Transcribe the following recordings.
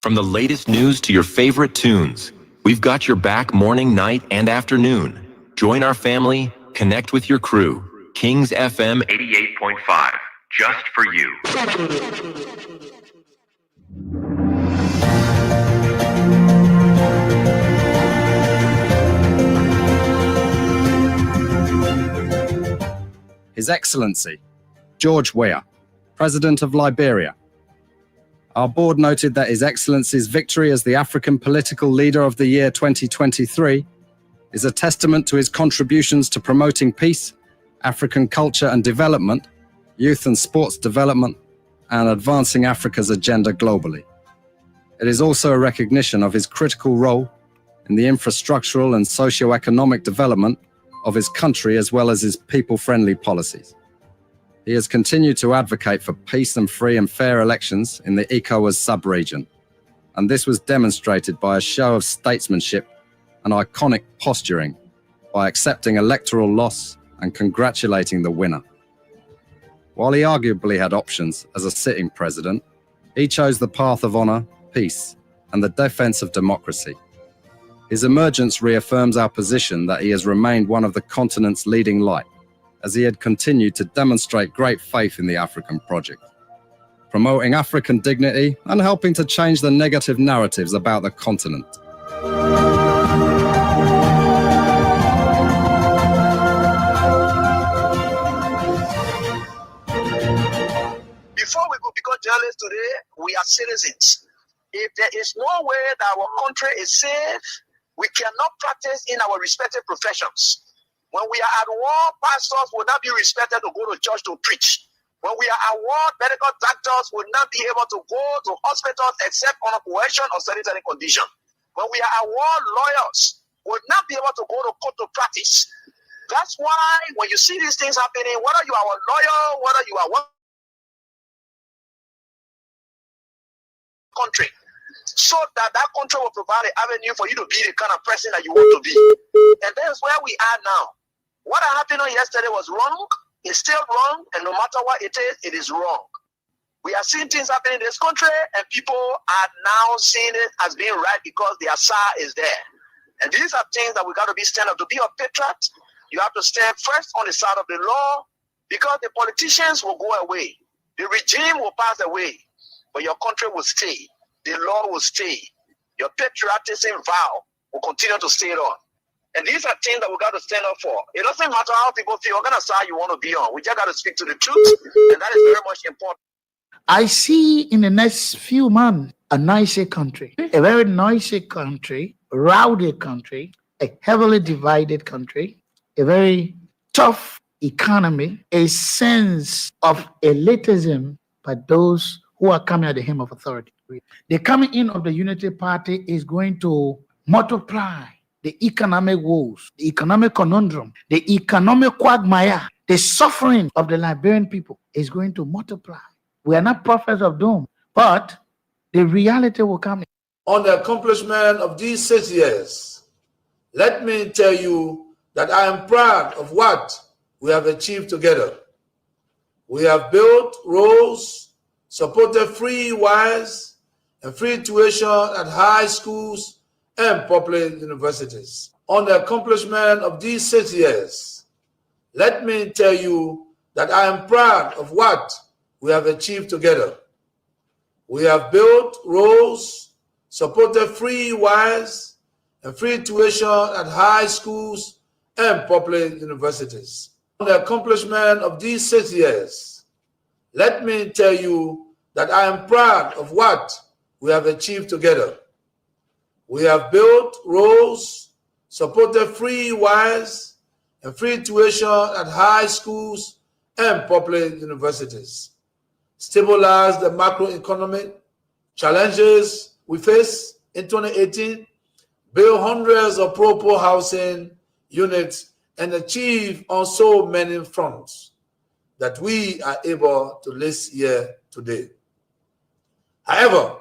From the latest news to your favorite tunes, we've got your back morning, night, and afternoon. Join our family, connect with your crew. Kings FM 88.5, just for you. His Excellency, George Weah, President of Liberia. Our board noted that His Excellency's victory as the African Political Leader of the Year 2023 is a testament to his contributions to promoting peace, African culture and development, youth and sports development, and advancing Africa's agenda globally. It is also a recognition of his critical role in the infrastructural and socio-economic development of his country as well as his people-friendly policies. He has continued to advocate for peace and free and fair elections in the ECOWAS sub-region, and this was demonstrated by a show of statesmanship and iconic posturing by accepting electoral loss and congratulating the winner. While he arguably had options as a sitting president, he chose the path of honor, peace, and the defense of democracy. His emergence reaffirms our position that he has remained one of the continent's leading light, as he had continued to demonstrate great faith in the African project, promoting African dignity and helping to change the negative narratives about the continent. Before we could become journalists today, we are citizens. If there is no way that our country is safe, we cannot practice in our respective professions. When we are at war, pastors will not be respected to go to church to preach. When we are at war, medical doctors will not be able to go to hospitals except on a coercion or sanitary condition. When we are at war, lawyers will not be able to go to court to practice. That's why when you see these things happening, whether you are a lawyer, whether you are one country, so that that country will provide an avenue for you to be the kind of person that you want to be. And that's where we are now. What happened yesterday was wrong. It's still wrong, and no matter what it is wrong. We are seeing things happening in this country, and people are now seeing it as being right because the Asa is there. And these are things that we got to be stand up. To be a patriot, you have to stand first on the side of the law, because the politicians will go away. The regime will pass away, but your country will stay. The law will stay. Your patriotism vow will continue to stay on. And these are things that we got to stand up for. It doesn't matter how people feel, what kind of side you want to be on. We just got to speak to the truth, and that is very much important. I see in the next few months a nicer country, a very noisy country, rowdy country, a heavily divided country, a very tough economy, a sense of elitism by those who are coming at the hem of authority. The coming in of the Unity Party is going to multiply the economic woes, the economic conundrum, the economic quagmire, the suffering of the Liberian people is going to multiply. We are not prophets of doom, but the reality will come. On the accomplishment of these 6 years, let me tell you that I am proud of what we have achieved together. We have built roads, supported free wires and free tuition at high schools and public universities. On the accomplishment of these 6 years, let me tell you that I am proud of what we have achieved together. We have built roads, supported free wires and free tuition at high schools and public universities. On the accomplishment of these 6 years, let me tell you that I am proud of what we have achieved together. We have built roads, supported free wires and free tuition at high schools and public universities, stabilized the macroeconomic challenges we face in 2018, build hundreds of pro-poor housing units, and achieve on so many fronts that we are able to list here today. However,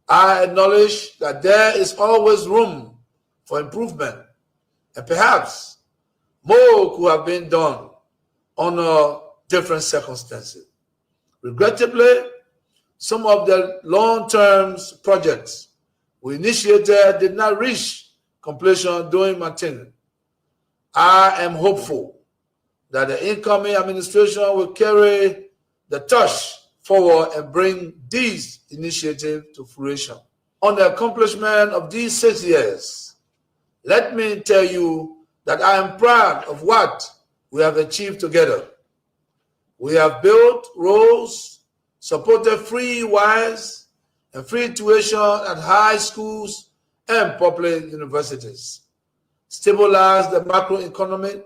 I acknowledge that there is always room for improvement, and perhaps more could have been done under different circumstances. Regrettably, some of the long-term projects we initiated did not reach completion during my tenure. I am hopeful that the incoming administration will carry the torch forward and bring these initiatives to fruition. On the accomplishment of these 6 years, let me tell you that I am proud of what we have achieved together. We have built roads, supported free wires and free tuition at high schools and public universities, stabilized the macroeconomic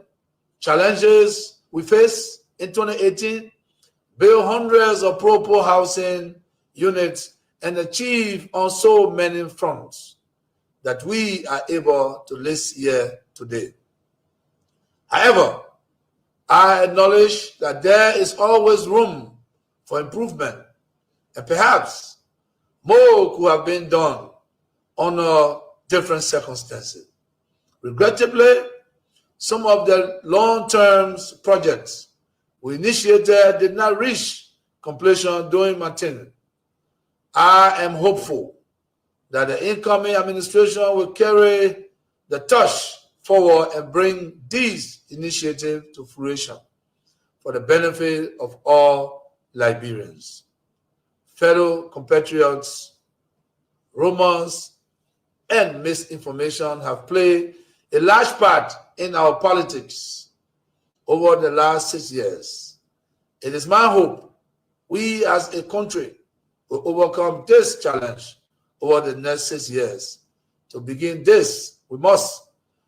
challenges we face in 2018, built hundreds of pro-poor housing units, and achieved on so many fronts that we are able to list here today. However, I acknowledge that there is always room for improvement, and perhaps more could have been done under different circumstances. Regrettably, some of the long-term projects we initiated did not reach completion during my tenure. I am hopeful that the incoming administration will carry the torch forward and bring these initiatives to fruition for the benefit of all Liberians. Fellow compatriots, rumors and misinformation have played a large part in our politics over the last 6 years. It is my hope we as a country will overcome this challenge over the next 6 years. To begin this, we must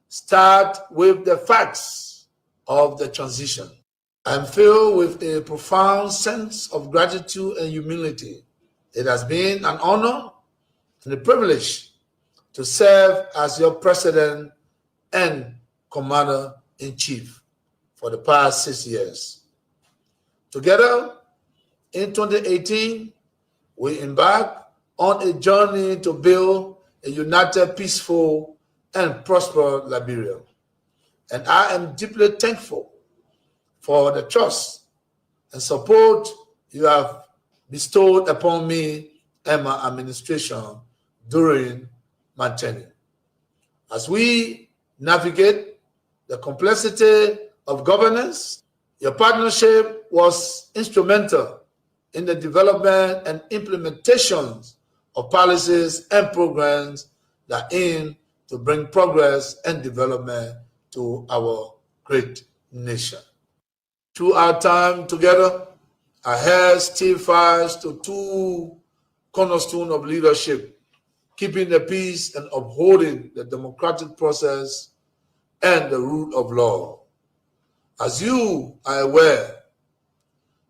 start with the facts of the transition. I am filled with a profound sense of gratitude and humility. It has been an honor and a privilege to serve as your president and commander-in-chief for the past 6 years. Together, in 2018, we embarked on a journey to build a united, peaceful, and prosperous Liberia. And I am deeply thankful for the trust and support you have bestowed upon me and my administration during my tenure. As we navigate the complexity of governance, your partnership was instrumental in the development and implementation of policies and programs that aim to bring progress and development to our great nation. Through our time together, I held steadfast to two cornerstones of leadership: keeping the peace and upholding the democratic process and the rule of law. As you are aware,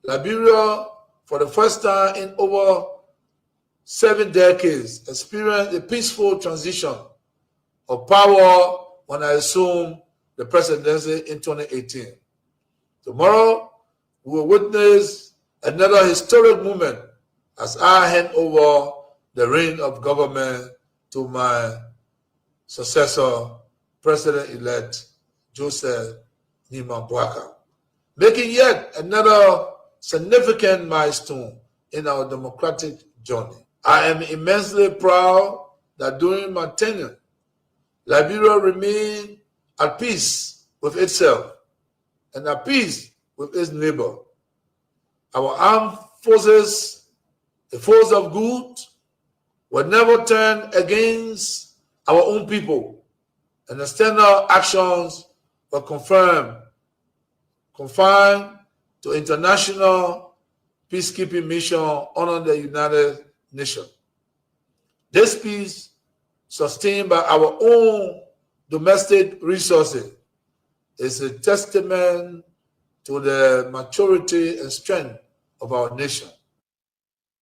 Liberia, for the first time in over 7 decades, experienced a peaceful transition of power when I assumed the presidency in 2018. Tomorrow, we will witness another historic moment as I hand over the reign of government to my successor, President-elect Joseph Nima Bwaka, making yet another significant milestone in our democratic journey. I am immensely proud that during my tenure, Liberia remained at peace with itself and at peace with its neighbor. Our armed forces, the force of good, will never turn against our own people, and the standard actions were confined to international peacekeeping mission under the United Nations. This peace, sustained by our own domestic resources, is a testament to the maturity and strength of our nation.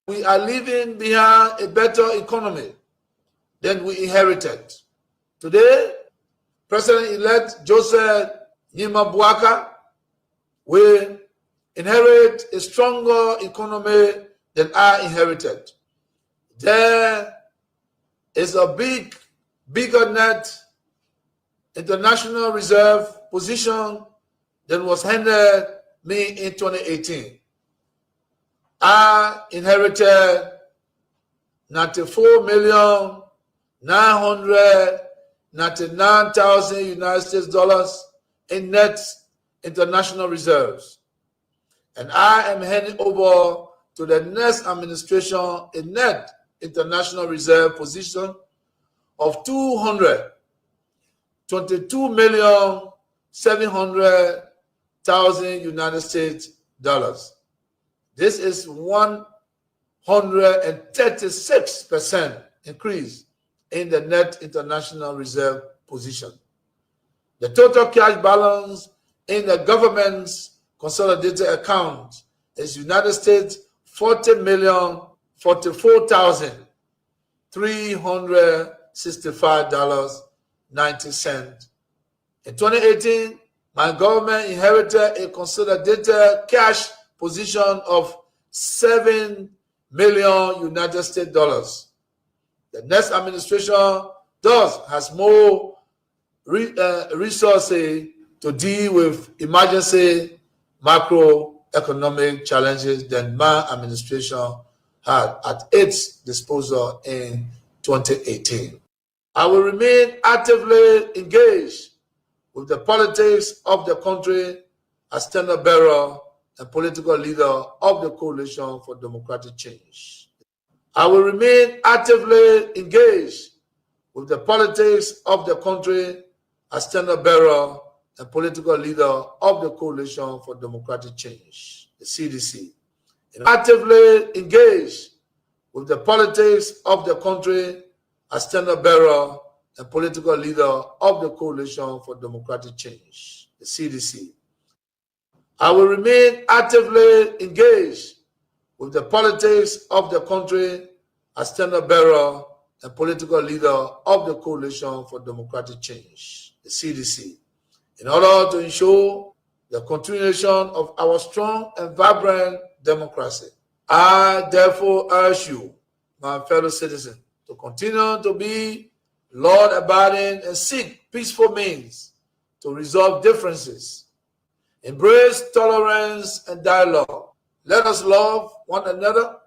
We are leaving behind a better economy than we inherited. Today, President-elect Joseph Nima Bwaka will inherit a stronger economy than I inherited. There is a bigger net international reserve position than was handed me in 2018. I inherited 94,999,000 United States dollars in net international reserves. And I am handing over to the next administration a net international reserve position of 222,700,000 United States dollars. This is 136% increase in the net international reserve position. The total cash balance in the government's consolidated account is United States $40,044,365.90. In 2018, my government inherited a consolidated cash position of $7 million United States dollars. The next administration thus has more resources to deal with emergency macroeconomic challenges than my administration had at its disposal in 2018. I will remain actively engaged with the politics of the country as standard bearer and political leader of the Coalition for Democratic Change. I will remain actively engaged with the politics of the country as standard bearer and political leader of the Coalition for Democratic Change, the CDC. And actively engaged with the politics of the country as standard bearer and political leader of the Coalition for Democratic Change, the CDC. I will remain actively engaged with the politics of the country as standard bearer and political leader of the Coalition for Democratic Change, the CDC, in order to ensure the continuation of our strong and vibrant democracy. I therefore urge you, my fellow citizens, to continue to be law-abiding and seek peaceful means to resolve differences. Embrace tolerance and dialogue. Let us love one another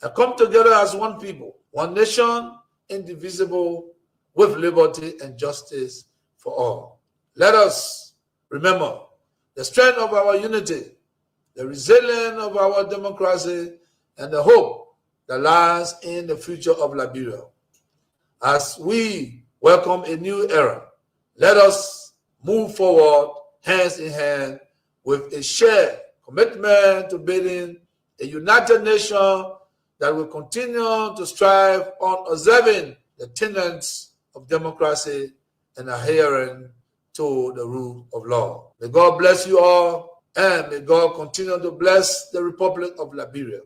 and come together as one people, one nation, indivisible, with liberty and justice for all. Let us remember the strength of our unity, the resilience of our democracy, and the hope that lies in the future of Liberia. As we welcome a new era, let us move forward hands in hand with a shared commitment to building a united nation that will continue to strive on observing the tenets of democracy and adhering to the rule of law. May God bless you all, and may God continue to bless the Republic of Liberia.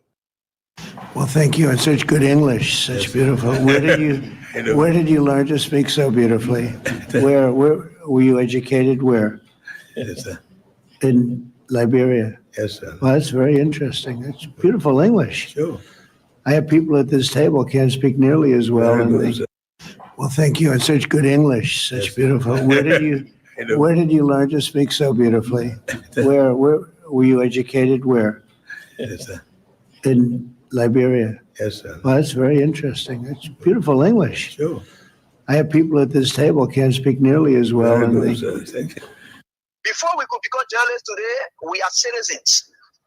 Well, thank you in such good English, such beautiful. Where did you learn to speak so beautifully? Where were you educated? Where? Yes, sir. In Liberia. Yes, sir. Well, that's very interesting. It's beautiful English. Sure. I have people at this table can't speak nearly as well. Very good, sir. Well, thank you in such good English, such Yes, beautiful. Where did you learn to speak so beautifully? Where were you educated? Where? Yes, sir. In Liberia. Yes, sir. Well, that's very interesting. It's beautiful English. Sure. I have people at this table can't speak nearly as well. Very good, sir. Thank you. Before we could become journalists today, we are citizens.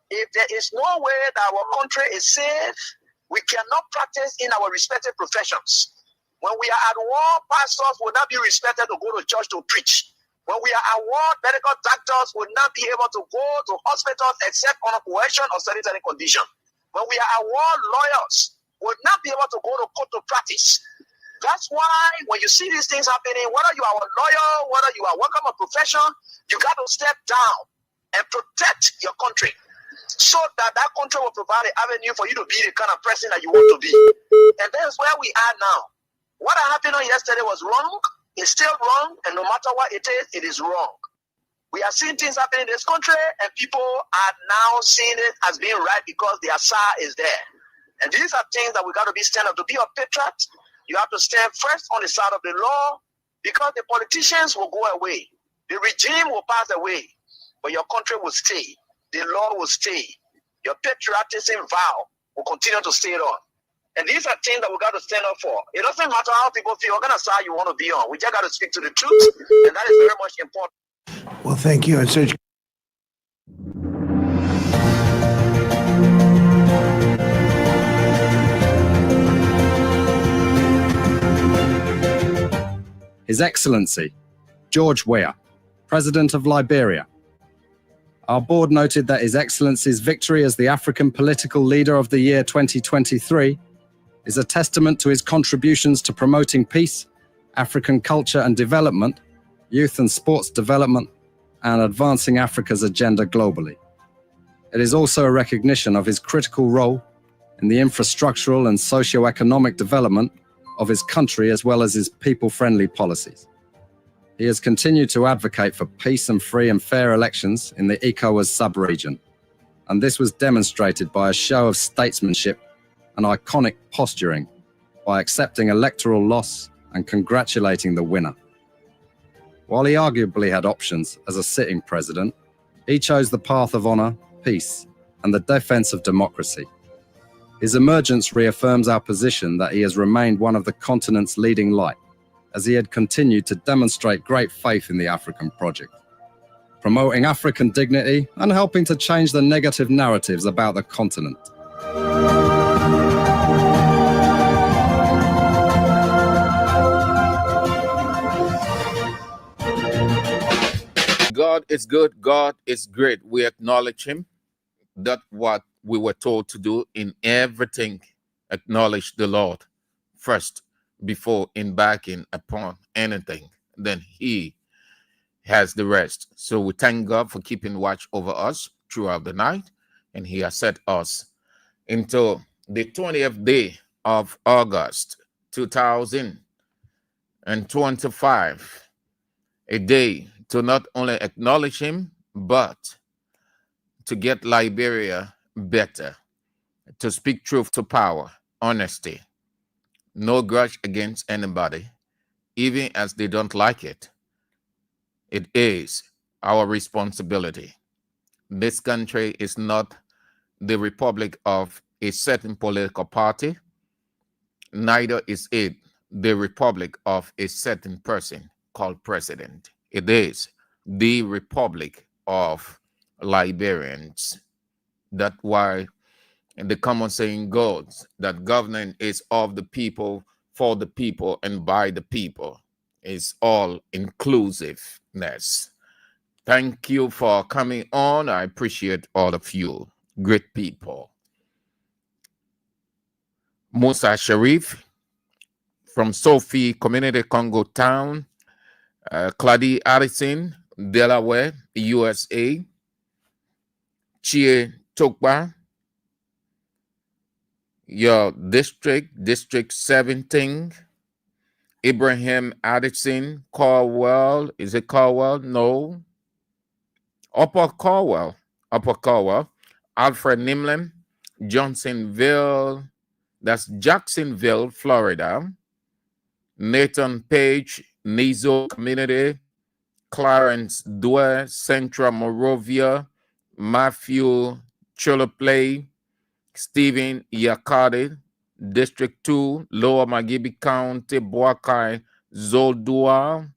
If there is no way that our country is safe, we cannot practice in our respective professions. When we are at war, pastors will not be respected to go to church to preach. When we are at war, medical doctors will not be able to go to hospitals except on a coercion or sanitary condition. When we are at war, lawyers will not be able to go to court to practice. That's why when you see these things happening, whether you are a lawyer, whether you are working a profession, you got to step down and protect your country so that that country will provide an avenue for you to be the kind of person that you want to be. And that's where we are now. What happened on yesterday was wrong. It's still wrong. And no matter what it is wrong. We are seeing things happening in this country, and people are now seeing it as being right because the Asa is there. And these are things that we got to be stand up. To be a patriot, you have to stand first on the side of the law, because the politicians will go away. The regime will pass away, but your country will stay. The law will stay. your patriotism vow will continue to stay on. And these are things that we got to stand up for. It doesn't matter how people feel, what kind of side you want to be on. We just got to speak to the truth, and that is very much important. Well, thank you. And such His Excellency, George Weah, President of Liberia. Our board noted that His Excellency's victory as the African Political Leader of the Year 2023 is a testament to his contributions to promoting peace, African culture and development, youth and sports development, and advancing Africa's agenda globally. It is also a recognition of his critical role in the infrastructural and socio-economic development of his country as well as his people-friendly policies. He has continued to advocate for peace and free and fair elections in the ECOWAS sub-region, and this was demonstrated by a show of statesmanship and iconic posturing by accepting electoral loss and congratulating the winner. While he arguably had options as a sitting president, he chose the path of honor, peace, and the defense of democracy. His emergence reaffirms our position that he has remained one of the continent's leading light, as he had continued to demonstrate great faith in the African project, promoting African dignity and helping to change the negative narratives about the continent. God is good. God is great. We acknowledge him. That's what we were told to do in everything. Acknowledge the Lord first before embarking upon anything. Then he has the rest. So we thank God for keeping watch over us throughout the night. And he has set us into the 20th day of August 2025. A day to not only acknowledge him, but to get Liberia better, to speak truth to power, honesty, no grudge against anybody, even as they don't like it. It is our responsibility. This country is not the republic of a certain political party, neither is it the republic of a certain person called president. It is the republic of Liberians. That's why the common saying goes that government is of the people, for the people, and by the people. It's all inclusiveness. Thank you for coming on. I appreciate all of you. Great people. Musa Sharif from Sophie Community Congo Town, Clady Addison, Delaware, USA, Chie Tokba, your District 17, Ibrahim Addison, Caldwell, is it Caldwell? No. Upper Caldwell, Alfred Nimlin, Johnsonville, that's Jacksonville, Florida, Nathan Page, Nizo Community, Clarence Dwyer, Central Morovia, Matthew Choloplay, Stephen Yakadi, District 2, Lower Magibi County, Boakai, Zoldua,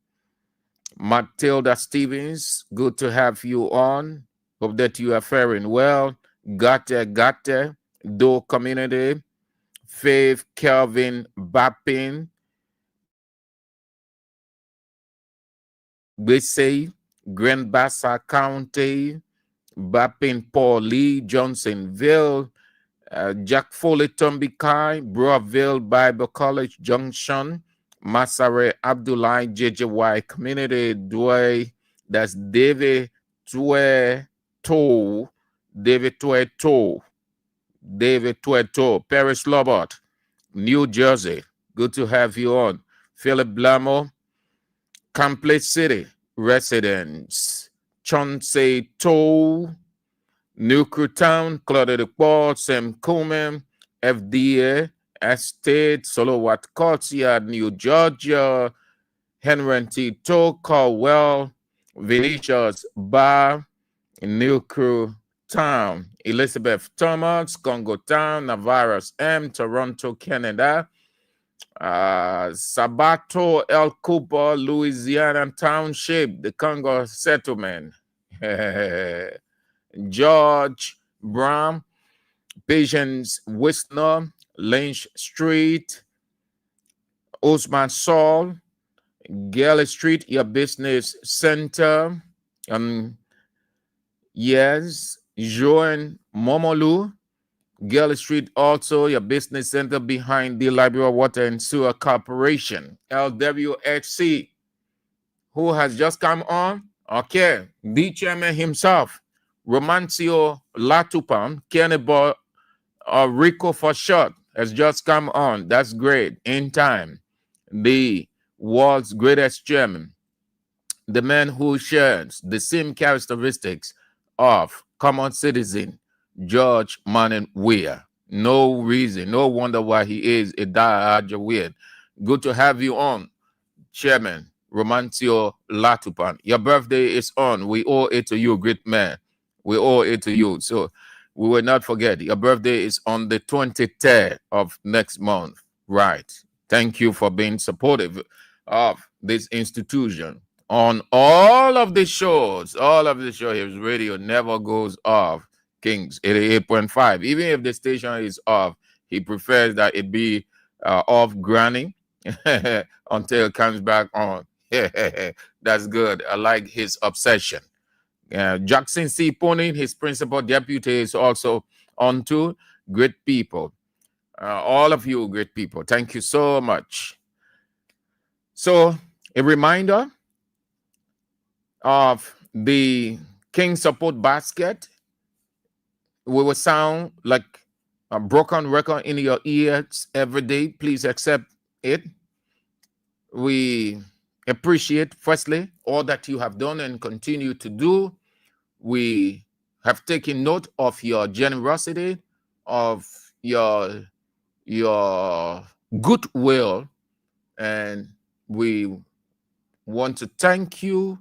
Matilda Stevens, good to have you on. Hope that you are faring well. Gate, Do Community, Faith Kelvin Bappin, Bissay, Grand Bassa County, Bappin Paul Lee, Johnsonville, Jack Foley Tombikai, Broadville Bible College Junction, Masare Abdullah JJY Community Dway, that's David Tueto, Paris Lobot, New Jersey. Good to have you on. Philip Blamo, Complete City residents, Chauncey Toe, New Crew Town, Claudia de Port, Sam Coleman, FDA, Estate, Solowat Courtyard, New Georgia, Henry T. Toe, Caldwell, Venetia's Bar, New Crew Town, Elizabeth Thomas, Congo Town, Navarros M, Toronto, Canada, Sabato, El Cooper, Louisiana Township, the Congo Settlement, George Brown, Patience Wisner, Lynch Street, Osman Saul, Gale Street, your business center. Yes, Joan Momolu, Gale Street, also your business center behind the Liberia Water and Sewer Corporation. LWHC, who has just come on? Okay, the chairman himself, Romancio Latupam, Kennebo Rico for short, has just come on. That's great. In time, the world's greatest chairman, the man who shares the same characteristics of common citizen George Manning Weah. No reason, no wonder why he is a diehard weird. Good to have you on, Chairman Romancio Latupan. Your birthday is on. We owe it to you, great man. We owe it to you. So we will not forget. Your birthday is on the 23rd of next month. Right. Thank you for being supportive of this institution. On all of the shows, his radio never goes off. Kings 88.5. Even if the station is off, he prefers that it be off granny until it comes back on. That's good. I like his obsession. Jackson C. Pony, his principal deputy, is also on too. Great people. All of you great people. Thank you so much. So, a reminder of the King Support Basket. We will sound like a broken record in your ears every day. Please accept it. We appreciate, firstly, all that you have done and continue to do. We have taken note of your generosity, of your goodwill, and we want to thank you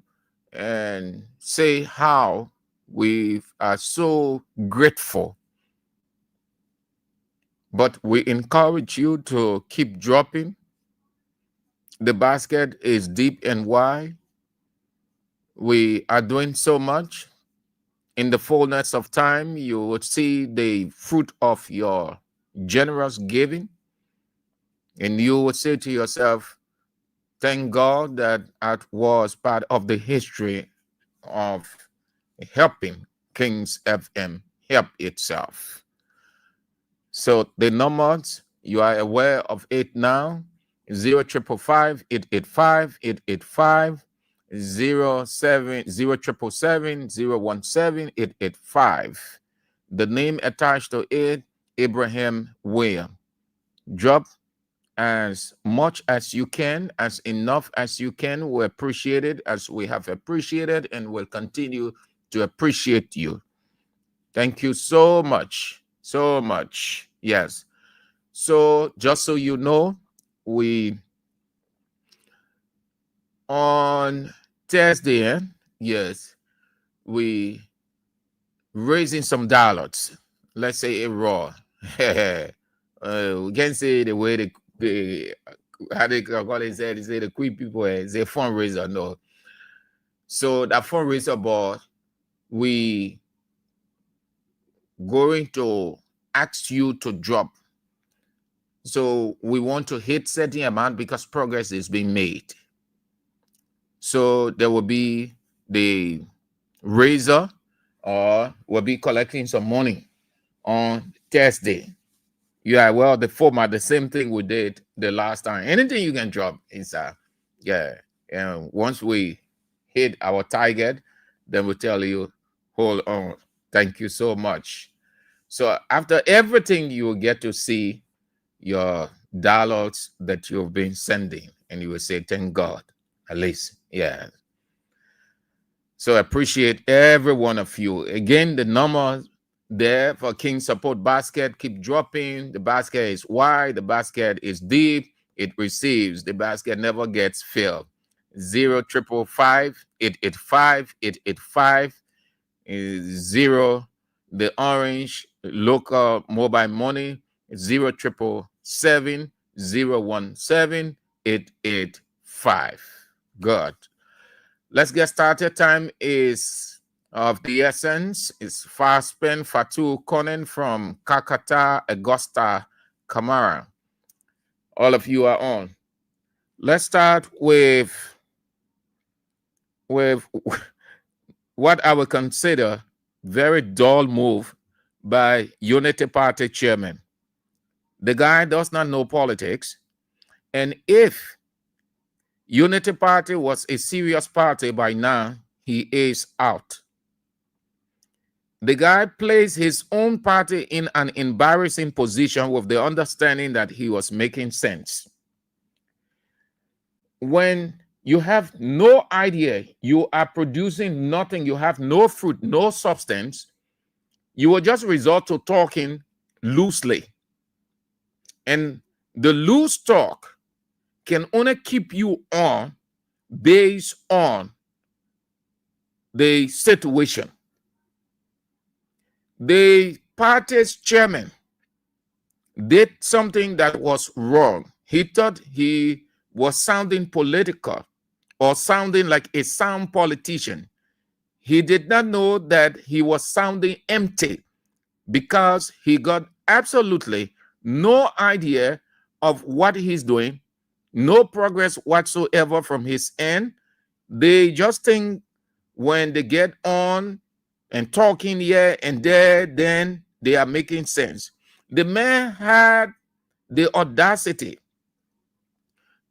and say how we are so grateful. But we encourage you to keep dropping. The basket is deep and wide. We are doing so much. In the fullness of time, you will see the fruit of your generous giving. And you will say to yourself, thank God that I was part of the history of helping Kings FM help itself. So the numbers, you are aware of it now: 0555 885 885, 0707 017 885. The name attached to it, Abraham Weah. Drop as much as you can, as enough as you can. We appreciate it, as we have appreciated and will continue to appreciate you. Thank you so much. So much. Yes. So just so you know, we on Thursday, yes, we raising some dollars. Let's say a raw. We can say the way the how they call it, say the quick people is a fundraiser. No. So that fundraiser board, we going to ask you to drop. So we want to hit certain amount because progress is being made. So there will be the raiser, or we'll be collecting some money on Thursday. Yeah, well, the format, the same thing we did the last time. Anything you can drop is yeah. And once we hit our target, then we'll tell you, hold on. Thank you so much. So after everything, you will get to see your dollars that you've been sending, and you will say, thank God, at least. Yeah. So I appreciate every one of you. Again, the number there for King Support Basket, keep dropping. The basket is wide, the basket is deep, it receives, the basket never gets filled. 0555 885 885, The orange local mobile money 077-017-885. Good. Let's get started. Time is of the essence. It's fast spent. Fatu Konen from Kakata, Augusta, Camara. All of you are on. Let's start with what I would consider very dull move by Unity Party chairman. The guy does not know politics, and if Unity Party was a serious party by now, he is out. The guy placed his own party in an embarrassing position with the understanding that he was making sense. When you have no idea, you are producing nothing, you have no fruit, no substance, you will just resort to talking loosely. And the loose talk can only keep you on based on the situation. The party's chairman did something that was wrong. He thought he was sounding political or sounding like a sound politician. He did not know that he was sounding empty because he got absolutely no idea of what he's doing, no progress whatsoever from his end. They just think when they get on and talking here and there, then they are making sense. The man had the audacity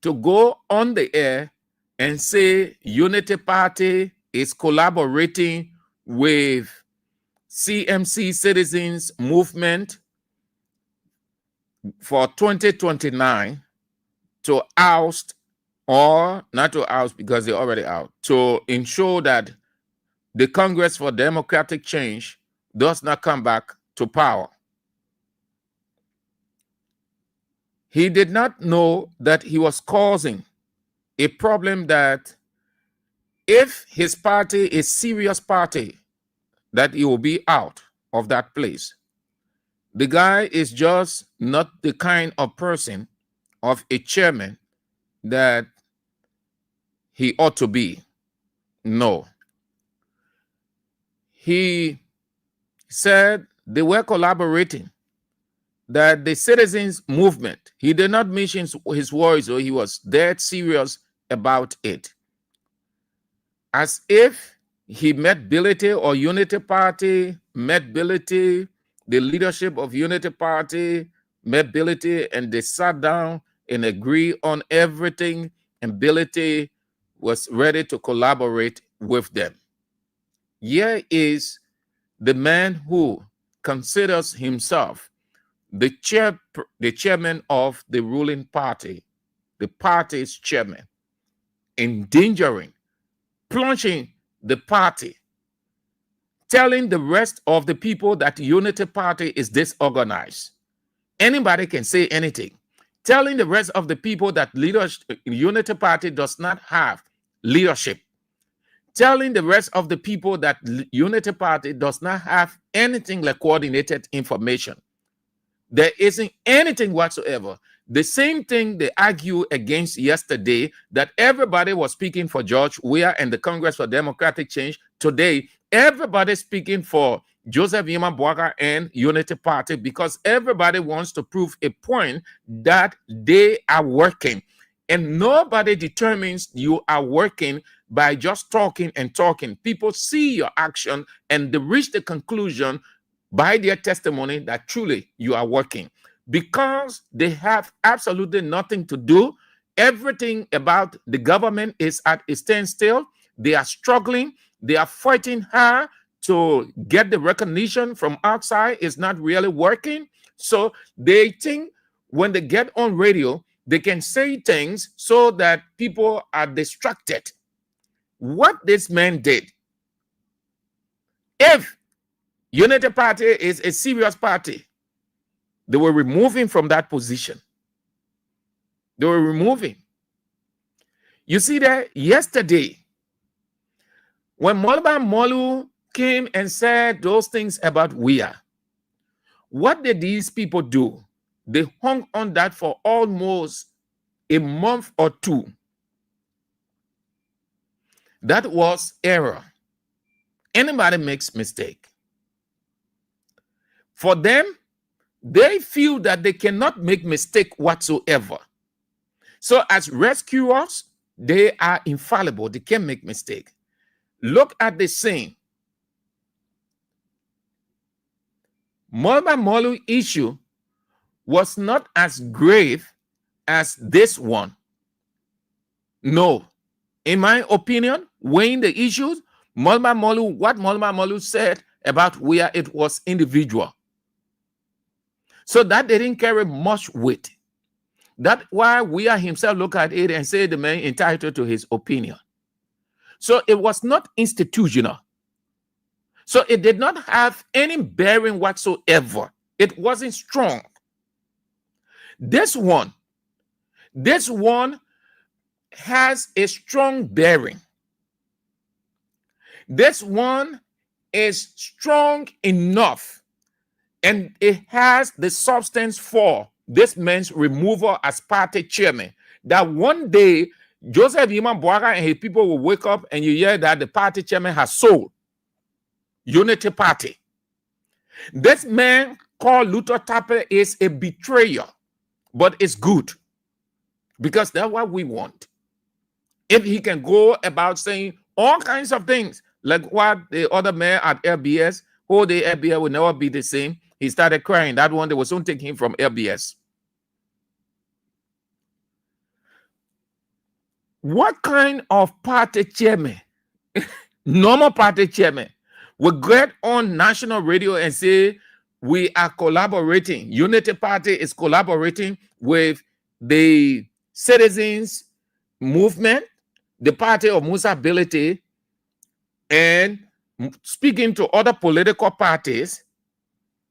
to go on the air and say Unity Party is collaborating with CMC Citizens Movement for 2029 to oust, or not to oust because they're already out, to ensure that the Congress for Democratic Change does not come back to power. He did not know that he was causing a problem that if his party is serious party, that he will be out of that place. The guy is just not the kind of person of a chairman that he ought to be. No. He said they were collaborating, that the citizens movement, he did not mention his words, or he was dead serious about it. As if he met Bility or Unity Party, met Bility, the leadership of Unity Party met Bility, and they sat down and agreed on everything, and Bility was ready to collaborate with them. Here is the man who considers himself the chairman of the ruling party, the party's chairman, endangering, plunging the party, telling the rest of the people that Unity Party is disorganized. Anybody can say anything. Telling the rest of the people that Unity Party does not have leadership. Telling the rest of the people that Unity Party does not have anything like coordinated information. There isn't anything whatsoever. The same thing they argue against yesterday, that everybody was speaking for George Weah and the Congress for Democratic Change. Today, everybody speaking for Joseph Yema Boaga and Unity Party, because everybody wants to prove a point that they are working. And nobody determines you are working by just talking and talking. People see your action and they reach the conclusion by their testimony that truly you are working. Because they have absolutely nothing to do. Everything about the government is at a standstill. They are struggling. They are fighting hard to get the recognition from outside. It's not really working. So they think when they get on radio, they can say things so that people are distracted. What this man did, if Unity Party is a serious party, they were removing from that position. They were removing. You see that yesterday, when Molba Molu came and said those things about Weah, what did these people do? They hung on that for almost a month or two. That was error. Anybody makes mistake. For them, they feel that they cannot make mistake whatsoever. So as rescuers, they are infallible. They can't make mistake. Look at the scene. Mulba Molu issue was not as grave as this one. No. In my opinion, weighing the issues, what Mulba Molu said about Weah, it was individual. So that they didn't carry much weight. That's why Weah himself look at it and say the man entitled to his opinion. So it was not institutional. So it did not have any bearing whatsoever. It wasn't strong. This one has a strong bearing. This one is strong enough, and it has the substance for this man's removal as party chairman. That one day, Joseph Iman Boaga and his people will wake up and you hear that the party chairman has sold Unity Party. This man called Luther Tappe is a betrayer, but it's good because that's what we want. If he can go about saying all kinds of things, like what the other man at LBS, whole day LBS will never be the same. He started crying. That one, they will soon take him from LBS. What kind of party chairman, normal party chairman, will get on national radio and say, we are collaborating. Unity Party is collaborating with the citizens movement, the party of Musa Ability, and speaking to other political parties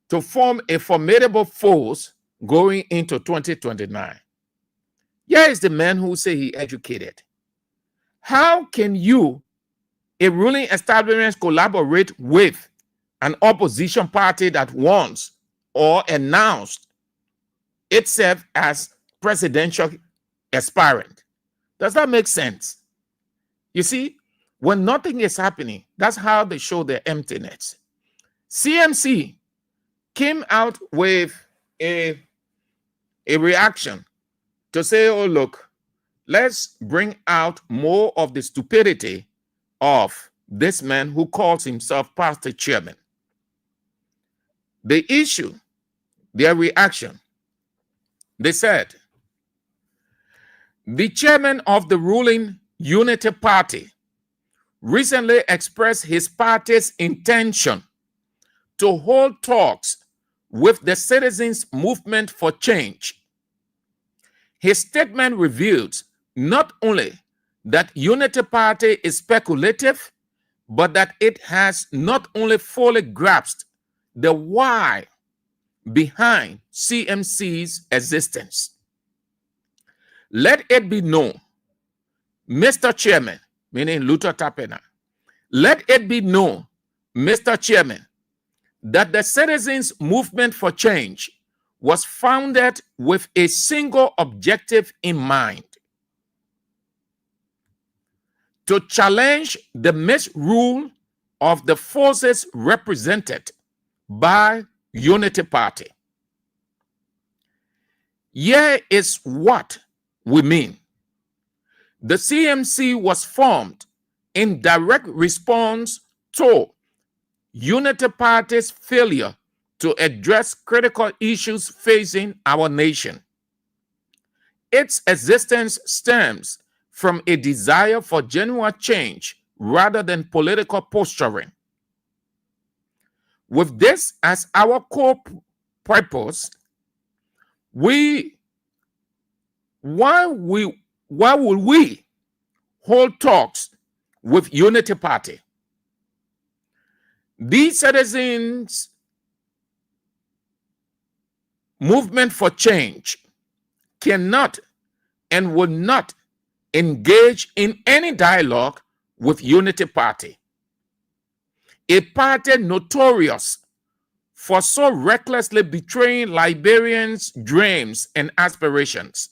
to form a formidable force going into 2029. Here is the man who say he educated. How can you, a ruling establishment, collaborate with an opposition party that wants or announced itself as presidential aspirant? Does that make sense? You see, when nothing is happening, that's how they show their emptiness. CMC came out with a reaction to say, oh, look, let's bring out more of the stupidity of this man who calls himself party chairman. The issue, their reaction, they said, the chairman of the ruling Unity Party recently expressed his party's intention to hold talks with the Citizens Movement for Change. His statement reveals not only that Unity Party is speculative, but that it has not only fully grasped the why behind CMC's existence. Let it be known, Mr. Chairman, meaning Luther Tapena, let it be known, Mr. Chairman, that the Citizens Movement for Change was founded with a single objective in mind: to challenge the misrule of the forces represented by Unity Party. Here is what we mean. The CMC was formed in direct response to Unity Party's failure to address critical issues facing our nation. Its existence stems from a desire for genuine change rather than political posturing. With this as our core purpose, why will we hold talks with Unity Party? These Citizens Movement for Change cannot and will not engage in any dialogue with Unity Party. a party notorious for so recklessly betraying Liberians' dreams and aspirations.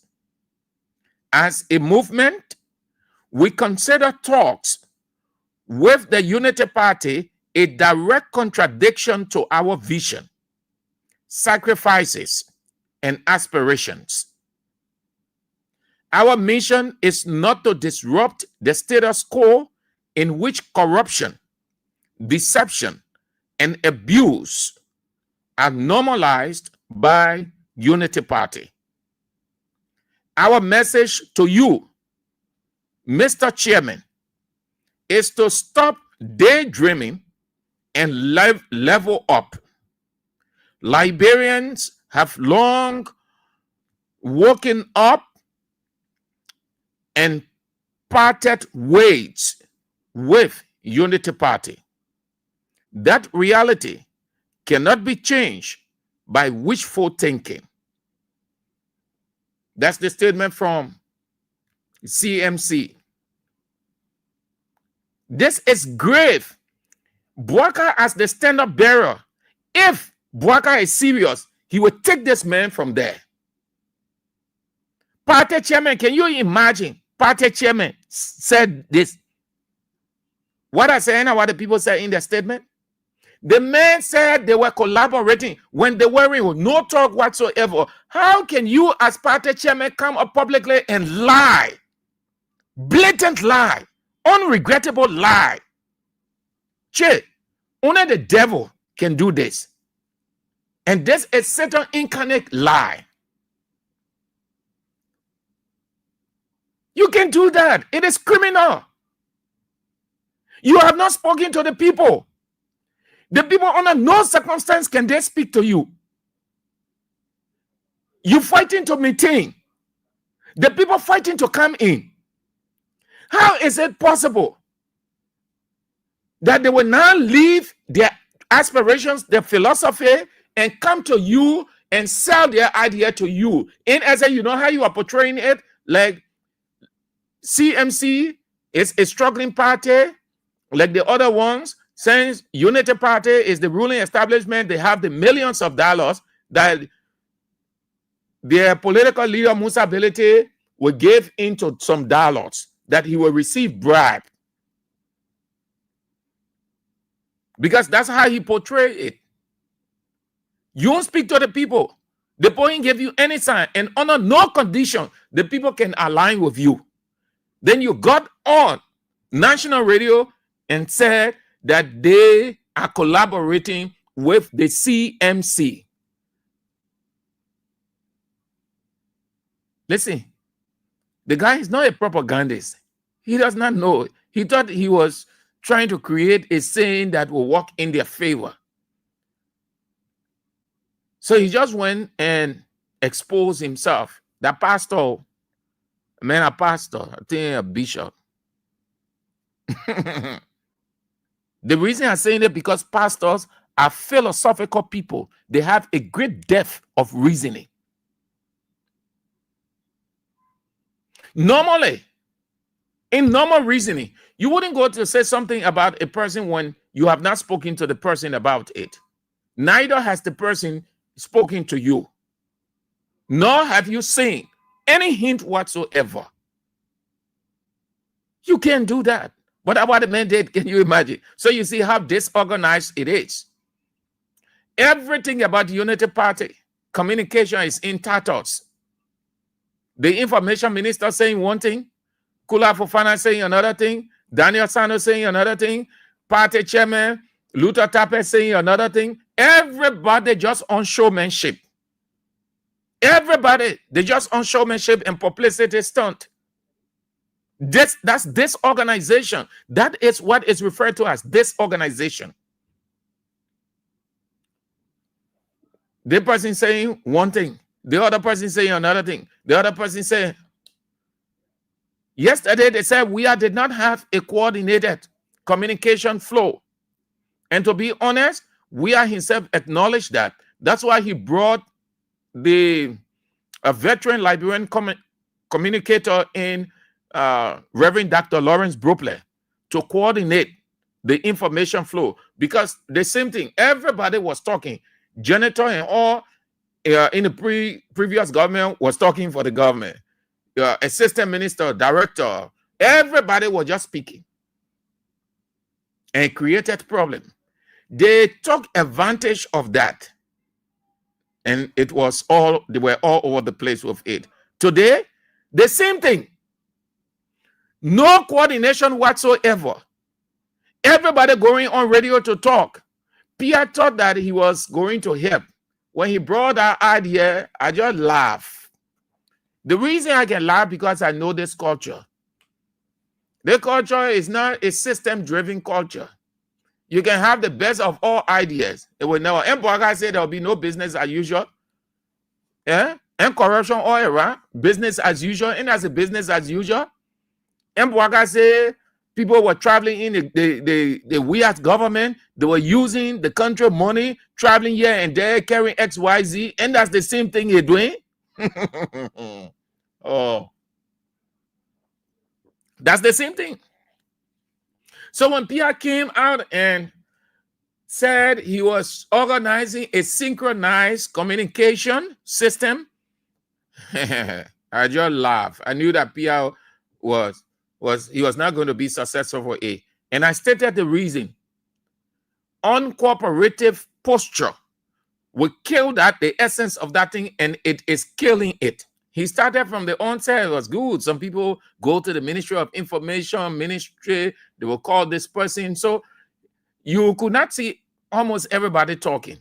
As a movement, we consider talks with the Unity Party a direct contradiction to our vision, sacrifices, and aspirations. Our mission is not to disrupt the status quo in which corruption, deception, and abuse are normalized by Unity Party. Our message to you, Mr. Chairman, is to stop daydreaming and level up. Liberians have long woken up and parted ways with Unity Party. That reality cannot be changed by wishful thinking. That's the statement from CMC. This is grave. Bouaka as the stand-up bearer. If Bouaka is serious, he will take this man from there. Party chairman, can you imagine? Party chairman said this. What I say and what the people said in their statement? The man said they were collaborating when they were in no talk whatsoever. How can you as party chairman come up publicly and lie? Blatant lie. Unregrettable lie. Che, only the devil can do this. And this is Satan incarnate lie. You can do that. It is criminal. You have not spoken to the people. The people under no circumstance can they speak to you. You fighting to maintain. The people fighting to come in. How is it possible that they will now leave their aspirations, their philosophy, and come to you and sell their idea to you? In as you know how you are portraying it, like CMC is a struggling party, like the other ones. Since Unity Party is the ruling establishment, they have the millions of dollars that their political leader Musa Belete will give into some dollars that he will receive bribe. Because that's how he portrayed it. You won't speak to the people. The point give you any sign, and under no condition the people can align with you. Then you got on national radio and said that they are collaborating with the CMC. Listen, the guy is not a propagandist. He does not know. He thought he was trying to create a saying that will work in their favor. So he just went and exposed himself. That pastor, man, a pastor, I think a bishop. The reason I'm saying it because pastors are philosophical people. They have a great depth of reasoning. Normally, in normal reasoning, you wouldn't go to say something about a person when you have not spoken to the person about it. Neither has the person spoken to you. Nor have you seen any hint whatsoever. You can't do that. But what the man did, can you imagine? So you see how disorganized it is. Everything about the Unity Party, communication is in tatters. The information minister saying one thing, Kula Fofana saying another thing, Daniel Sano saying another thing, party chairman, Luther Tape saying another thing. Everybody just on showmanship. Everybody, they just on showmanship and publicity stunt. That's disorganization. That is what is referred to as disorganization. The person saying one thing, the other person saying another thing, the other person saying. Yesterday they said Weah did not have a coordinated communication flow. And to be honest, Weah himself acknowledged that. That's why he brought a veteran Liberian communicator in Reverend Dr. Lawrence Brople to coordinate the information flow, because the same thing, everybody was talking. Janitor and all in the previous government was talking for the government. Assistant minister, director, everybody was just speaking and created problem. They took advantage of that, and they were all over the place with it. Today, the same thing. No coordination whatsoever. Everybody going on radio to talk. Pierre thought that he was going to help. When he brought that idea, I just laughed. The reason I can laugh because I know this culture. The culture is not a system-driven culture. You can have the best of all ideas. It will never. And Boaga said there will be no business as usual. Yeah? And corruption all around. Business as usual. And as a business as usual. And Boaga said people were traveling in the Weah government. They were using the country money, traveling here and there, carrying XYZ. And that's the same thing you're doing. Oh. That's the same thing. So when Pierre came out and said he was organizing a synchronized communication system, I just laughed. I knew that Pierre was not going to be successful for it. And I stated the reason. Uncooperative posture will kill that, the essence of that thing, and it is killing it. He started from the onset. It was good. Some people go to the Ministry of Information, ministry, they will call this person. So you could not see almost everybody talking.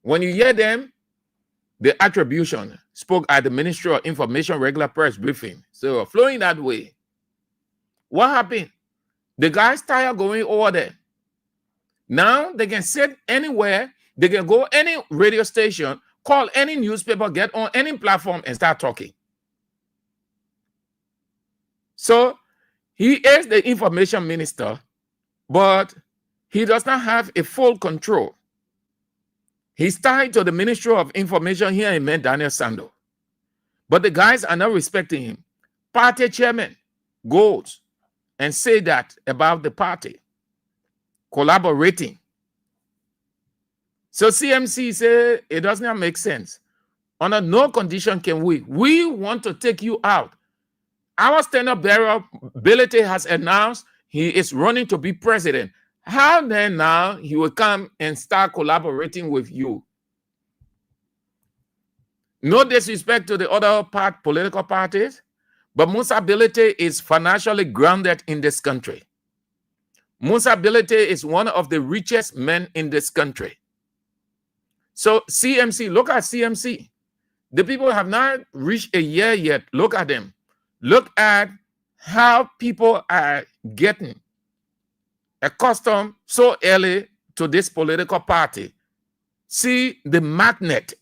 When you hear them, the attribution spoke at the Ministry of Information regular press briefing. So flowing that way. What happened? The guys tired going over there. Now they can sit anywhere. They can go any radio station, call any newspaper, get on any platform and start talking. So he is the information minister, but he does not have a full control. He's tied to the Ministry of Information here in Daniel Sando. But the guys are not respecting him. Party chairman goes and say that about the party, collaborating. So CMC said it does not make sense. Under no condition can we want to take you out. Our standard bearer, Ability, has announced he is running to be president. How then now he will come and start collaborating with you? No disrespect to the other political parties, but Musa Ability is financially grounded in this country. Musa Ability is one of the richest men in this country. So CMC, look at CMC. The people have not reached a year yet. Look at them. Look at how people are getting accustomed so early to this political party. See the magnet.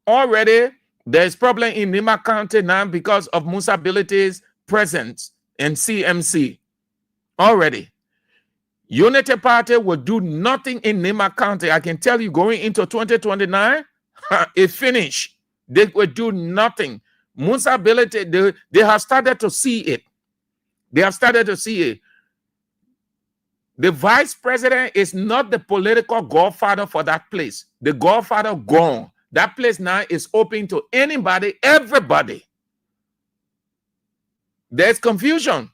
Already, there's problem in Nima County now because of Musa Ability's presence in CMC. Already. Unity Party will do nothing in Nima County. I can tell you, going into 2029, it's finished. They will do nothing. Musa Ability, they have started to see it. They have started to see it. The vice president is not the political godfather for that place. The godfather gone. That place now is open to anybody, everybody. There's confusion.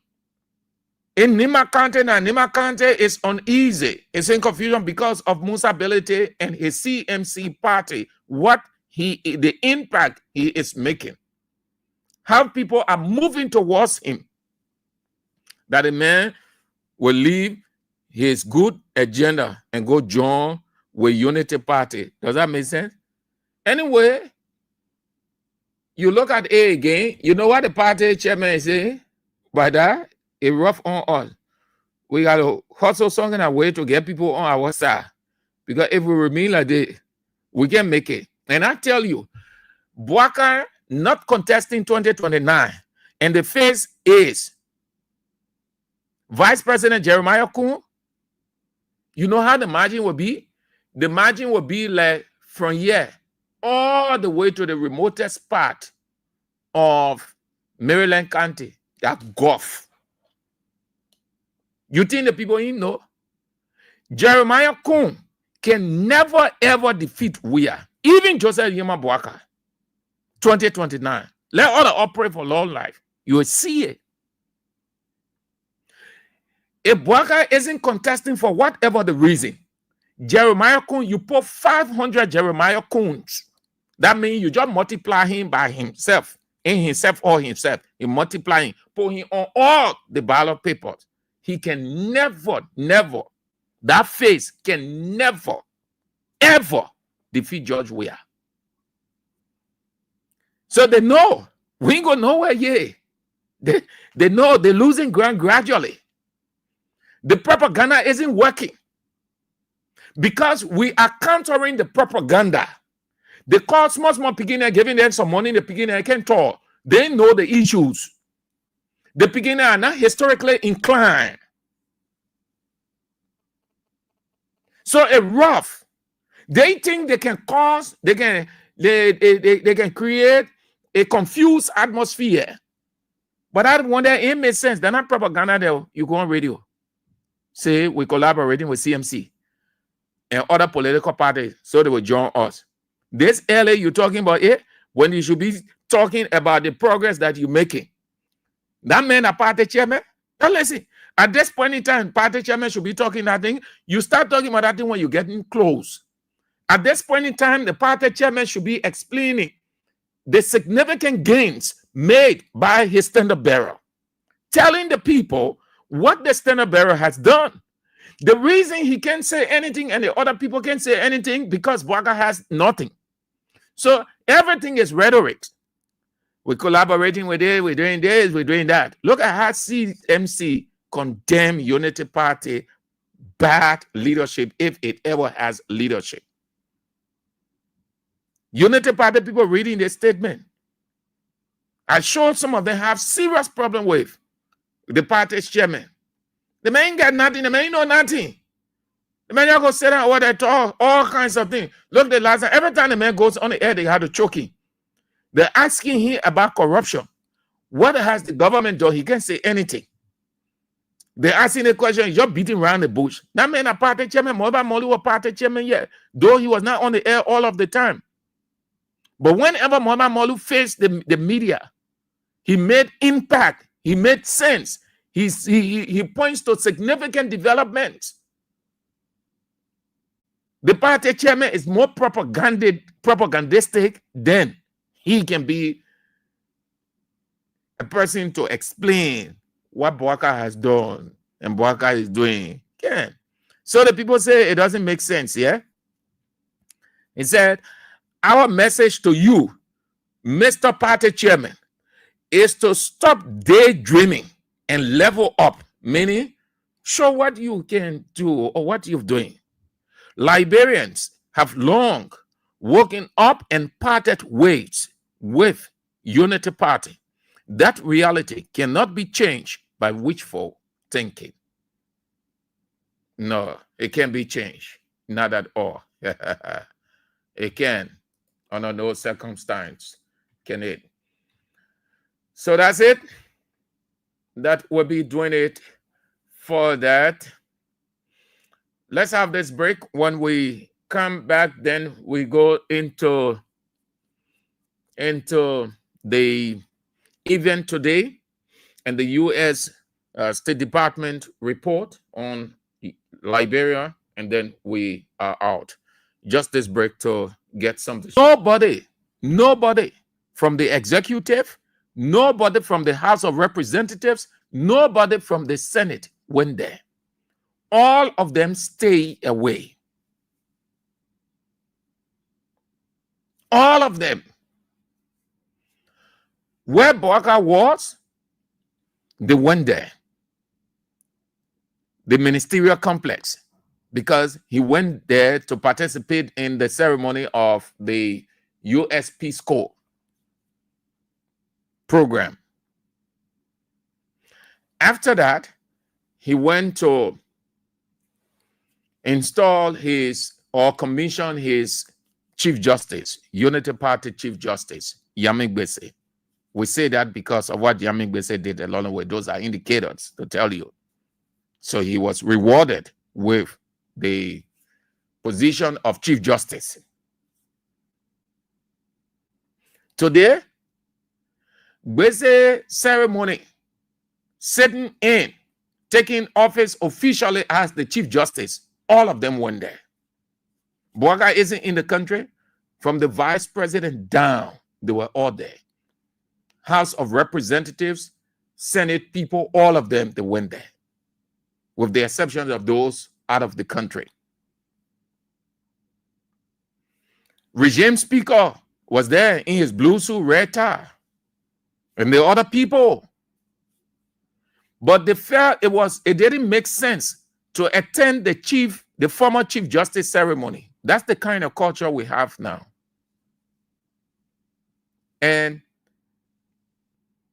In Nima County now, Nima County is uneasy. It's in confusion because of Musa Ability and his CMC party. The impact he is making. How people are moving towards him. That a man will leave his good agenda and go join with Unity Party. Does that make sense? Anyway, you look at A again. You know what the party chairman is saying? By that, it's rough on us. We got to hustle something a way to get people on our side. Because if we remain like this, we can make it. And I tell you, Boakai not contesting 2029. And the face is Vice President Jeremiah Kuhn. You know how the margin will be? The margin will be like from here all the way to the remotest part of Maryland County, that Gulf. You think the people in know? Jeremiah Kun can never ever defeat Weah. Even Joseph Yema Boaka, 2029. Let all operate for long life. You will see it. If Boaka isn't contesting for whatever the reason, Jeremiah Kun, you put 500 Jeremiah Kuns. That means you just multiply him by himself, in himself or himself. You multiply him, put him on all the ballot papers. He can never, that face can never, ever defeat George Weah. So they know we ain't going nowhere yet. They know they're losing ground gradually. The propaganda isn't working because we are countering the propaganda. They call small beginner, giving them some money. The beginner can talk. They know the issues. The beginner are not historically inclined. So a rough, they think they can cause, they can create a confused atmosphere. But I wonder, it makes sense. They're not propaganda there. You go on radio. Say we're collaborating with CMC and other political parties, so they will join us. This early you're talking about it when you should be talking about the progress that you're making. That man a party chairman. Now listen, at this point in time, party chairman should be talking that thing. You start talking about that thing when you're getting close. At this point in time, the party chairman should be explaining the significant gains made by his standard bearer, telling the people what the standard bearer has done. The reason he can't say anything and the other people can't say anything because Boaka has nothing. So everything is rhetoric. We're collaborating with it, we're doing this, we're doing that. Look at how CMC condemn Unity Party bad leadership if it ever has leadership. Unity Party people reading the statement. I showed some of them have serious problem with the party's chairman. The man got nothing, the man know nothing. The man go sit down what they talk, all kinds of things. Look, the last time, every time the man goes on the air, they had to choke him. They're asking him about corruption. What has the government done? He can't say anything. They're asking the question, he's just beating around the bush. That man a party chairman, Moba Molu was party chairman yet, though he was not on the air all of the time. But whenever Moba Molu faced the media, he made impact, he made sense. He points to significant developments. The party chairman is more propagandistic than he can be a person to explain what Boaka has done and Boaka is doing. Yeah. So the people say it doesn't make sense, yeah? He said, our message to you, Mr. Party Chairman, is to stop daydreaming and level up, meaning show what you can do or what you're doing. Liberians have long woken up and parted ways with Unity Party. That reality cannot be changed by wishful thinking. No, it can't be changed. Not at all. It can, under no circumstance can it. So that's it. That will be doing it for that. Let's have this break. When we come back, then we go into the event today and the U.S. State Department report on Liberia, and then we are out. Just this break to get something. Nobody from the executive, nobody from the House of Representatives, nobody from the Senate went there. All of them stay away. All of them. Where Boaka was, they went there. The ministerial complex, because he went there to participate in the ceremony of the U.S. Peace Corps program. After that, he went to install his or commission his Chief Justice, Unity Party Chief Justice, Yamigbese. We say that because of what Yamigbese did along the way. Those are indicators to tell you. So he was rewarded with the position of Chief Justice. Today, Gbese ceremony, sitting in, taking office officially as the Chief Justice, all of them went there. Bwaga isn't in the country. From the Vice President down, they were all there. House of Representatives, Senate people, all of them, they went there, with the exception of those out of the country. Regime Speaker was there in his blue suit, red tie, and the other people. But they felt it didn't make sense to attend the former Chief Justice ceremony. That's the kind of culture we have now. And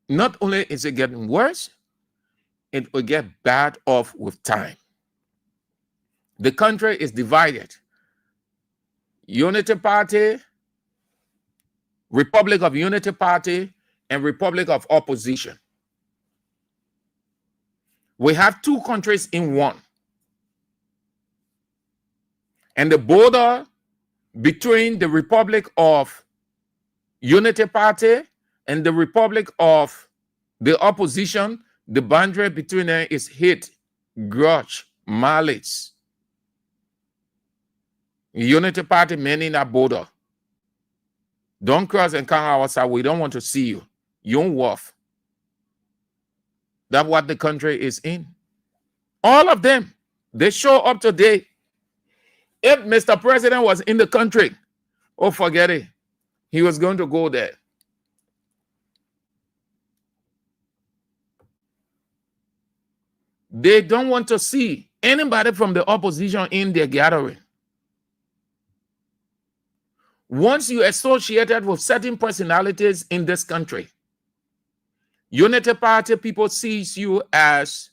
not only is it getting worse, it will get bad off with time. The country is divided. Unity Party, Republic of Unity Party, and Republic of Opposition. We have two countries in one. And the border between the Republic of Unity Party and the Republic of the Opposition, the boundary between them is hate, grudge, malice. Unity Party men in that border. Don't cross and come outside. We don't want to see you. Young wolf. That's what the country is in. All of them, they show up today. If Mr. President was in the country, oh, forget it. He was going to go there. They don't want to see anybody from the opposition in their gathering. Once you associated with certain personalities in this country, Unity Party people sees you as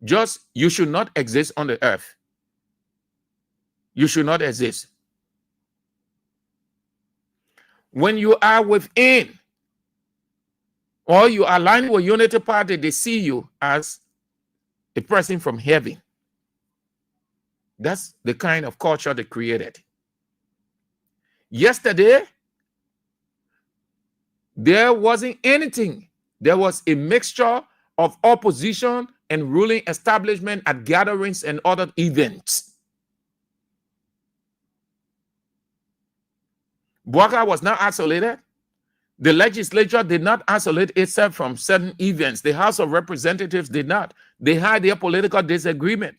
just, you should not exist on the earth. You should not exist. When you are within, or you align with Unity Party, they see you as a person from heaven. That's the kind of culture they created. Yesterday, there wasn't anything. There was a mixture of opposition and ruling establishment at gatherings and other events. Bwaga was not isolated. The legislature did not isolate itself from certain events. The House of Representatives did not. They had their political disagreement.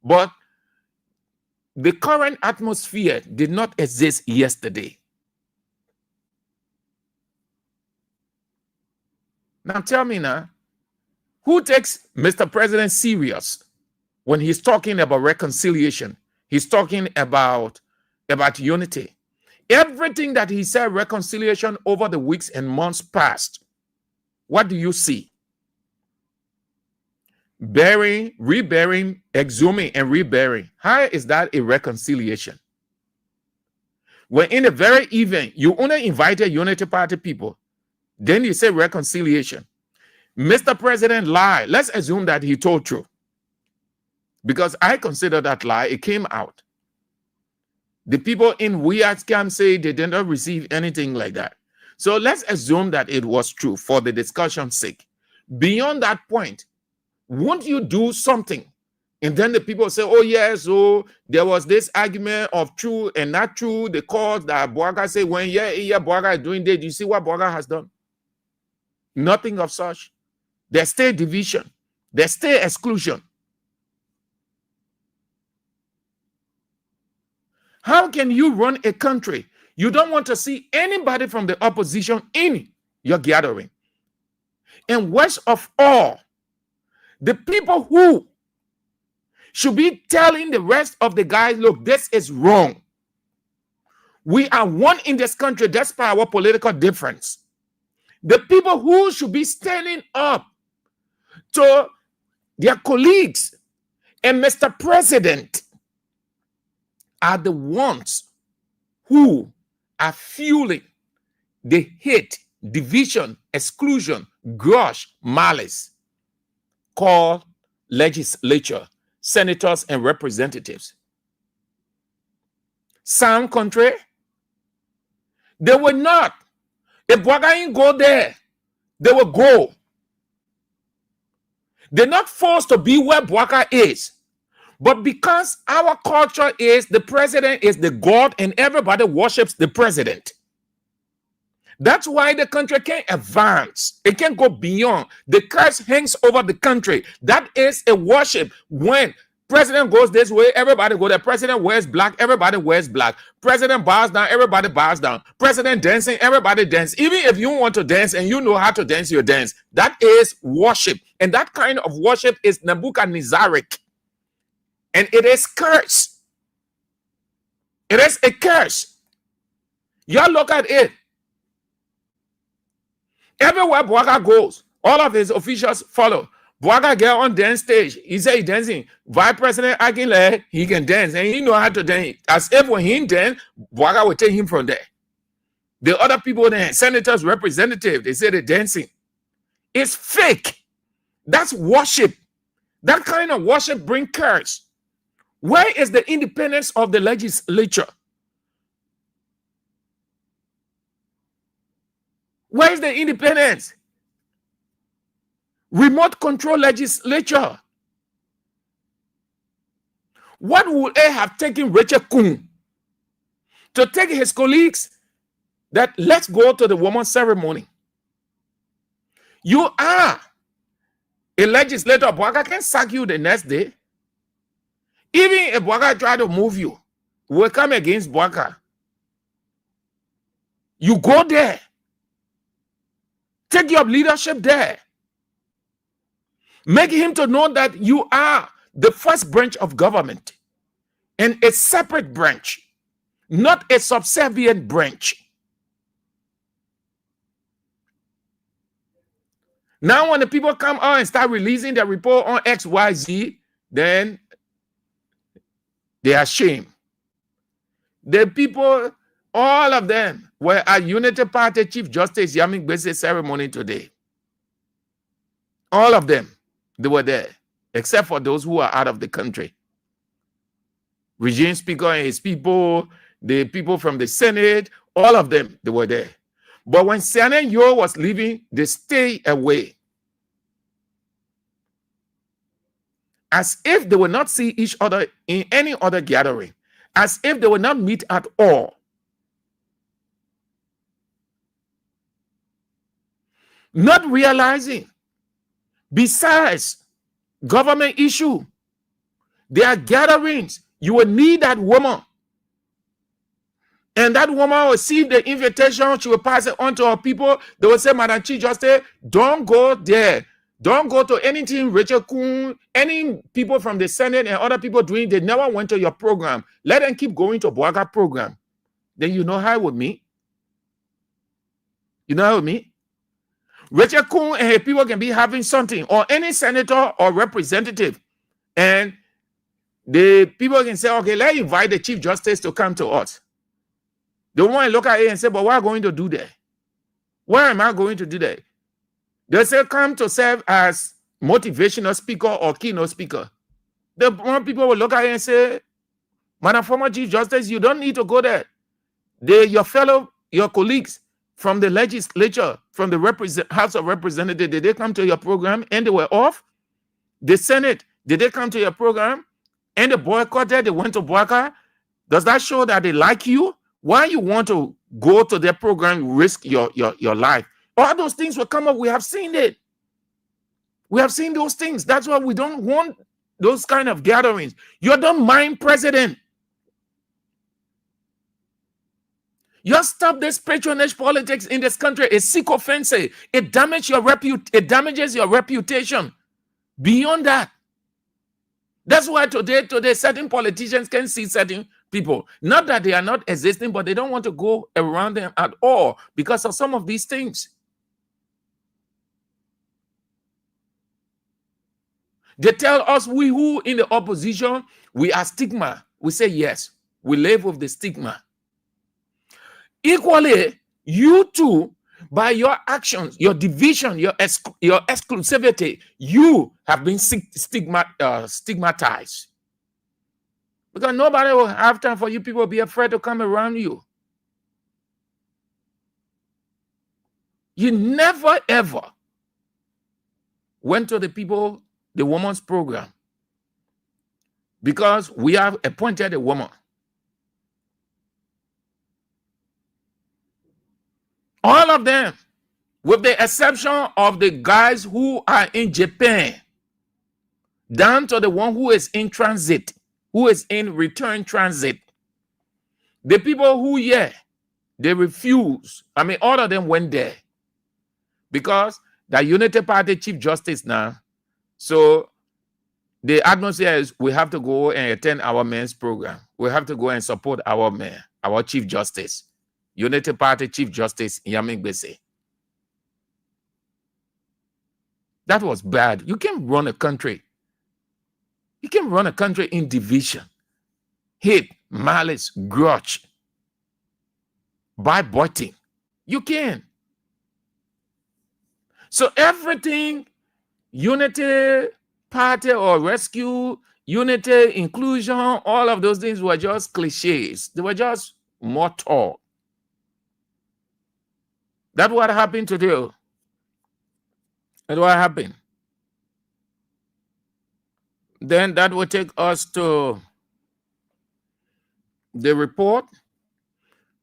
But the current atmosphere did not exist yesterday. Now tell me now, who takes Mr. President serious when he's talking about reconciliation? He's talking about unity. Everything that he said, reconciliation over the weeks and months past, what do you see? Burying, reburying, exhuming, and reburying. How is that a reconciliation? When in the very event, you only invited Unity Party people, then you say reconciliation. Mr. President lied. Let's assume that he told truth. Because I consider that lie, it came out. The people in Weah can say they did not receive anything like that. So let's assume that it was true for the discussion's sake. Beyond that point, won't you do something? And then the people say, oh, yes, so there was this argument of true and not true. The cause that Bwaga say, when Bwaga is doing that, you see what Bwaga has done? Nothing of such. There's still division. There's still exclusion. How can you run a country? You don't want to see anybody from the opposition in your gathering. And worst of all, the people who should be telling the rest of the guys, look, this is wrong. We are one in this country despite our political difference. The people who should be standing up to their colleagues and Mr. President are the ones who are fueling the hate, division, exclusion, grudge, malice called legislature, senators and representatives. Sound country? They will not. If Bwaga ain't go there, they will go. They're not forced to be where Bwaga is. But because our culture is the president is the God and everybody worships the president. That's why the country can't advance. It can't go beyond. The curse hangs over the country. That is a worship. When president goes this way, everybody go there. President wears black, everybody wears black. President bows down, everybody bows down. President dancing, everybody dance. Even if you want to dance and you know how to dance, you dance. That is worship. And that kind of worship is Nebuchadnezzaric. And it is curse. It is a curse. Y'all look at it. Everywhere Bwaga goes, all of his officials follow. Bwaga get on dance stage. He say he dancing. Vice President Akinle, he can dance and he know how to dance. As if when he dance, Bwaga will take him from there. The other people there, senators, representatives, they say they're dancing. It's fake. That's worship. That kind of worship brings curse. Where is the independence of the legislature? Where is the independence? Remote control legislature. What would they have taken Richard Kuhn to take his colleagues that let's go to the woman's ceremony? You are a legislator. Bwaga can sack you the next day. Even if Bwaga try to move you, will come against Bwaga. You go there. Take your leadership there. Make him to know that you are the first branch of government and a separate branch, not a subservient branch. Now, when the people come out and start releasing their report on XYZ, then they are ashamed. The people, all of them, were at Unity Party Chief Justice Yami Gbese's ceremony today. All of them, they were there, except for those who are out of the country. Regime Speaker and his people, the people from the Senate, all of them, they were there. But when Siane Yo was leaving, they stayed away. As if they would not see each other in any other gathering. As if they would not meet at all. Not realizing, besides government issue, there are gatherings. You will need that woman. And that woman will receive the invitation. She will pass it on to her people. They will say, Madam Chief Justice, don't go there. Don't go to anything Richard Kuhn, any people from the Senate and other people doing. They never went to your program. Let them keep going to Bwaga program. Then you know how it would mean. You know how it would mean? Richard Kuhn and his people can be having something, or any senator or representative, and the people can say, okay, let's invite the Chief Justice to come to us. They want to look at it and say, but what am I going to do there? Where am I going to do that? They say, come to serve as motivational speaker or keynote speaker. The more people will look at it and say, Madam former Chief Justice, you don't need to go there. Your colleagues from the legislature, from the House of Representatives, did they come to your program and they were off? The Senate, did they come to your program and they boycotted, they went to Bwaga? Does that show that they like you? Why you want to go to their program, risk your life? All those things will come up. We have seen it. We have seen those things. That's why we don't want those kind of gatherings. You don't mind president. You stop this patronage politics in this country. It's sick offense. It damages your reputation. Beyond that. That's why today certain politicians can see certain people. Not that they are not existing, but they don't want to go around them at all because of some of these things. They tell us we who in the opposition, we are stigma. We say yes, we live with the stigma. Equally, you too, By your actions, your division, your exclusivity, you have been stigmatized. Because nobody will have time for you people to be afraid to come around you. You never, ever went to the woman's program, because we have appointed a woman. All of them, with the exception of the guys who are in Japan, down to the one who is in transit, who is in return transit. The people who, they refuse. I mean, all of them went there because the Unity Party Chief Justice now. So the atmosphere is, we have to go and attend our men's program. We have to go and support our man, our Chief Justice, Unity Party Chief Justice Yamin Gbese. That was bad. You can't run a country. You can run a country in division, hate, malice, grudge, backbiting. You can. So everything, Unity Party or rescue, unity, inclusion, all of those things were just cliches. They were just more talk. That's what happened today. That's what happened. Then that will take us to the report.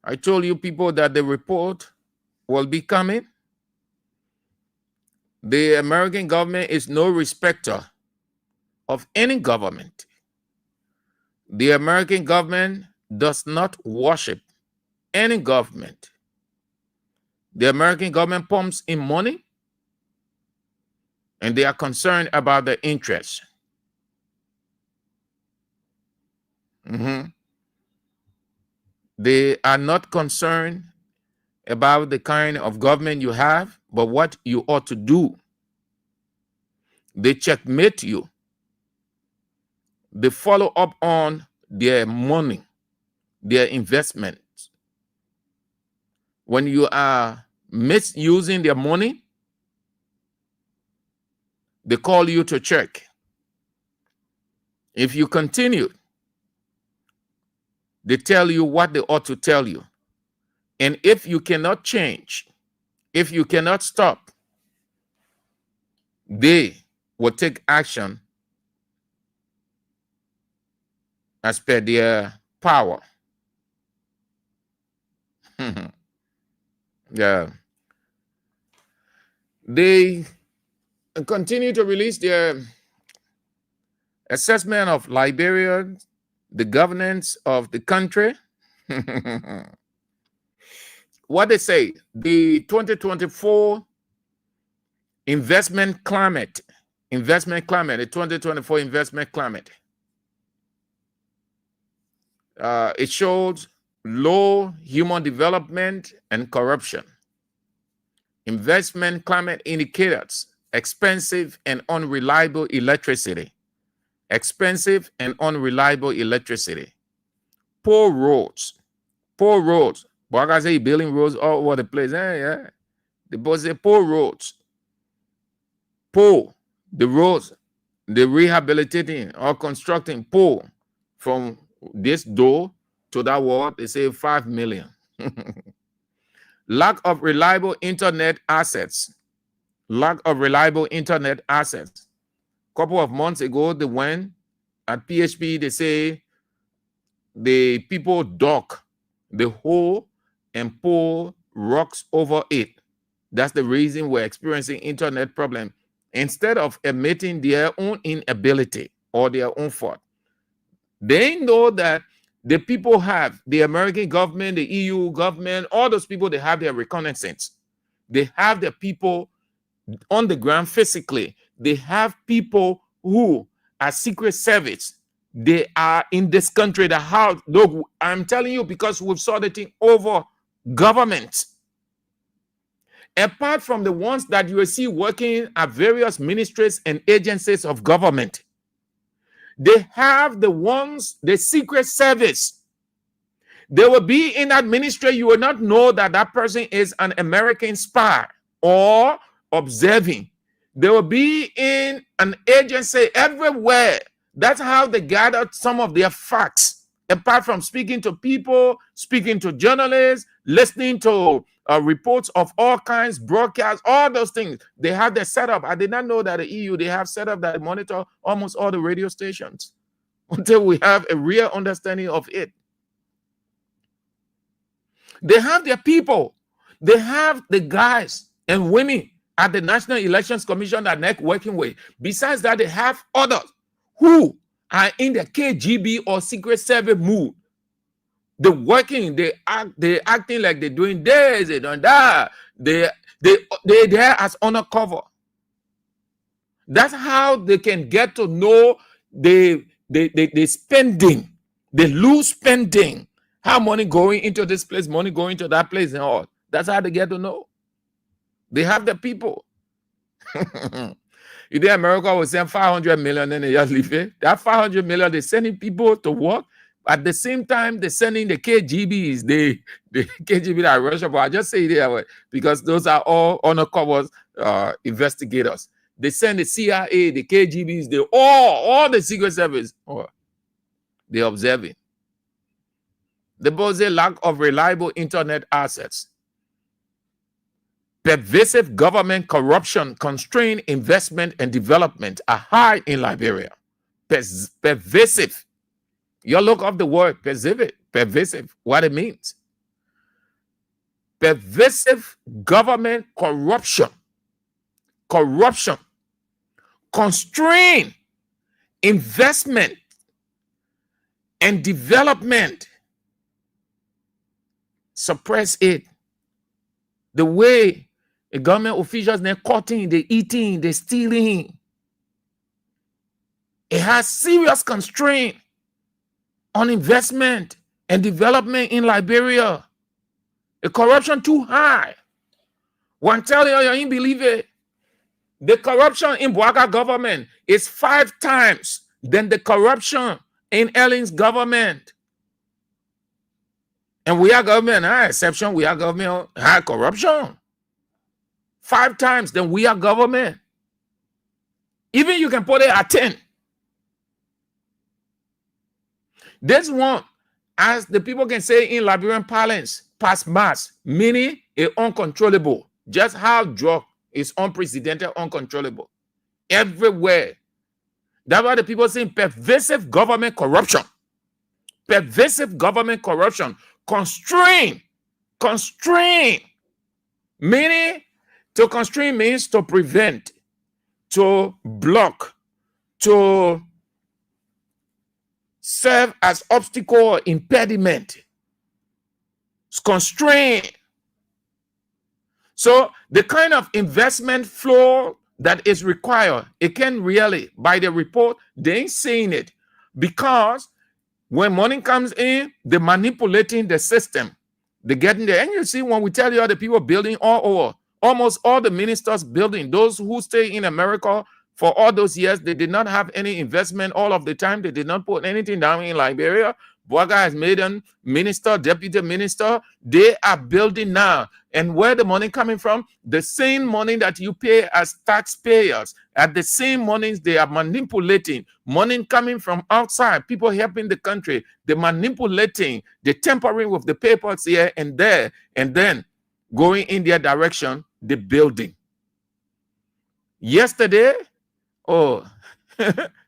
I told you people that the report will be coming. The American government is no respecter of any government. The American government does not worship any government. The American government pumps in money, and they are concerned about the interests. They are not concerned about the kind of government you have, but what you ought to do. They checkmate you. They follow up on their money, their investments. When you are misusing their money, they call you to check. If you continue, they tell you what they ought to tell you. And if you cannot change, if you cannot stop, they will take action as per their power. Yeah. They continue to release their assessment of Liberia, the governance of the country. What they say, the 2024 investment climate, the 2024 investment climate. It shows low human development and corruption. Investment climate indicators expensive and unreliable electricity. Expensive and unreliable electricity. Poor roads. Poor roads. But I say building roads all over the place. Yeah. The boys say poor roads. Poor. The roads, the rehabilitating or constructing poor from this door to that wall, they say 5 million. Lack of reliable internet assets. Lack of reliable internet assets. A couple of months ago, they went at PHP, they say the people dug the hole and pour rocks over it. That's the reason we're experiencing internet problem. Instead of admitting their own inability or their own fault, they know that the people have, the American government, the EU government, all those people, they have their reconnaissance. They have the people on the ground physically. They have people who are Secret Service. They are in this country. The house, look, I'm telling you, because we've saw the thing over government. Apart from the ones that you will see working at various ministries and agencies of government, they have the ones, the Secret Service. They will be in that ministry. You will not know that that person is an American spy or observing. They will be in an agency everywhere. That's how they gathered some of their facts. Apart from speaking to people, speaking to journalists, listening to reports of all kinds, broadcasts, all those things. They have their setup. I did not know that the EU, they have set up that monitor almost all the radio stations until we have a real understanding of it. They have their people. They have the guys and women at the National Elections Commission that they're working with. Besides that, they have others who are in the KGB or Secret Service mood. They're working, they're acting like they're doing this, they don't that. They're there as undercover. That's how they can get to know the spending, the loose spending, how money going into this place, money going into that place and all. That's how they get to know. They have the people. You know, America was send 500 million and they just leave it. That 500 million, they're sending people to work. At the same time, they're sending the KGBs, the KGB that Russia, but I just say it that way because those are all undercover investigators. They send the CIA, the KGBs, they all the Secret Service. They're observing. The both say lack of reliable internet access. Pervasive government corruption, constrained investment and development are high in Liberia. Pervasive. You look up the word pervasive, what it means. Pervasive government corruption, constrained investment and development. Suppress it. The way the government officials, they're cutting, they're eating, they're stealing. It has serious constraint on investment and development in Liberia. The corruption too high. One tell you, you ain't believe it. The corruption in Weah government is 5 times than the corruption in Ellen's government. And Weah government, exception, Weah government high corruption. 5 times than Weah government. Even you can put it at 10. This one, as the people can say in Liberian parlance, pass mass, meaning it's uncontrollable. Just how drug is unprecedented, uncontrollable. Everywhere. That's why the people say pervasive government corruption. Pervasive government corruption. Constrain. Meaning, to constrain means to prevent, to block, to serve as obstacle or impediment. It's constrained. So the kind of investment flow that is required, it can really, by the report, they ain't saying it. Because when money comes in, they're manipulating the system. They're getting there. And you see, when we tell you the people building all over, almost all the ministers building, those who stay in America for all those years, they did not have any investment all of the time. They did not put anything down in Liberia. Weah has made them minister, deputy minister. They are building now. And where the money coming from? The same money that you pay as taxpayers. At the same monies they are manipulating. Money coming from outside. People helping the country. They're manipulating. They're tampering with the papers here and there. And then going in their direction, the building. Yesterday, the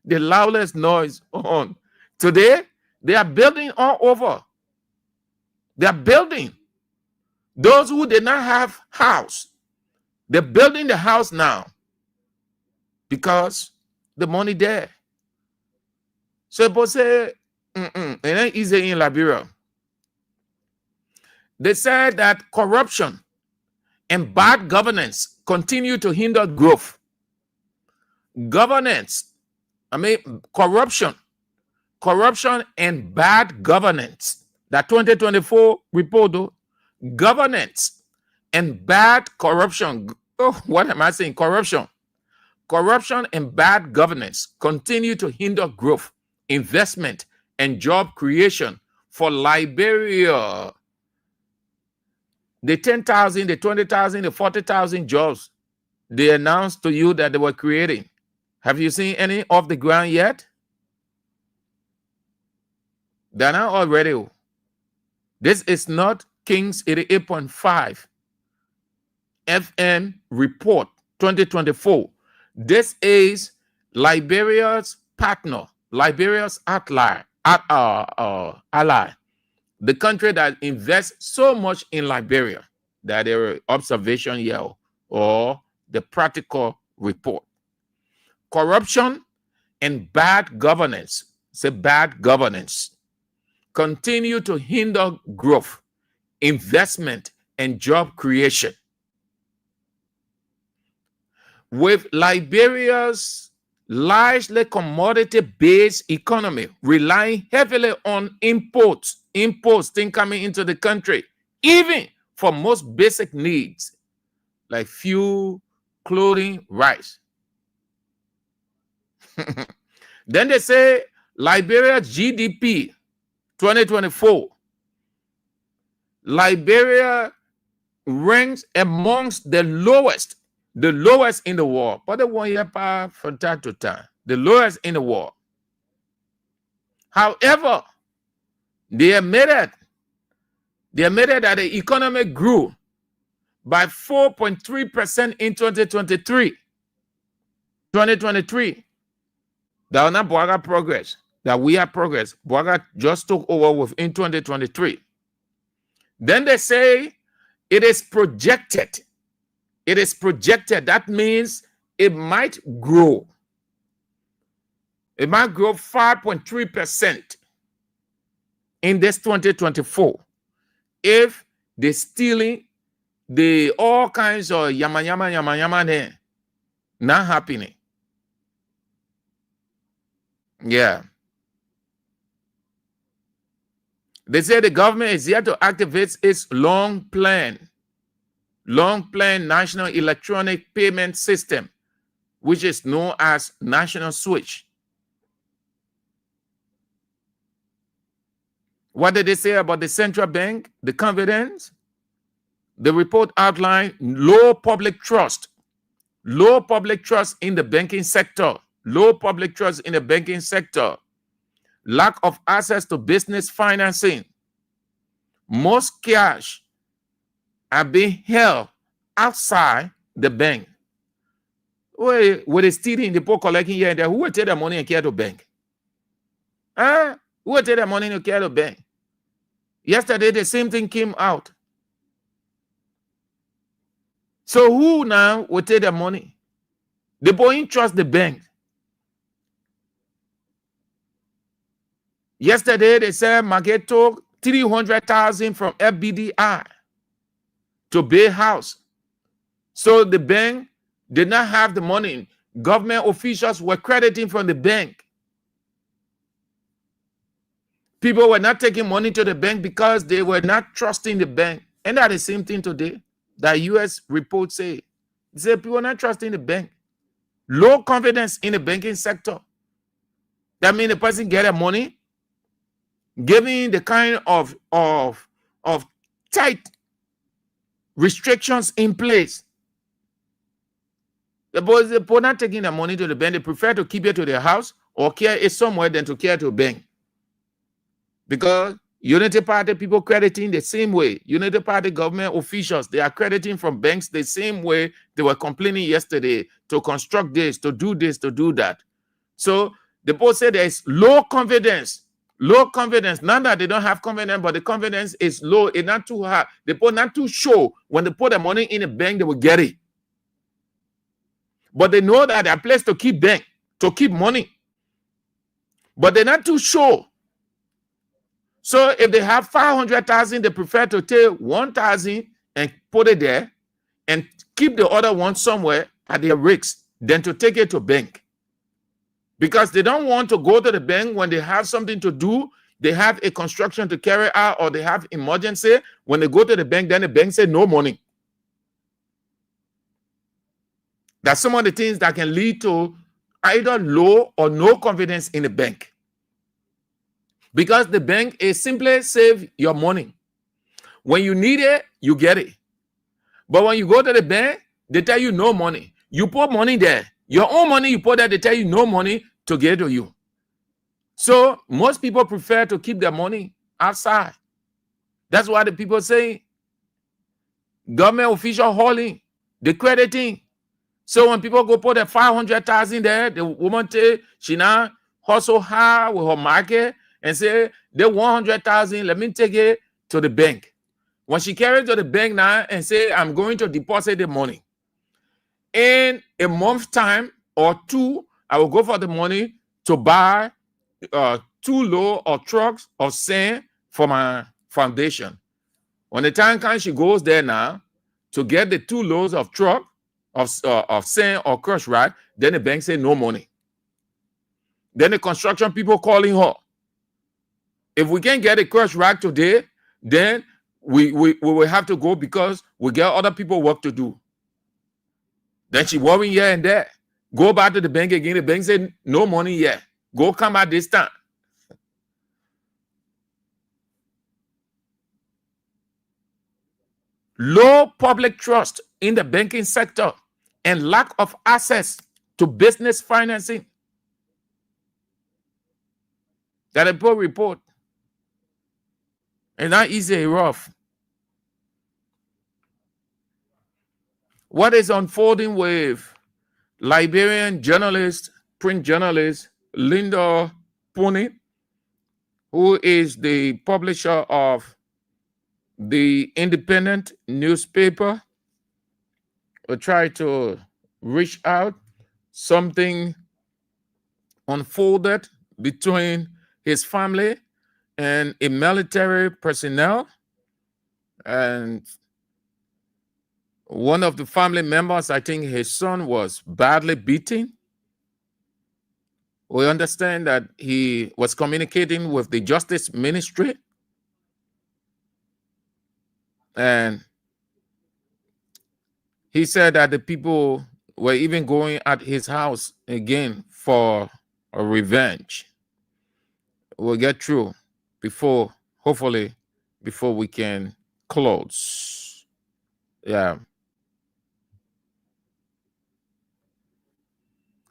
loudest noise on. Today, they are building all over. They are building. Those who did not have house, they're building the house now because the money there. So people say, it ain't easy in Liberia. They said that corruption and bad governance continue to hinder growth. Corruption and bad governance. That 2024 report, though, governance and bad corruption. What am I saying? Corruption and bad governance continue to hinder growth, investment, and job creation for Liberia. The 10,000, the 20,000, the 40,000 jobs they announced to you that they were creating. Have you seen any off the ground yet? They're not already. This is not King's 88.5 FM report 2024. This is Liberia's partner, Liberia's ally, the country that invests so much in Liberia that their observation here or the practical report. Corruption and bad governance, say bad governance, continue to hinder growth, investment, and job creation. With Liberia's largely commodity-based economy relying heavily on imports things coming into the country, even for most basic needs like fuel, clothing, rice. Then they say Liberia's GDP 2024. Liberia ranks amongst the lowest in the world. But the 1 year from time to time, the lowest in the world. However, they admitted that the economy grew by 4.3% in 2023. That was not Boaga progress. That we have progress. Boaga just took over within 2023. Then they say it is projected. It is projected. That means it might grow. It might grow 5.3% in this 2024 if they're stealing the all kinds of yama there not happening. Yeah. They say the government is here to activate its long-planned national electronic payment system, which is known as National Switch. What did they say about the central bank, the confidence? The report outlined low public trust in the banking sector, lack of access to business financing. Most cash are being held outside the bank. With the stealing, the poor collecting here and there, who will take the money and carry to bank? Who will take the money and carry to bank? Yesterday, the same thing came out. So who now will take the money? The boy trust the bank. Yesterday, they said Market took 300,000 from FBDI to build house. So the bank did not have the money. Government officials were crediting from the bank. People were not taking money to the bank because they were not trusting the bank. And that's the same thing today that U.S. report say. They say people are not trusting the bank. Low confidence in the banking sector. That means the person get the money, giving the kind of tight restrictions in place. The boys, they're not taking the money to the bank. They prefer to keep it to their house or carry it somewhere than to carry it to a bank. Because Unity Party people crediting the same way. Unity Party government officials, they are crediting from banks the same way they were complaining yesterday to construct this, to do that. So the boss said there is low confidence. Not that they don't have confidence, but the confidence is low. It's not too high. They put not too sure when they put the money in the bank, they will get it. But they know that they're a place to keep money. But they're not too sure. So if they have 500,000, they prefer to take 1,000 and put it there and keep the other one somewhere at their risk than to take it to bank. Because they don't want to go to the bank when they have something to do, they have a construction to carry out, or they have emergency. When they go to the bank, then the bank say no money. That's some of the things that can lead to either low or no confidence in the bank. Because the bank is simply save your money. When you need it, you get it. But when you go to the bank, they tell you no money. You put money there. Your own money you put there, they tell you no money to get to you. So most people prefer to keep their money outside. That's why the people say government official hauling, the crediting. So when people go put their 500,000 there, the woman say she now hustle hard with her market and say they 100,000. Let me take it to the bank. When she carries to the bank now and say I'm going to deposit the money, in a month's time or two, I will go for the money to buy 2 loads of trucks of sand for my foundation. When the time comes, she goes there now to get the 2 loads of truck of sand or crush, right? Then the bank say no money. Then the construction people calling her. If we can't get a crush rack today, then we will have to go because we get other people work to do. Then she worrying here and there. Go back to the bank again. The bank said no money yet. Go come at this time. Low public trust in the banking sector and lack of access to business financing. That a poor report. It's not easy, rough. What is unfolding with Liberian journalist, print journalist Linda Puni, who is the publisher of the independent newspaper, will try to reach out. Something unfolded between his family and a military personnel, and one of the family members, I think his son, was badly beaten. We understand that he was communicating with the Justice Ministry, and he said that the people were even going at his house again for a revenge. We'll get through before, hopefully, before we can close. Yeah.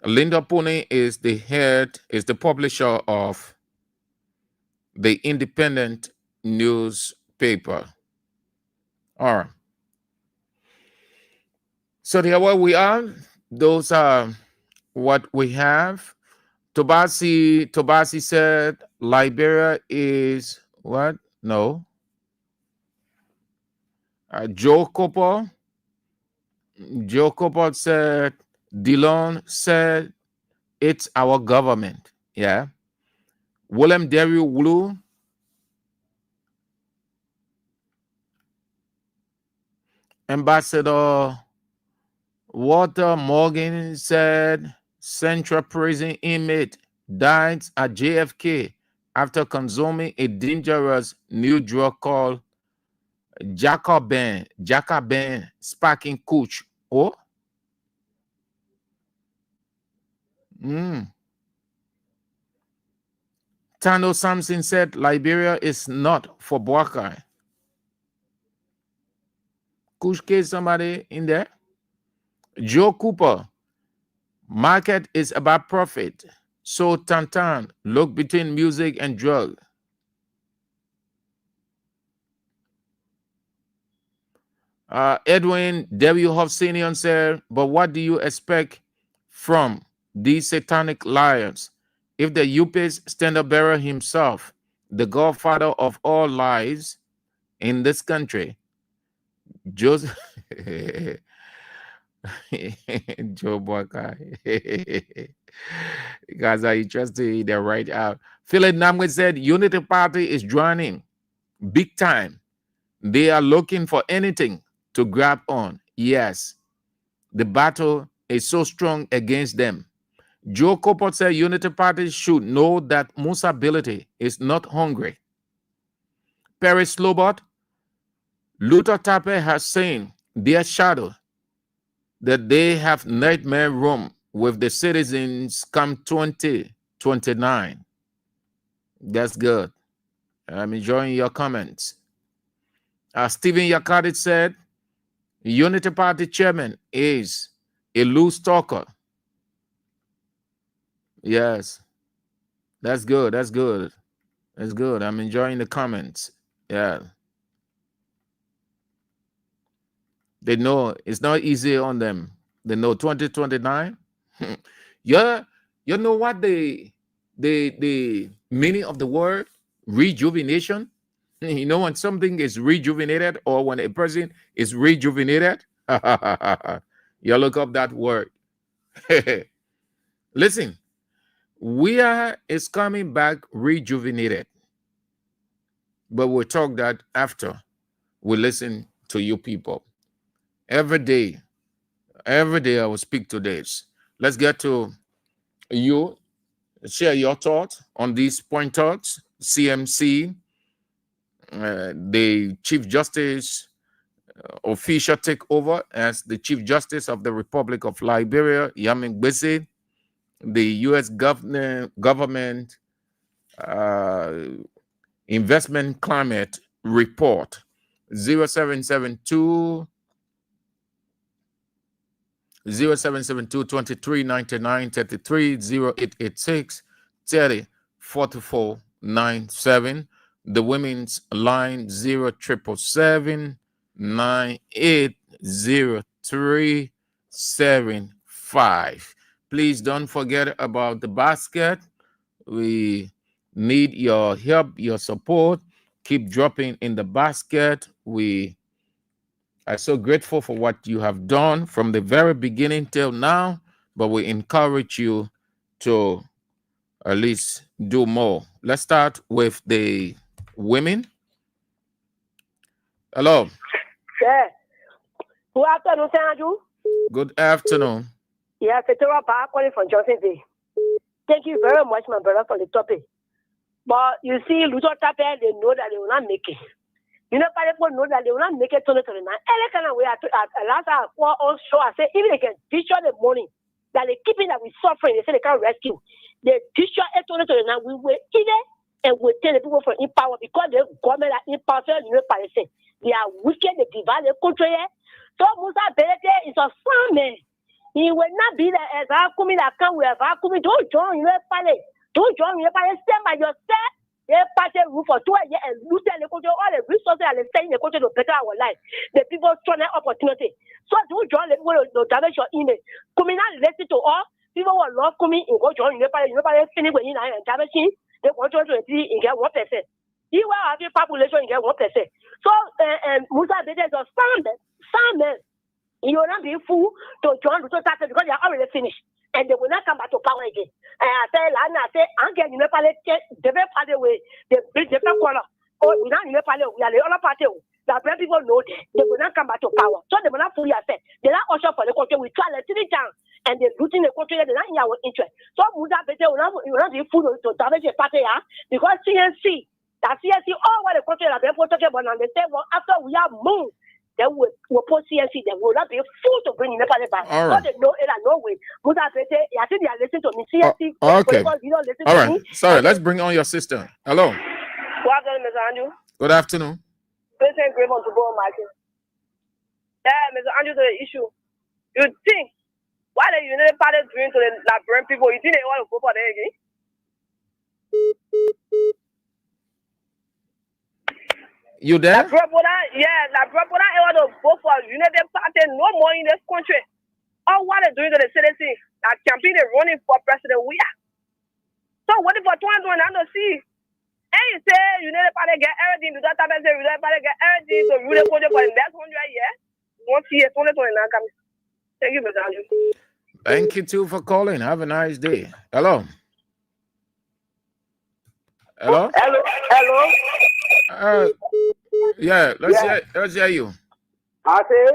Linda Puni is the publisher of the independent newspaper. All right. So there where we are. Those are what we have. Tobasi said Liberia is what? No. Joe Cooper said, Dillon said it's our government. Yeah. William Derry Wulu. Ambassador Walter Morgan said Central Prison inmate died at JFK after consuming a dangerous new drug called Jacobin sparking kuch. Oh? Tano Sampson said Liberia is not for Boakai. Kuch case somebody in there? Joe Cooper, market is about profit. So Tantan, look between music and drug. Edwin W. Hoff Senior said, but what do you expect from these satanic liars? If the UP's standard bearer himself, the godfather of all lies in this country, Joseph Joe Boakai. You guys are interested, they're right out. Philip Namwe said Unity Party is joining big time. They are looking for anything to grab on. Yes, the battle is so strong against them. Joe Copot said Unity Party should know that Musa Ability is not hungry. Perry Slobot, Luther Tappe has seen their shadow that they have nightmare room with the citizens come 2029. That's good. I'm enjoying your comments. Stephen Yakadit said, Unity Party chairman is a loose talker. Yes, that's good. That's good. That's good. I'm enjoying the comments. Yeah. They know it's not easy on them. They know 2029. Yeah, you know what the meaning of the word rejuvenation? You know when something is rejuvenated or when a person is rejuvenated? You look up that word. Listen, Weah is coming back rejuvenated. But we'll talk that after we listen to you people. Every day I will speak to this. Let's get to you. Share your thoughts on these point thoughts. CMC, the Chief Justice official takeover as the Chief Justice of the Republic of Liberia, Yamin Gbese, the U.S. government investment climate report 0772 0772-2399-33 0886-304497. The women's line 0777-980375. Please don't forget about the basket. We need your help, your support. Keep dropping in the basket. We are so grateful for what you have done from the very beginning till now, but we encourage you to at least do more. Let's start with the women. Hello. Yeah. Good afternoon, Sanju. Good afternoon. Yeah, Petra Pa calling from Johnson Bay. Thank you very much, my brother, for the topic. But you see, Luther Tapper, they know that they will not make it. You know, people know that they will not make it 2029. Any kind of way, last hour, on show, I say, even they can destroy the money that they keeping that we suffering, they say they can't rescue. They destroy it 2029. We will either and we tell the people from in power because the government are in power, you know, they are wicked, they divide the country. So Musa Belete is a farmer. He will not be there as I come in, I can't wear vacuum. Don't join your palace. Don't join your palace. Stand by yourself. They party roof for 2 years and lose the country, all the resources are staying in the country to better our life. The people trying an opportunity. So don't join the people to damage your image. Coming out listen to all people who love coming and go join your palace. Your palace finish when you are damaging the country to and get 1%. You will have your population and get 1%. So Musa Bede is a farmer. You will not be fool to join the tax because they are already finished. And they will not come back to power again. And I say, I'm getting the party, the very party way, the different color. Oh, we not in the party, we are the other party. That when people know they will not come back to power. So they will not fully accept. They are also for the country. We try to sit it down and they're looting the country. They're not in our interest. So Muda Bete will not be fool to damage the party because CNC, all what the country are talking about on the table after we have moved. They will post CNC, they will not be full to bring in the party back. All right. So they know it and no way. Muda Bete, I think they are listening to me. CNC, okay. All right. Sorry, okay. Let's bring on your sister. Hello. Good afternoon, Mr. Andrew. Good afternoon. President Grave on to go market. Yeah, Mr. Andrew, to the issue. You think why the United Party doing to the Liberian people? You think they want to go for them again? You there? La want to go for United Party no more in this country. All what they're doing to the citizens, that campaign is running for President Weah. So what if for 2020 I don't see? And you say United Party get everything to that time, say United Party get everything to rule the country for the next 100 years. 1 year, 2029 coming. Thank you, Mr. Andrew. Thank you too for calling. Have a nice day. Hello. Hello. Hello. Yeah, let's hear you. I say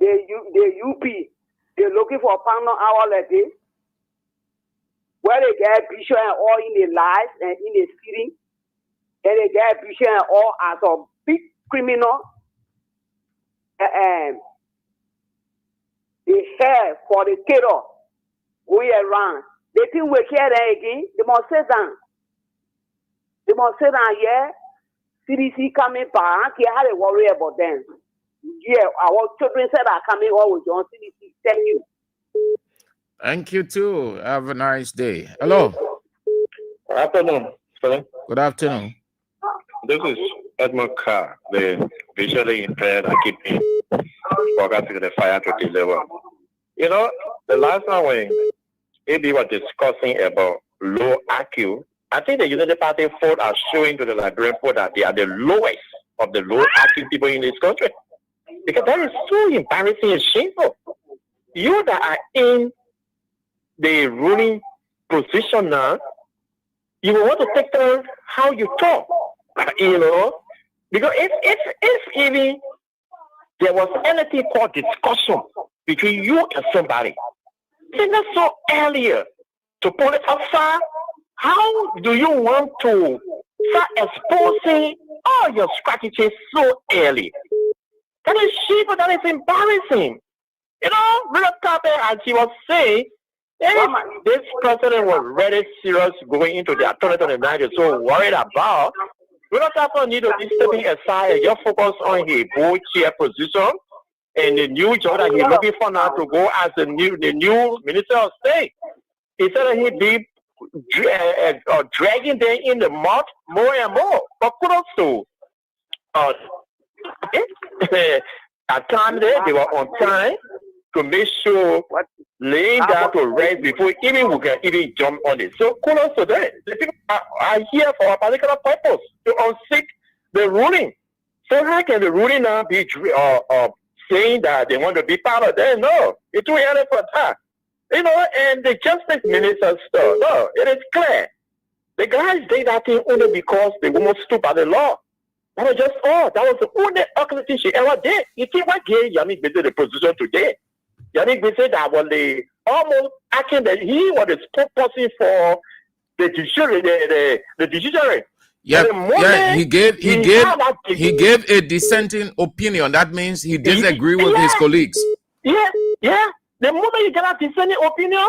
the UP, they're looking for a pound hour like this, where they get bishop and all in the lies and in the stealing, and they get bishop and all as a big criminal, and they have for the terror going around. They think we care there again, they must sit down. They must say that, yeah, CDC coming back, you have to worry about them. Yeah, our children said are coming always on CDC. Thank you. Thank you too. Have a nice day. Hello. Good afternoon, sir. Good afternoon. This is Edmund Carr, the visually impaired kidney broadcasting the fire to deliver. You know, the last time when AB was discussing about low IQ, I think the United Party vote are showing to the Liberian people that they are the lowest of the low IQ people in this country. Because that is so embarrassing and shameful. You that are in the ruling position now, you will want to take down how you talk, you know, because if even there was anything called discussion between you and somebody, then that's so earlier to pull it aside. How do you want to start exposing all your strategies so early? That is shameful, that is embarrassing. You know, Rita Tape, as she was saying, this president was very serious going into the 2029, so worried about. Rita Tape need to be stepping aside and just focus on his board chair position and the new job that he's looking for now to go as the new Minister of State. He said that he'd be dragging them in the mud more and more. But kudos to at times they were on time to make sure laying down to rest before even we can even jump on it. So kudos to them. The people are here for a particular purpose to unseat the ruling. So how can the ruling now be saying that they want to be part of that? No, it's too early for that. You know, and the justice minister stuff. No, it is clear. The guys did that thing only because the woman stood by the law. That was just all. That was the only ugly she ever did. You see what gave Yannick Bese the position today? Yannick Bese that was the almost acting that he was the spokesperson for the judiciary, the judiciary. Yeah, he gave a dissenting opinion. That means he disagree with his colleagues. Yeah. The moment you get a dissenting opinion,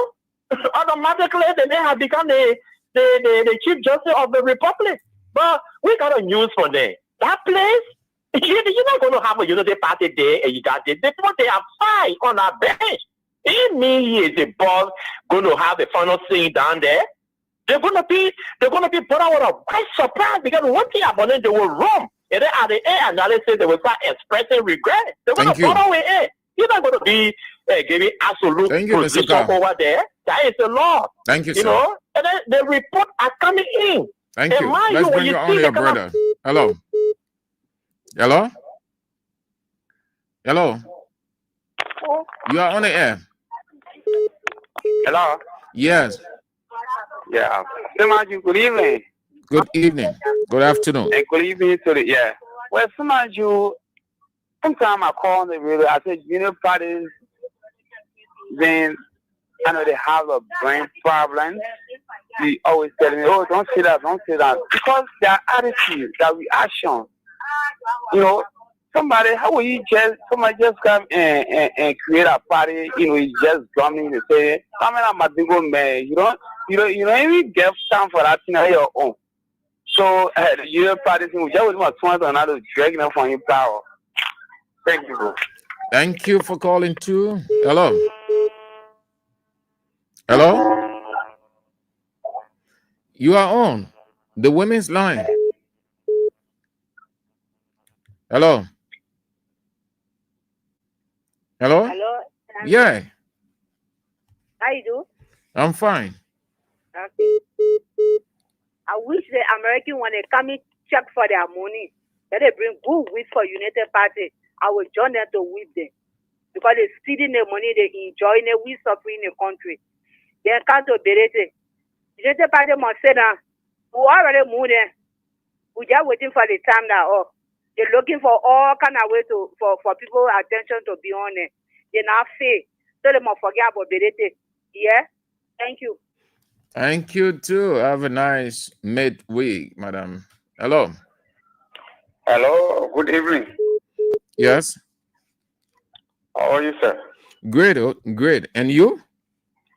automatically then they have become the Chief Justice of the Republic. But we got a news for them. That place, you're not going to have a unity party there, and you got this. They are five on our bench. It means he is the boss going to have the final say down there. They're going to be put out with a great surprise because one thing about them, they will run. And then at the end, analysis, they will start expressing regret. They're going to put out with it. You're not going to be giving absolute position over there. That is the law. Thank you, sir. You know, and then the report are coming in. Thank you. Let's bring you on your brother. Hello. Hello? Hello? You are on the air. Hello? Yes. Yeah. Good evening. Good evening. Good afternoon. And good evening to the, yeah. Well, sometimes I call on the radio, I said, parties, then I know they have a brain problem. They always tell me, oh, don't say that. Because their attitude, their reaction, somebody just come and create a party, he's just drumming to say, I'm a big old man. You don't even get time for that thing on your own. So the party thing, we just want to another dragging them from your power. Thank you, bro. Thank you for calling too. Hello. Hello? You are on the women's line. Hello? Hello? Hello? Yeah. How you do? I'm fine. Okay. I wish the American when they come in check for their money, that they bring good wheat for United Party. I will join them to whip them. Because they're stealing the money, they're enjoying it, we suffering in the country. They can't do it. United Party must say that we already moved there. We're just waiting for the time now. They're looking for all kind of ways for people's attention to be on it. They're not fair. So they must forget about Berete. Yeah? Thank you. Thank you too. Have a nice midweek, madam. Hello. Hello. Good evening. Yes. How are you, sir? Great, great. And you?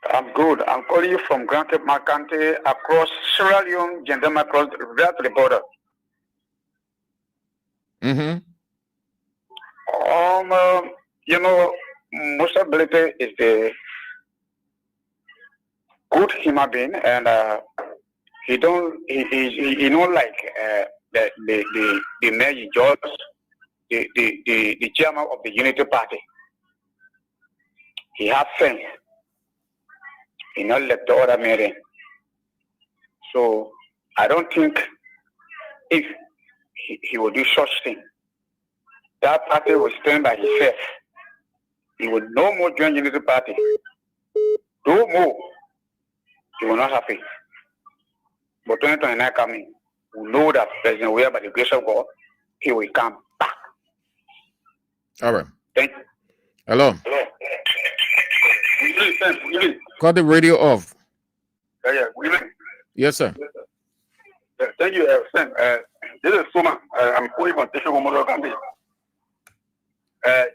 I'm good. I'm calling you from Grand Cape Marcante across Sierra Leone, Gendema, across right to the border. Mm-hmm. You know, Musa Bilete is a good human being, and he don't like the mayor George, the chairman of the Unity Party. He has sense. He not let the other mayor. So I don't think if he will do such thing, that party will stand by himself. He will no more join Unity Party. No more. He will not happy. But 2029 coming, we know that President Weah, by the grace of God, he will come back. All right. Thank you. Hello. Hello. Cut the radio off. Yeah. Yes, sir. Thank you, Sam. This is Suma. I'm calling from Station Momodo County.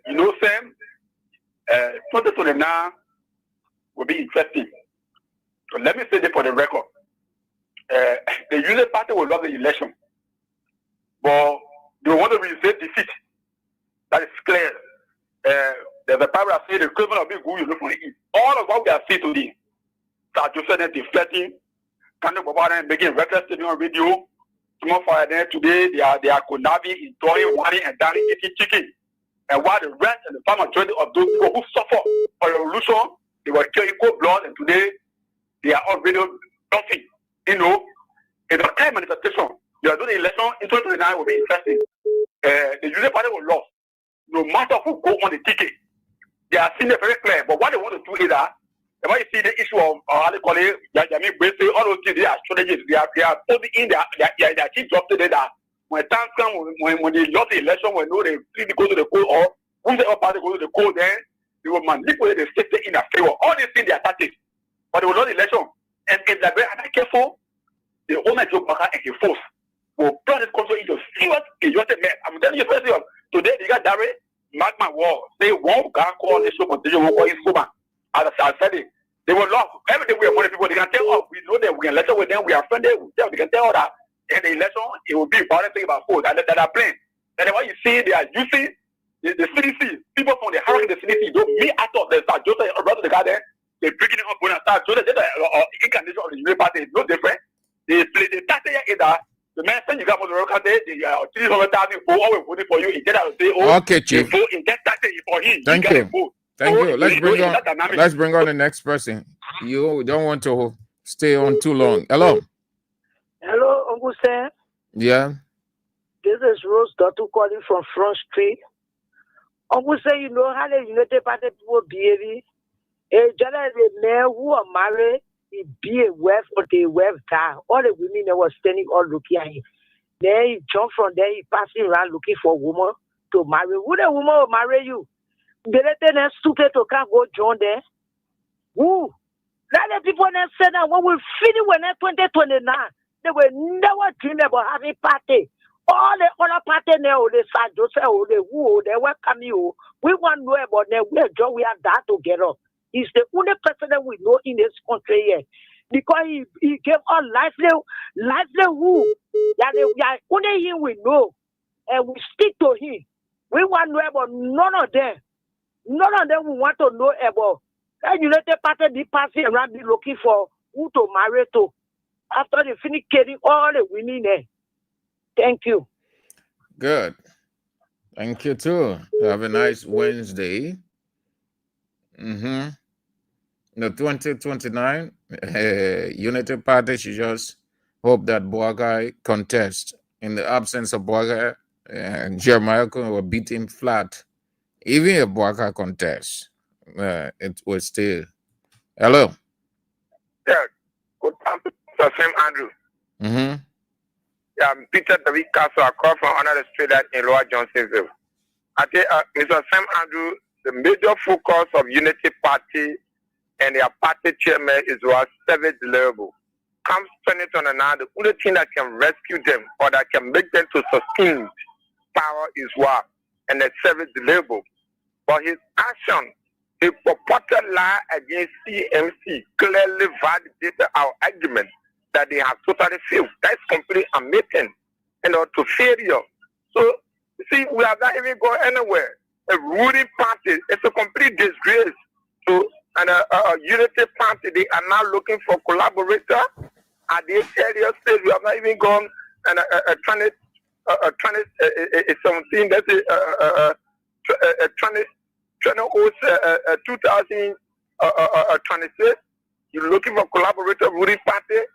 You know, Sam, 2029 will be interesting. So let me say this for the record. The Unity Party will love the election, but they want to resist defeat. That is clear. There's a power that says the equivalent of being good, you look for the east. All of what we are seeing today, that you said that deflecting, kind of about and making reckless statement on radio. Some of them today, they are collabing, enjoying, wanting, and dining, eating chicken. And while the rest and the far majority of those people who suffer for the revolution, they were killing cold blood, and today they are already nothing. You know, it's a clear manifestation. They are doing the election in 2029 will be interesting. The Unity Party will lose. No matter who go on the ticket, they are seeing it very clear. But what they want to do is that, when you see the issue of how they call it, all those things, they are strategies. They are putting in their chief job today that when time comes, when they lost the election, when they really go to the court, or whoever party go to the court, then they will manipulate the state in their favor. All these things they are tactics, but they will lose the election. And if they're very careful, the owner Joe Baka and his force will turn this country into serious idiotic mess. I'm telling you, first today they got direct, mark my word, they won't call this show condition, won't call it Suba. As I said it, they will love everything we are money people. They can tell us, we know that we can let with them, we are friendly with them, they can tell that in the election, it will be about thing about food that are playing. And then what you see, they are using the CDC, people from the hierarchy of the CDC, don't meet out of the South Joseph or brother the garden, they're picking it up when I start. So the incarnation of the Unity Party is no different. They play the tactic either. The man saying you got for the local day, they are 300,000 for always voting for you. He get out and say, oh, okay, Chief. Vote, he get tactic for him. Thank you. Thank you. Let's bring on the next person. You don't want to stay on too long. Hello. Hello, Uncle Sam. Yeah. This is Rose Dotto calling from Front Street. Uncle Sam, you know how the United Party people behave. A general man who are married, he be a wife or the wife die. All the women that were standing all looking at him. Then he jump from there, he passing around looking for a woman to marry. Who the woman will marry you? They let them stupid to can't go join there. Who? Now the people that said that when we finish when 2029, they will never dream about having party. All the other party now, they say Joseph, they who, they welcome you. We want to know about them. We are that together. He's the only person that we know in this country here. Because he gave us lively who. Yeah, only him we know. And we stick to him. We want to know about none of them. None of them we want to know about. That United Party be passing around be looking for who to marry to. After they finish getting all the women there. Thank you. Good. Thank you too. Have a nice Wednesday. The 2029 Unity Party should just hope that Boakai contest. In the absence of Boakai, Jeremiah will beat him flat. Even if Boakai contest, it will still. Hello. Yeah. Good afternoon, Sam Andrew. Yeah, I'm Peter David Castle. I call from another street in Lower Johnsonville. I think, Mr. Sam Andrew, the major focus of Unity Party and their party chairman is our service deliverable. Comes 2029, the only thing that can rescue them or that can make them to sustain power is what? And the service deliverable. But his action A purported lie against CMC clearly validated our argument that they have totally failed. That's completely amazing and to failure. So, you see, we have not even gone anywhere. A ruling party, it's a complete disgrace. So, and a unity party, they are now looking for collaborator. At the area stage, we have not even gone and 17, that's a 2026. You're looking for collaborator ruling party.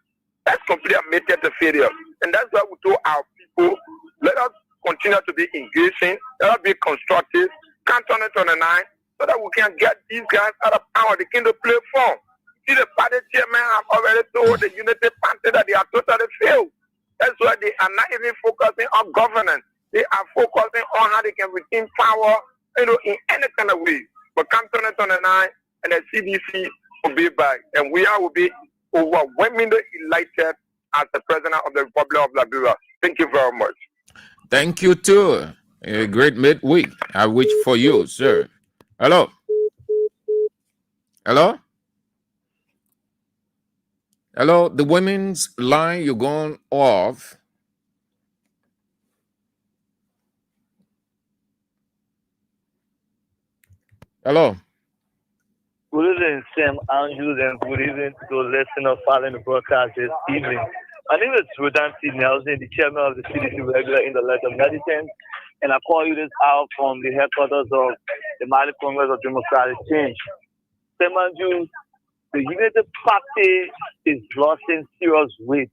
That's completely admitted to failure. And that's why we told our people, let us continue to be engaging, let us be constructive, count on it on the 9, so that we can get these guys out of power. They can play form. See, the party chairman have already told the unity party that they are totally failed. That's why they are not even focusing on governance. They are focusing on how they can retain power, in any kind of way. But come to it on the 9, and the CDC will be back. And we will be overwhelmingly elected as the president of the Republic of Liberia. Thank you very much. Thank you too. A great midweek. I wish for you, sir. Hello. Hello. Hello. The women's line, you're going off. Hello. Good evening, Sam Andrews, and good evening to listeners following the broadcast this evening. My name is Rodan T. Nelson, the chairman of the CDC regular in the Letter of Medicine, and I call you this out from the headquarters of the Mali Congress of Democratic Change. Sam Andrews, the Unity Party is losing serious weight.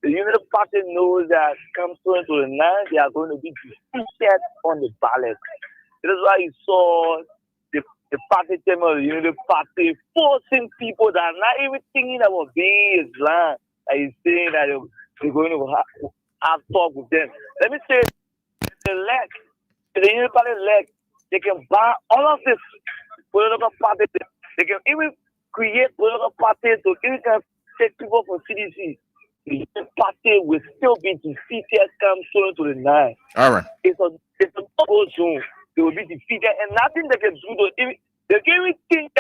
The Unity Party knows that come 2029, they are going to be defeated on the ballot. That is why you saw the party chairman of the Unity Party forcing people that are not even thinking about being Islam. And he's saying that they're going to have talk with them. Let me say, the Unity Party elect, they can buy all of this political parties. They can even create political parties to even take people from CDC. The Unity Party will still be defeated come 2029. All right. It's a double zone. They will be defeated, and nothing they can do. They can't even think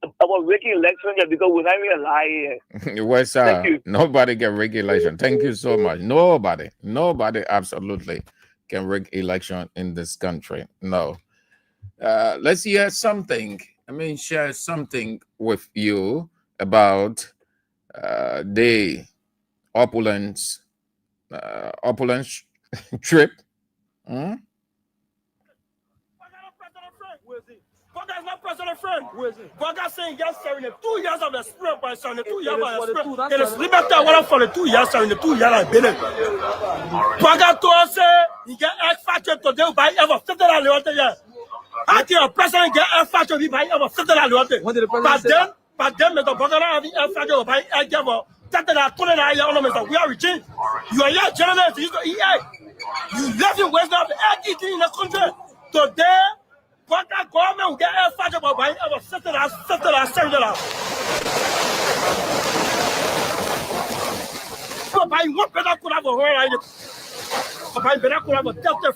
about rigging election yet because we're not even lying. West side, nobody can rig election. Thank you so much. Nobody absolutely can rig election in this country. No. Let's hear something. Share something with you about the opulence trip. That's not president friend. Boga saying yes, sir, in the 2 years of the spirit, by son, the 2 years of the spirit. It is limited one for the 2 years, sir, in the 2 years I've been in. Boga told us, he get X factor today by ever $50 year. I think a president get X factor by ever $50. But then, Mr. Boga having X factor by X ever $20. We are regime. You are your journalist, you live in West Africa, everything in the country. Today, what that government will get a fat about buying about $50, $7. So buying one better could have a whole idea. Buying better could have a delta.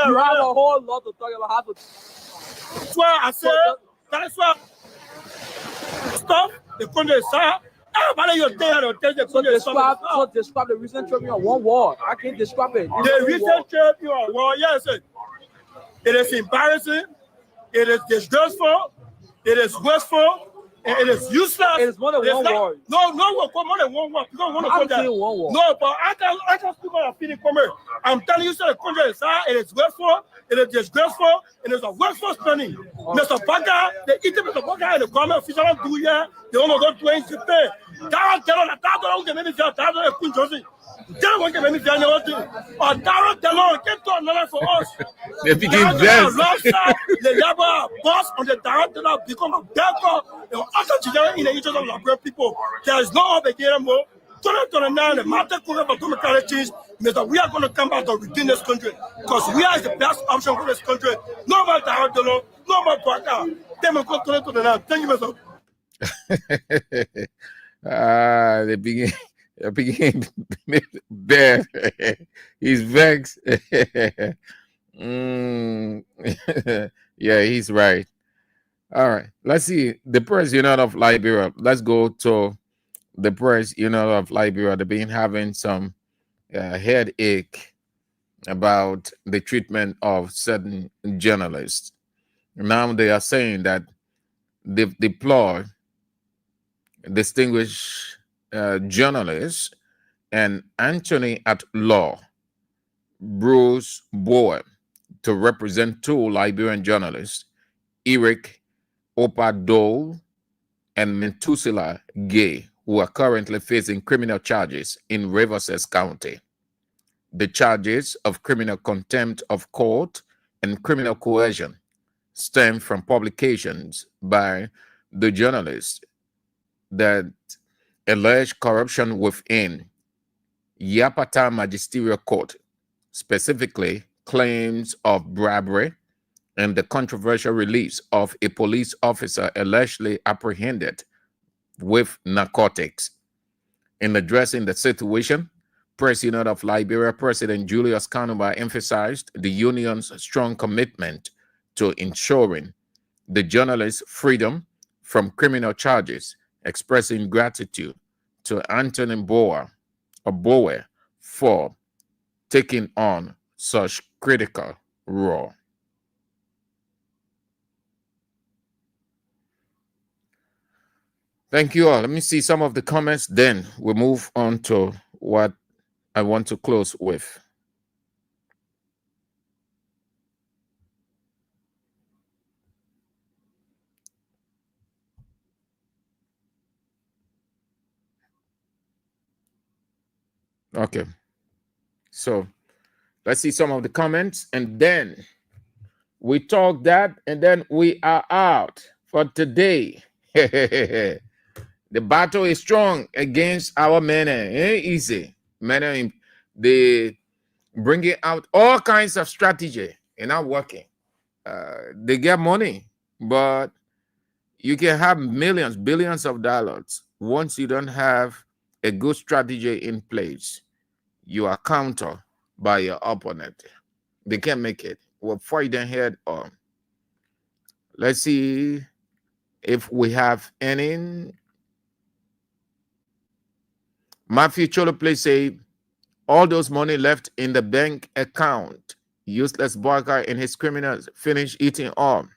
You have a whole lot to talk about. That's why I said, that's why stuff the country is sad. Everybody you're there to tell the country is sad. So describe the recent trip in one word. I can't describe it. The recent trip in one word, yes. It is embarrassing. It is disgraceful, it is wasteful, and it is useless. It is more than one word. No, more than one word. You don't want to go there. No, but I can speak on a feeling comment. I'm telling you, sir, the country is high, it is wasteful, it is disgraceful, it is a wasteful spending. Mr. Baga, they eat Mr. Baga and the government officials do here, they want to go to Japan. $1,000, $1,000, maybe $1,000, Queen Josie. They don't want to make me feel anything. Or $1,000, get to another for us. They begin best. The labor boss on the $1,000 become a beggar. They will also generate in the interest of Liberian people. There is no obligation more. 2029, the matter for democratic change means that we are going to come back to redeem this country. Because we are the best option for this country. No more $1,000, no more Baka. They will go 2029. Thank you, Mr. They became bad. He's vexed. Yeah, he's right. All right. Let's see. The Press Union of Liberia. Let's go to the Press Union of Liberia. They've been having some headache about the treatment of certain journalists. Now they are saying that they've deployed distinguished journalists and Anthony at law, Bruce Weah, to represent two Liberian journalists, Eric Opadole and Mentusila Gay, who are currently facing criminal charges in Rivers County. The charges of criminal contempt of court and criminal coercion stem from publications by the journalists that allege corruption within Yapata Magisterial Court, specifically claims of bribery and the controversial release of a police officer allegedly apprehended with narcotics. In addressing the situation, President of Liberia, President Julius Kanuba, emphasized the union's strong commitment to ensuring the journalists' freedom from criminal charges, expressing gratitude to Anthony Boa for taking on such critical role. Thank you all. Let me see some of the comments. Then we'll move on to what I want to close with. Okay. So let's see some of the comments, and then we talk that, and then we are out for today. The battle is strong against our men. Ain't easy. Men, they bringing out all kinds of strategy and not working. They get money, but you can have millions, billions of dollars. Once you don't have a good strategy in place, you are countered by your opponent. They can't make it. We'll fight them head on. Let's see if we have any. Matthew Cholople say, all those money left in the bank account, useless Barker and his criminals finish eating all.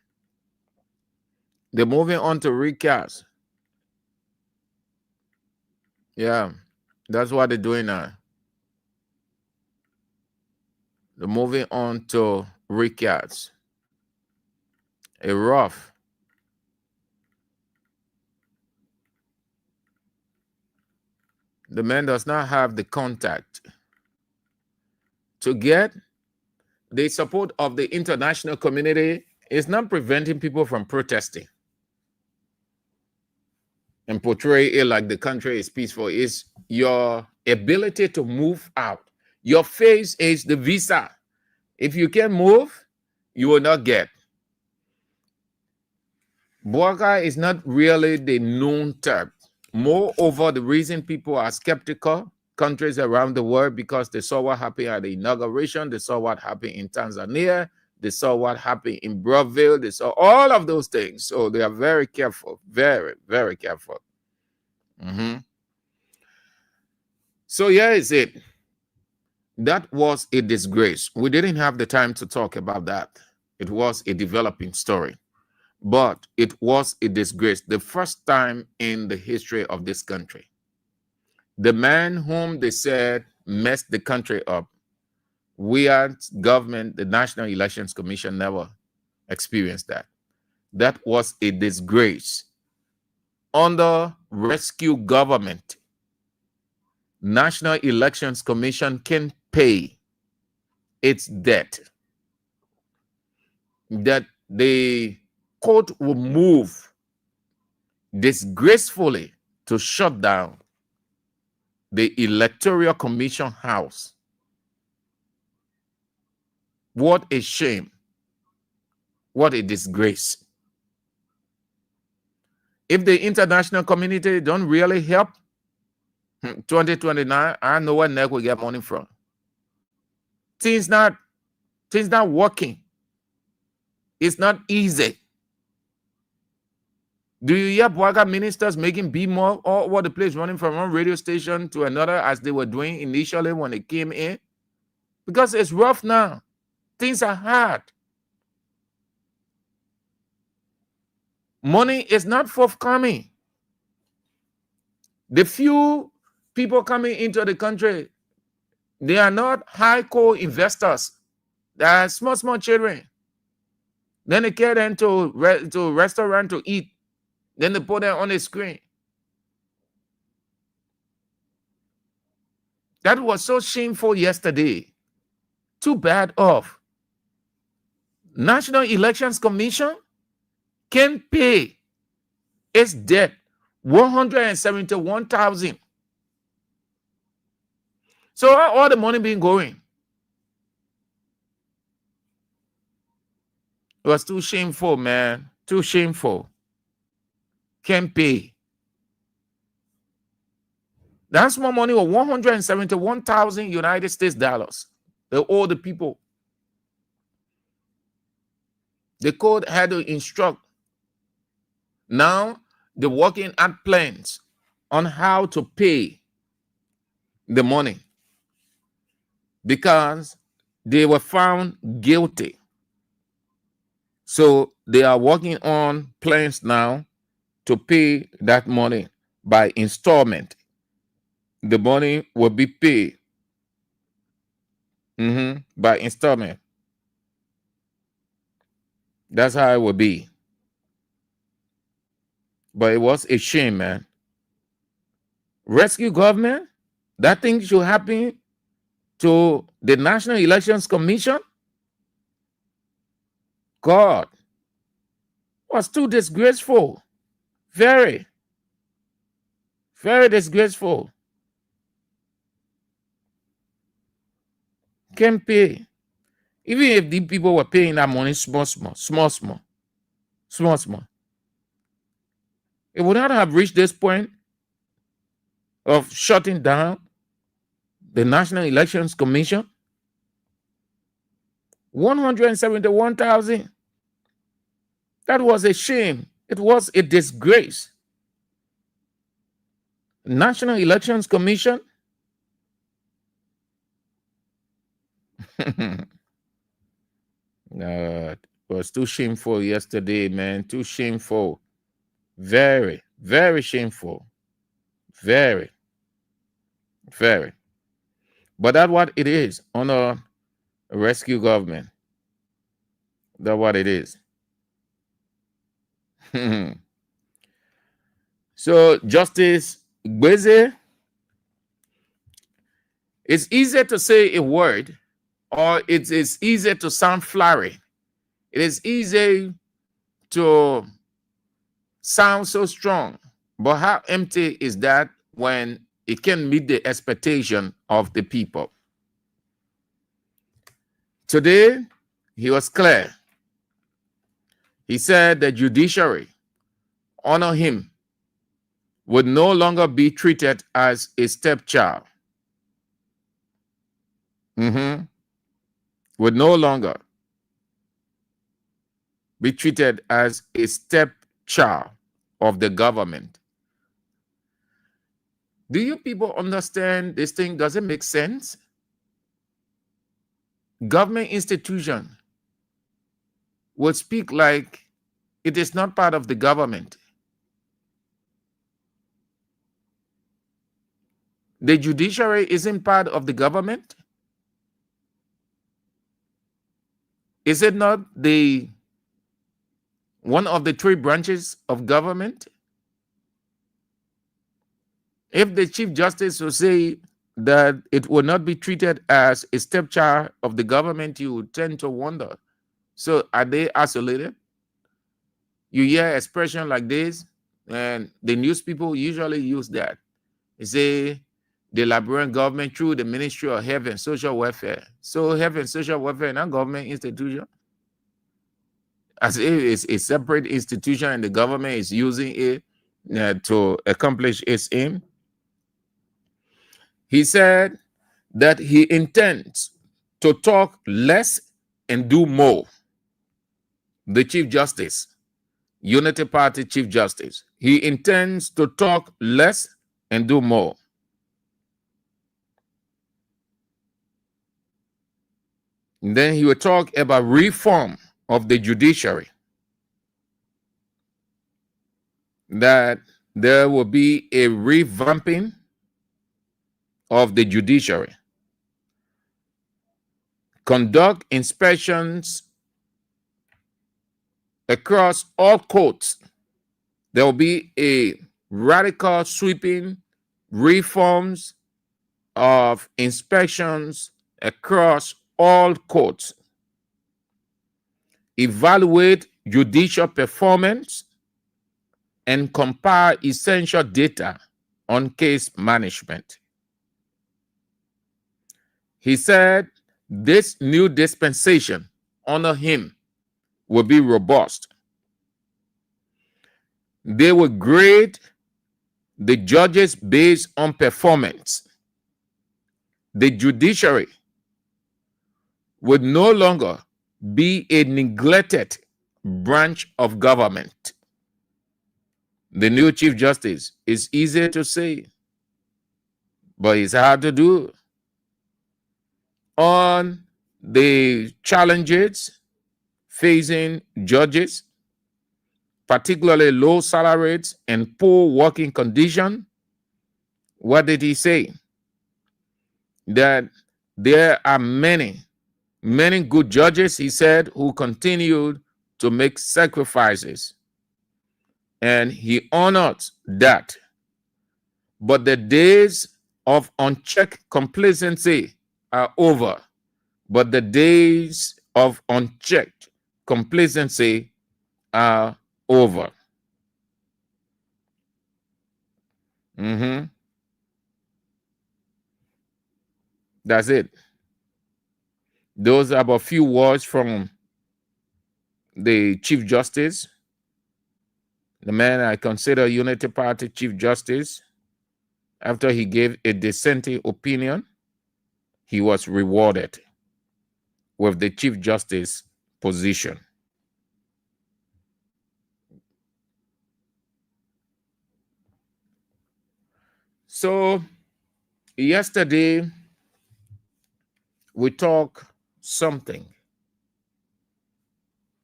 They're moving on to recast. Yeah, that's what they're doing now. They're moving on to recast. A rough. The man does not have the contact to get the support of the international community. Is not preventing people from protesting and portray it like the country is peaceful. Is your ability to move out. Your face is the visa. If you can move, you will not get. Boaga is not really the known term. Moreover, the reason people are skeptical, countries around the world, because they saw what happened at the inauguration, they saw what happened in Tanzania, they saw what happened in Brazil, they saw all of those things. So they are very careful, very, very careful. So here is it. That was a disgrace. We didn't have the time to talk about that. It was a developing story. But it was a disgrace, the first time in the history of this country. The man whom they said messed the country up, Weah's government, the National Elections Commission, never experienced that. That was a disgrace. Under rescue government, National Elections Commission can pay its debt. That the court will move disgracefully to shut down the Electoral Commission House. What a shame. What a disgrace. If the international community don't really help, 2029, I know where neck will get money from. Things not working. It's not easy. Do you hear Bwaga ministers making B more all over the place, running from one radio station to another as they were doing initially when they came in? Because it's rough now. Things are hard. Money is not forthcoming. The few people coming into the country, they are not high core investors. They are small children. Then they carry them to restaurant to eat. Then they put them on the screen. That was so shameful yesterday. Too bad of. National Elections Commission can pay its debt 171,000. So how all the money been going? It was too shameful, man. Too shameful. Can't pay. That's more money of 171,000 United States dollars. They owe the people. The code had to instruct. Now they're working at plans on how to pay the money because they were found guilty. So they are working on plans now to pay that money by installment. The money will be paid by installment. That's how it will be. But it was a shame, man. Rescue government? That thing should happen to the National Elections Commission? God. Was too disgraceful. Very. Very disgraceful. Can't pay. Even if the people were paying that money small. It would not have reached this point of shutting down the National Elections Commission. 171,000. That was a shame. It was a disgrace. National Elections Commission. It was too shameful yesterday, man. Too shameful. Very, very shameful. Very, very. But that's what it is on a rescue government. That's what it is. So, Justice Gweze, it's easier to say a word, or it is easier to sound flowery. It is easy to sound so strong, but how empty is that when it can meet the expectation of the people? Today, he was clear. He said the judiciary honor him would no longer be treated as a stepchild. Would no longer be treated as a stepchild of the government. Do you people understand this thing? Does it make sense? Government institution would speak like it is not part of the government. The judiciary isn't part of the government. Is it not one of the three branches of government? If the Chief Justice will say that it will not be treated as a stepchild of the government, you would tend to wonder. So are they isolated? You hear expression like this, and the news people usually use that. They say the Liberian government through the Ministry of Health and Social Welfare. So Health and Social Welfare is not a government institution. As if it's a separate institution and the government is using it to accomplish its aim. He said that he intends to talk less and do more. The Chief Justice Unity Party Chief Justice. He intends to talk less and do more. And then he will talk about reform of the judiciary. That there will be a revamping of the judiciary. Conduct inspections across all courts. There will be a radical sweeping reforms of inspections across all courts. Evaluate judicial performance and compile essential data on case management. He said this new dispensation under him will be robust. They will grade the judges based on performance. The judiciary would no longer be a neglected branch of government. The new Chief Justice is easy to say, but it's hard to do. On the challenges facing judges, particularly low salaries and poor working conditions, what did he say? That there are many good judges, he said, who continued to make sacrifices. And he honored that. But the days of unchecked complacency are over. But the days of unchecked complacency are over. That's it. Those are about a few words from the Chief Justice, the man I consider Unity Party Chief Justice. After he gave a dissenting opinion, he was rewarded with the Chief Justice position. So yesterday we talked something.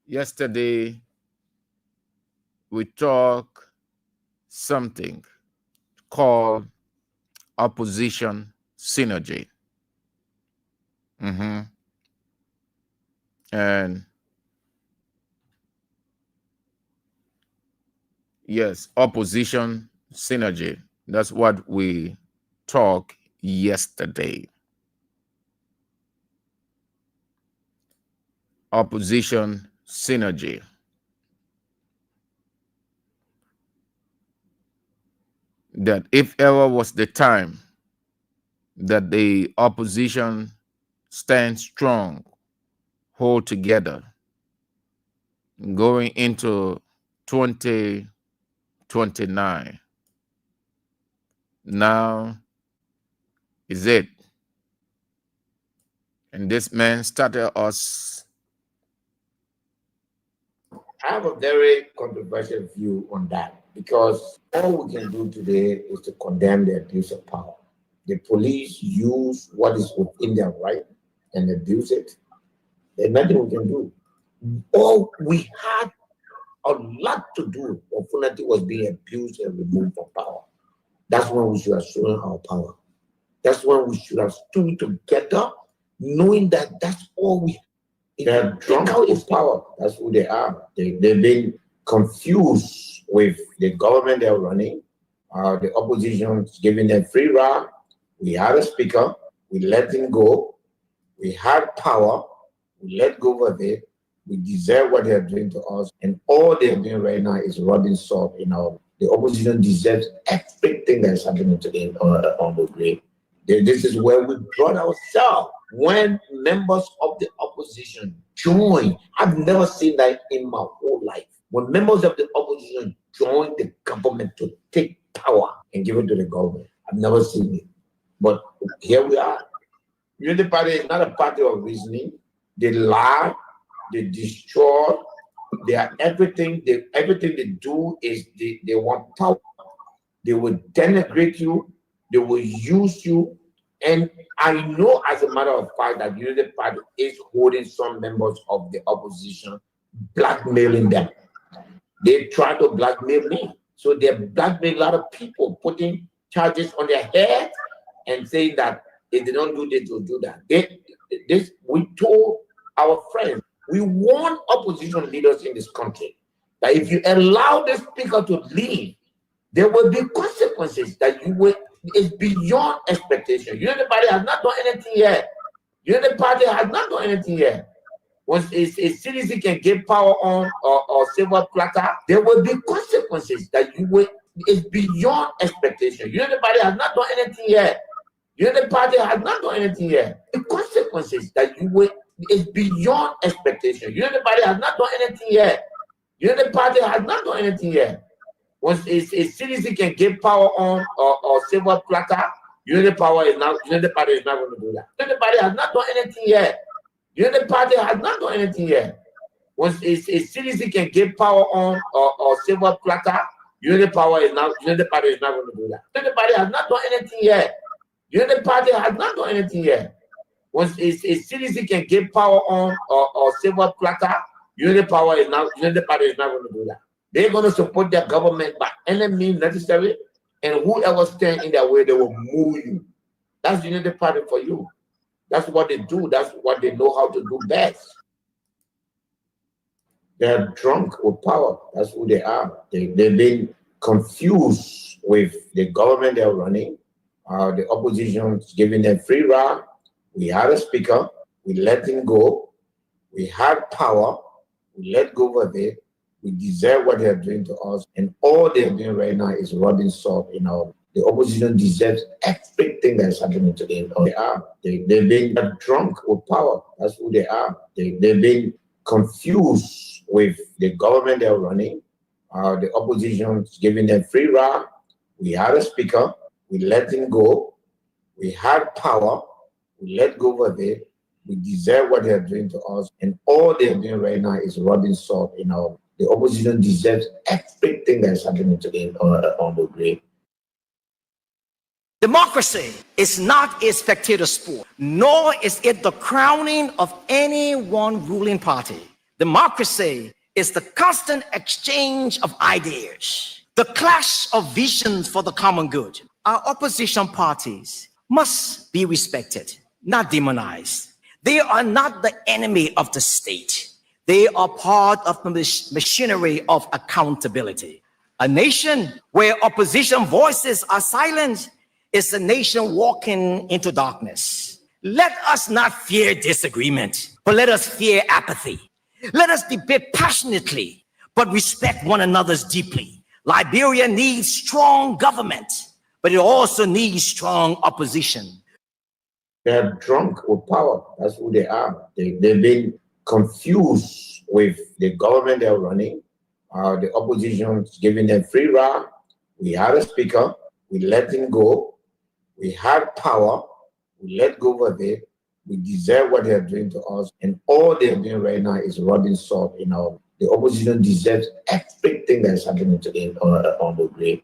Yesterday we talked something called opposition synergy. And yes, opposition synergy. That's what we talked yesterday. Opposition synergy. That if ever was the time that the opposition stands strong, hold together, going into 2029. Now is it. And this man started us. I have a very controversial view on that, because all we can do today is to condemn the abuse of power. The police use what is within their right and abuse it. There's nothing we can do. All we had a lot to do when Funati was being abused and removed from power. That's when we should have shown our power. That's when we should have stood together, knowing that that's all we. They have drunk out his power. That's who they are. They've been confused with the government they're running. The opposition is giving them free ride. We had a speaker. We let him go. We had power. We let go of it. We deserve what they are doing to us. And all they are doing right now is rubbing salt in our. The opposition deserves everything that's happening today on the grave. This is where we brought ourselves. When members of the opposition join, I've never seen that in my whole life. When members of the opposition join the government to take power and give it to the government, I've never seen it. But here we are. Unity Party is not a party of reasoning. They lie, they destroy, They are everything. Everything they do is they want power. They will denigrate you. They will use you. And I know, as a matter of fact, that the Unity Party is holding some members of the opposition, blackmailing them. They try to blackmail me. So they blackmail a lot of people, putting charges on their head and saying that if they don't do this, they'll do that. We told our friends, we want opposition leaders in this country that if you allow the speaker to leave, there will be consequences that you will. It's beyond expectation. Unity Party has not done anything yet. Unity Party has not done anything yet. Once a citizen can get power on or silver platter, there will be consequences that you will. It's beyond expectation. Unity Party has not done anything yet. Unity Party has not done anything yet. The consequences that you will. It's beyond expectation. Unity Party has not done anything yet. Unity Party has not done anything yet. Once a citizen can get power on or silver platter, Unity Party is not going to do that. Unity Party has not done anything yet. Unity Party has not done anything yet. Once a citizen can get power on or silver platter, Unity Party is not going to do that. Unity Party has not done anything yet. Unity Party has not done anything yet. Once a citizen can get power on or silver platter, Unity Party is not going to do that. They're going to support their government by any means necessary, and whoever stands in their way, they will move you. That's the Unity Party for you. That's what they do. That's what they know how to do best. They're drunk with power. That's who they are. They've been confused with the government they're running. The opposition is giving them free ride. We had a speaker. We let him go. We had power. We let go of it. We deserve what they're doing to us. And all they're doing right now is rubbing salt in our. The opposition deserves everything that's happening to them. They are. They've been drunk with power. That's who they are. They've been confused with the government they're running. The opposition is giving them free ride. We had a speaker. We let him go. We had power. We let go of it. We deserve what they're doing to us. And all they're doing right now is rubbing salt in our. The opposition deserves everything that's happening to them on the grave. Democracy is not a spectator sport, nor is it the crowning of any one ruling party. Democracy is the constant exchange of ideas, the clash of visions for the common good. Our opposition parties must be respected, not demonized. They are not the enemy of the state. They are part of the machinery of accountability. A nation where opposition voices are silenced is a nation walking into darkness. Let us not fear disagreement, but let us fear apathy. Let us debate passionately, but respect one another's deeply. Liberia needs strong government, but it also needs strong opposition. They're drunk with power. That's who they are. They've been confused with the government they're running. The opposition is giving them free ride. We had a speaker. We let him go. We had power. We let go of it. We deserve what they're doing to us. And all they're doing right now is rubbing salt in our. The opposition deserves everything that's happening to them on the grave.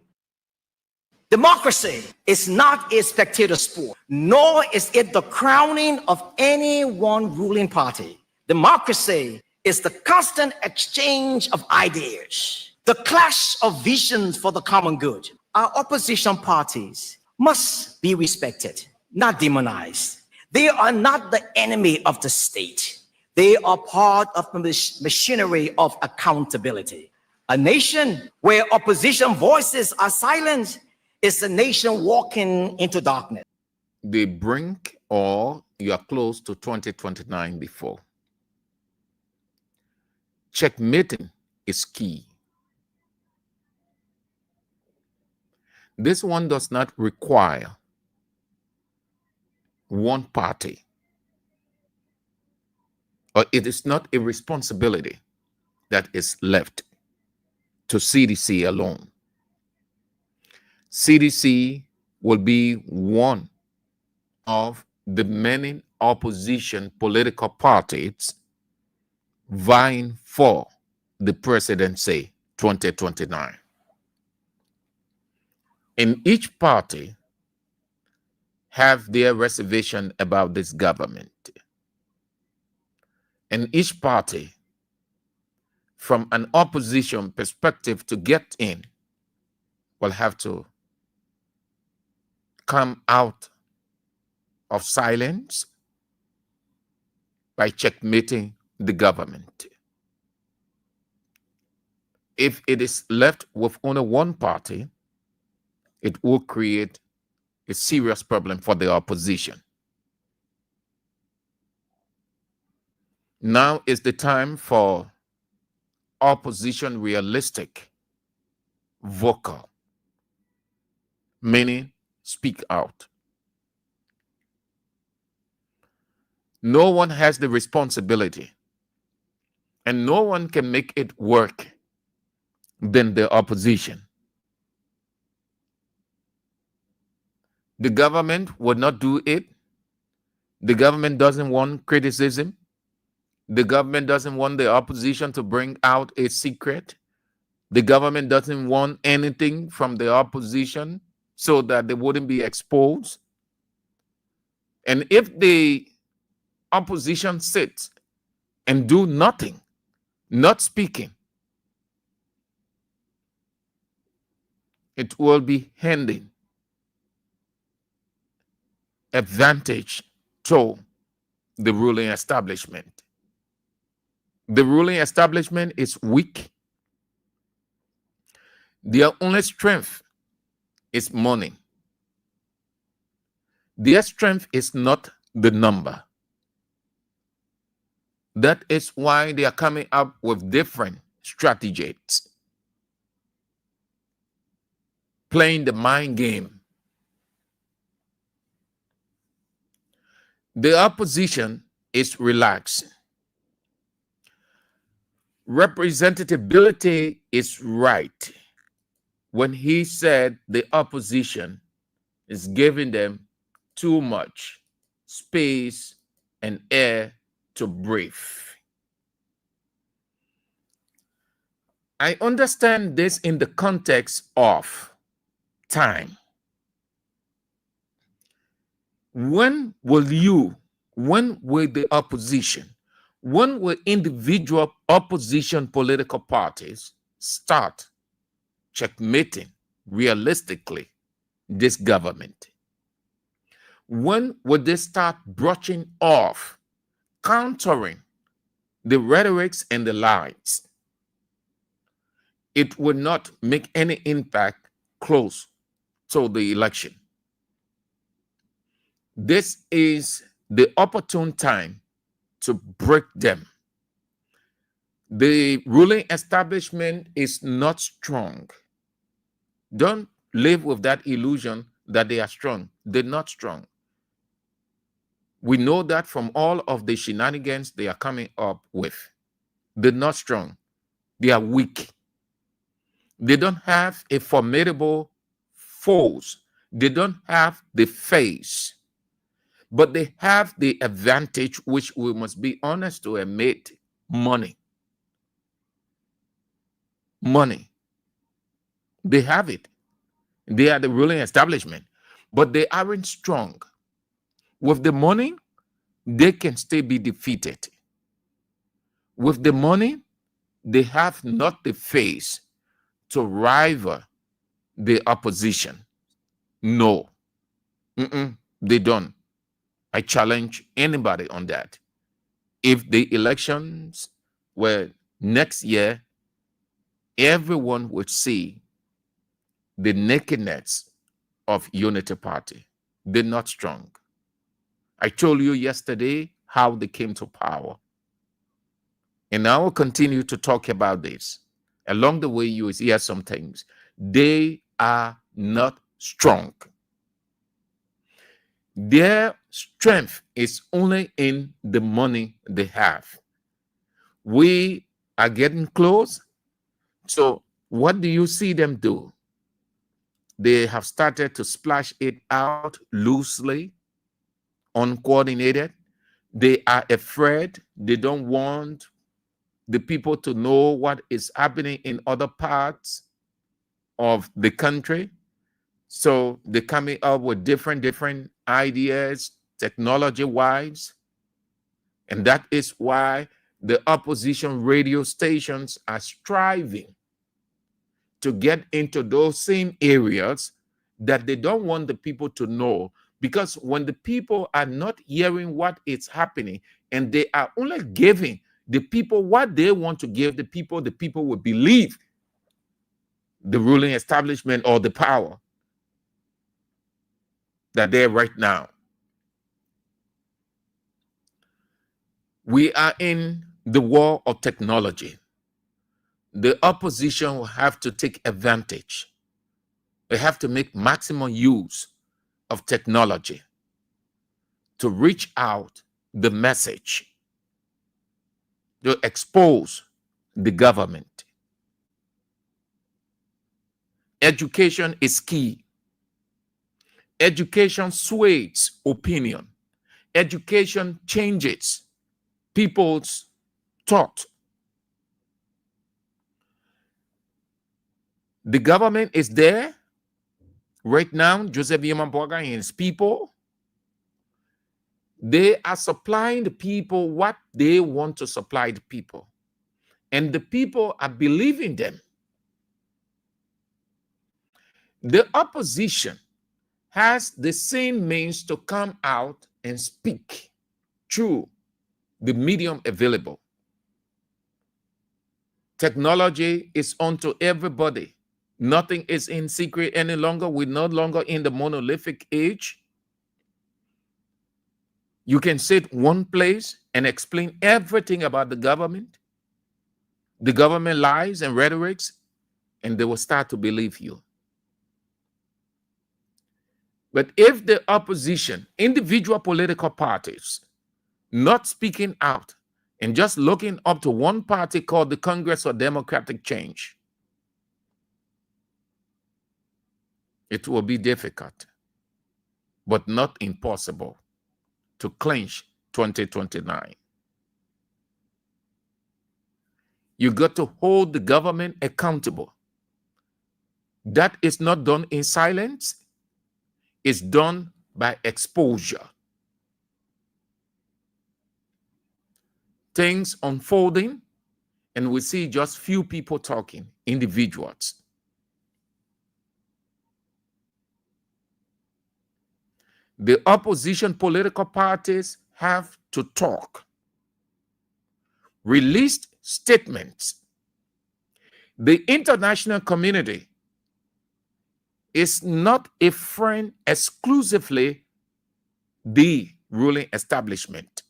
Democracy is not a spectator sport, nor is it the crowning of any one ruling party. Democracy is the constant exchange of ideas, the clash of visions for the common good. Our opposition parties must be respected, not demonized. They are not the enemy of the state. They are part of the machinery of accountability. A nation where opposition voices are silenced is a nation walking into darkness. The brink, or you are close to 2029 before. Checkmating is key. This one does not require one party, or it is not a responsibility that is left to CDC alone. CDC will be one of the many opposition political parties vying for the presidency 2029. And each party have their reservation about this government. And each party, from an opposition perspective to get in, will have to come out of silence by checkmating the government. If it is left with only one party, it will create a serious problem for the opposition. Now is the time for opposition realistic, vocal, meaning speak out. No one has the responsibility, and no one can make it work than the opposition. The government would not do it. The government doesn't want criticism. The government doesn't want the opposition to bring out a secret. The government doesn't want anything from the opposition so that they wouldn't be exposed. And if the opposition sits and do nothing, not speaking, it will be handing advantage to the ruling establishment. The ruling establishment is weak. Their only strength is money. Their strength is not the number. That is why they are coming up with different strategies, playing the mind game. The opposition is relaxed. Representatibility is right when he said the opposition is giving them too much space and air to breathe. I understand this in the context of time. When will the opposition, when will individual opposition political parties start checkmating realistically this government? When will they start brushing off, countering the rhetorics and the lies? It will not make any impact close to the election. This is the opportune time to break them. The ruling establishment is not strong. Don't live with that illusion that they are strong. They're not strong. We know that from all of the shenanigans they are coming up with. They're not strong. They are weak. They don't have a formidable foes. They don't have the face. But they have the advantage, which we must be honest to admit, money. Money. They have it. They are the ruling establishment, but they aren't strong. With the money, they can still be defeated. With the money, they have not the face to rival the opposition. No. They don't. I challenge anybody on that. If the elections were next year, everyone would see the nakedness of Unity Party. They're not strong. I told you yesterday how they came to power. And I will continue to talk about this. Along the way, you will hear some things. They are not strong. Their strength is only in the money they have. We are getting close. So what do you see them do? They have started to splash it out loosely, uncoordinated. They are afraid. They don't want the people to know what is happening in other parts of the country. So they're coming up with different ideas, technology-wise. And that is why the opposition radio stations are striving to get into those same areas that they don't want the people to know. Because when the people are not hearing what is happening and they are only giving the people what they want to give the people will believe the ruling establishment or the power that they're right now. We are in the war of technology. The opposition will have to take advantage. They have to make maximum use of technology to reach out the message, to expose the government. Education is key. Education sways opinion. Education changes people's thought. The government is there right now. Joseph Yamamboga and his people, they are supplying the people what they want to supply the people. And the people are believing them. The opposition has the same means to come out and speak through the medium available. Technology is onto everybody. Nothing is in secret any longer. We're no longer in the monolithic age. You can sit one place and explain everything about the government lies and rhetorics, and they will start to believe you. But if the opposition, individual political parties, not speaking out and just looking up to one party called the Congress for Democratic Change, it will be difficult, but not impossible, to clinch 2029. You got to hold the government accountable. That is not done in silence. It's done by exposure. Things unfolding, and we see just few people talking, individuals. The opposition political parties have to talk. Released statements. The international community is not a friend exclusively the ruling establishment.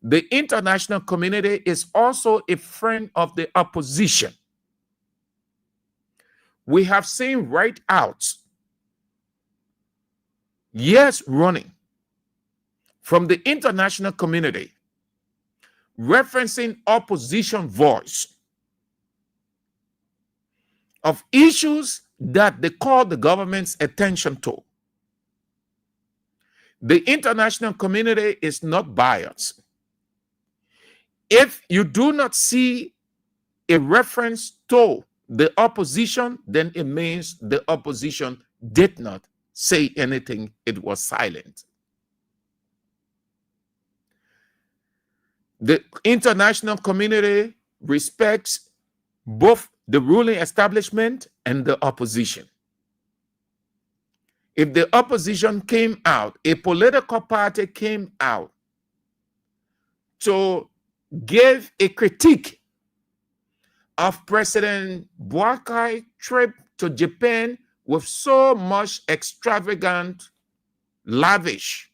The international community is also a friend of the opposition. We have seen right outs, years running, from the international community referencing opposition voice of issues that they call the government's attention to. The international community is not biased. If you do not see a reference to the opposition, then it means the opposition did not say anything. It was silent. The international community respects both the ruling establishment and the opposition. If the opposition came out, a political party came out to give a critique of President Buhari's trip to Japan with so much extravagant, lavish,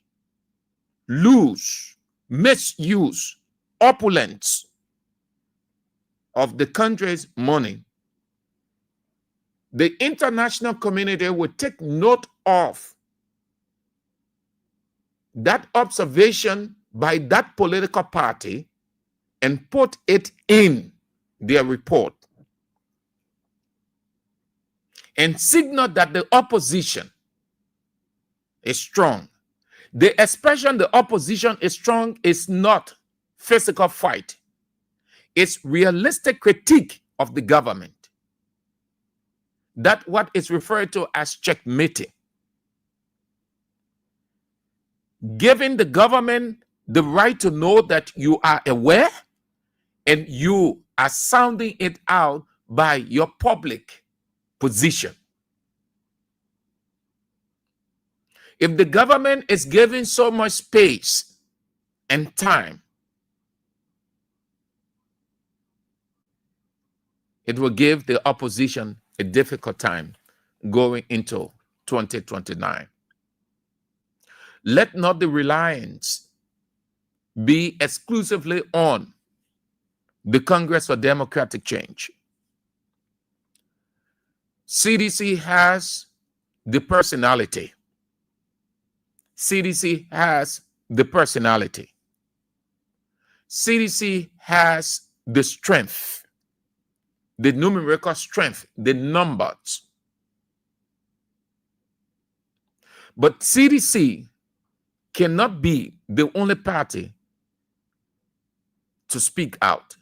loose, misuse, opulence of the country's money, the international community will take note of that observation by that political party and put it in their report and signal that the opposition is strong. The expression the opposition is strong is not physical fight. It's realistic critique of the government. That's what is referred to as checkmating. Giving the government the right to know that you are aware and you are sounding it out by your public position. If the government is given so much space and time, it will give the opposition a difficult time going into 2029. Let not the reliance be exclusively on the Congress for Democratic Change. CDC has the personality. CDC has the personality. CDC has the strength, the numerical strength, the numbers. But CDC cannot be the only party to speak out.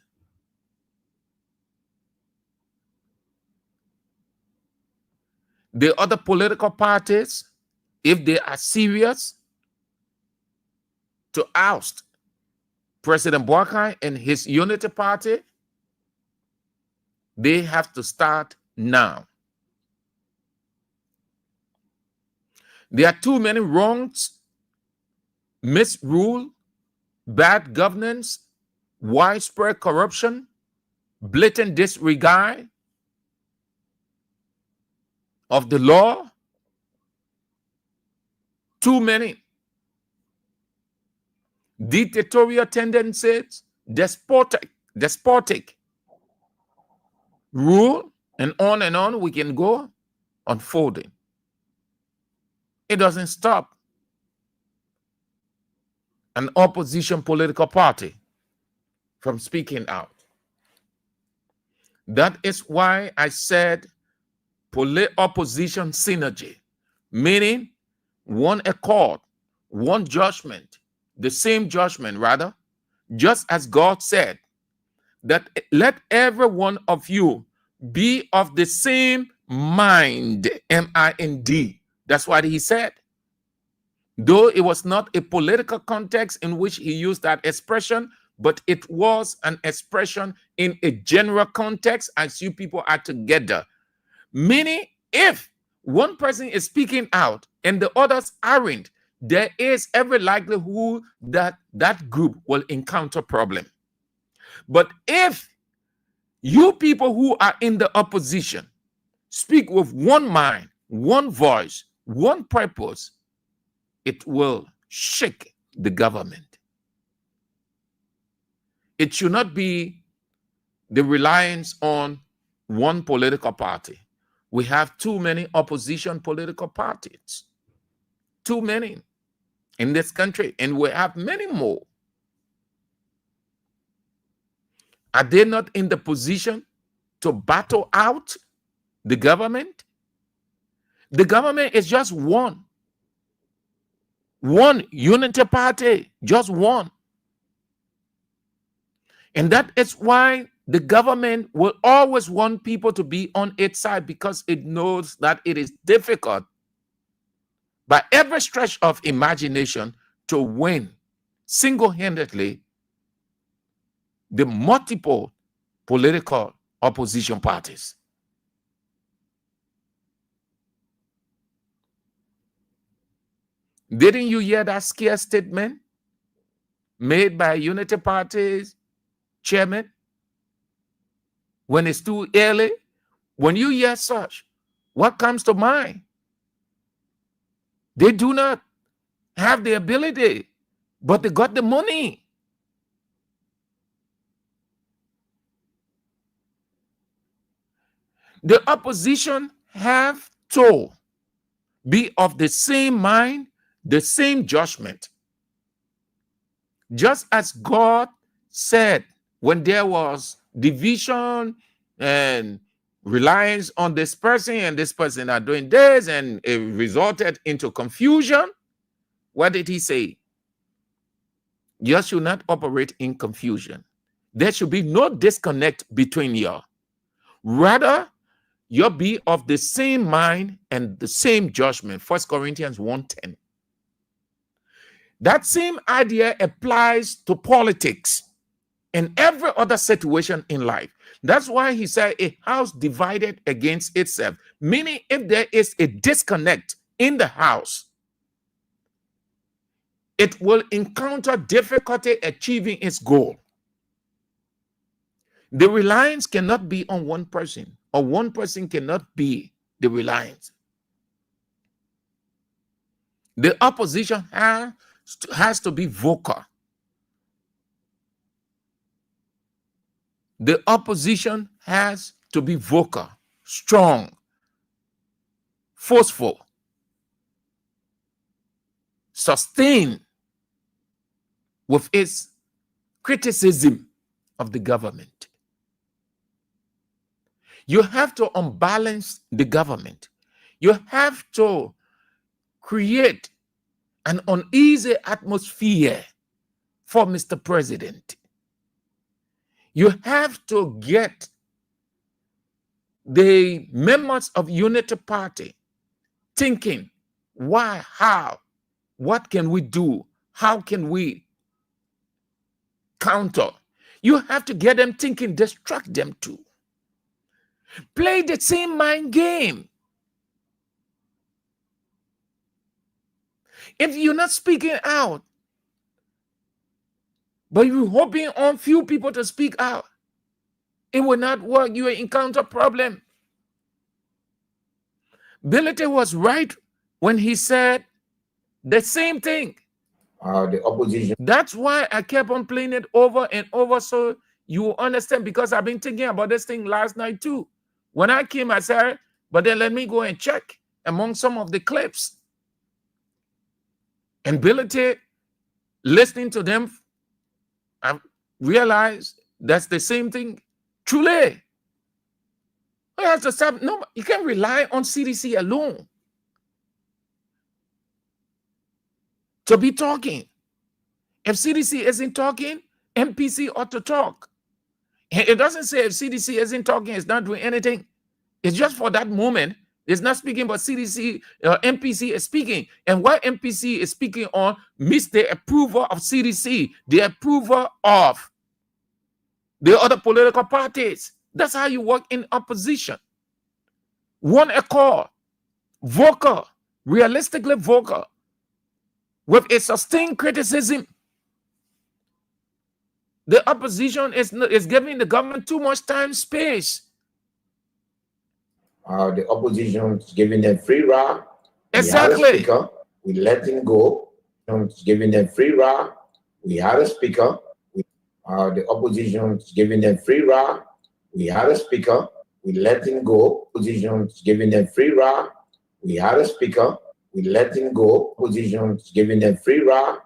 The other political parties, if they are serious to oust President Boakai and his unity party, they have to start now. There are too many wrongs, misrule, bad governance, widespread corruption, blatant disregard of the law, too many dictatorial tendencies, despotic rule, and on we can go unfolding. It doesn't stop an opposition political party from speaking out. That is why I said opposition synergy, meaning one accord, one judgment, the same judgment rather, just as God said that let every one of you be of the same mind, M-I-N-D. That's what he said. Though it was not a political context in which he used that expression, but it was an expression in a general context as you people are together. Meaning, if one person is speaking out and the others aren't, there is every likelihood that that group will encounter problem. But if you people who are in the opposition speak with one mind, one voice, one purpose, it will shake the government. It should not be the reliance on one political party. We have too many opposition political parties. Too many in this country, and we have many more. Are they not in the position to battle out the government? The government is just one unity party, just one. And that is why the government will always want people to be on its side, because it knows that it is difficult by every stretch of imagination to win single-handedly the multiple political opposition parties. Didn't you hear that scare statement made by Unity Party's chairman? When it's too early, when you hear such, what comes to mind? They do not have the ability, but they got the money. The opposition have to be of the same mind, the same judgment. Just as God said when there was division and reliance on this person and this person are doing this, and it resulted into confusion. What did he say? You should not operate in confusion. There should be no disconnect between you. Rather, you'll be of the same mind and the same judgment. 1 Corinthians 1:10. That same idea applies to politics and every other situation in life. That's why he said a house divided against itself. Meaning, if there is a disconnect in the house, it will encounter difficulty achieving its goal. The reliance cannot be on one person, or one person cannot be the reliance. The opposition has to be vocal. The opposition has to be vocal, strong, forceful, sustained with its criticism of the government. You have to unbalance the government. You have to create an uneasy atmosphere for Mr. President. You have to get the members of Unity Party thinking, why, how, what can we do? How can we counter? You have to get them thinking, distract them too. Play the same mind game. If you're not speaking out, but you're hoping on few people to speak out, it will not work. You will encounter problem. Bility was right when he said the same thing. The opposition. That's why I kept on playing it over and over so you will understand, because I've been thinking about this thing last night too. When I came, I said, but then let me go and check among some of the clips. And Bility, listening to them, I realized that's the same thing. Truly, you have to stop. No, you can't rely on CDC alone to be talking. If CDC isn't talking, MPC ought to talk. It doesn't say if CDC isn't talking, it's not doing anything. It's just for that moment. It's not speaking, but CDC, MPC is speaking. And what MPC is speaking on meets the approval of CDC, the approval of the other political parties. That's how you work in opposition. One accord, vocal, realistically vocal, with a sustained criticism. The opposition is giving the government too much time, space. The opposition is giving them free ride. Exactly. We had a speaker. We let him go. It's giving them free ride. We had a speaker. The opposition is giving them free ride. We had a speaker. We let him go. Opposition is giving them free ride. We had a speaker. We let him go. Opposition is giving them free ride.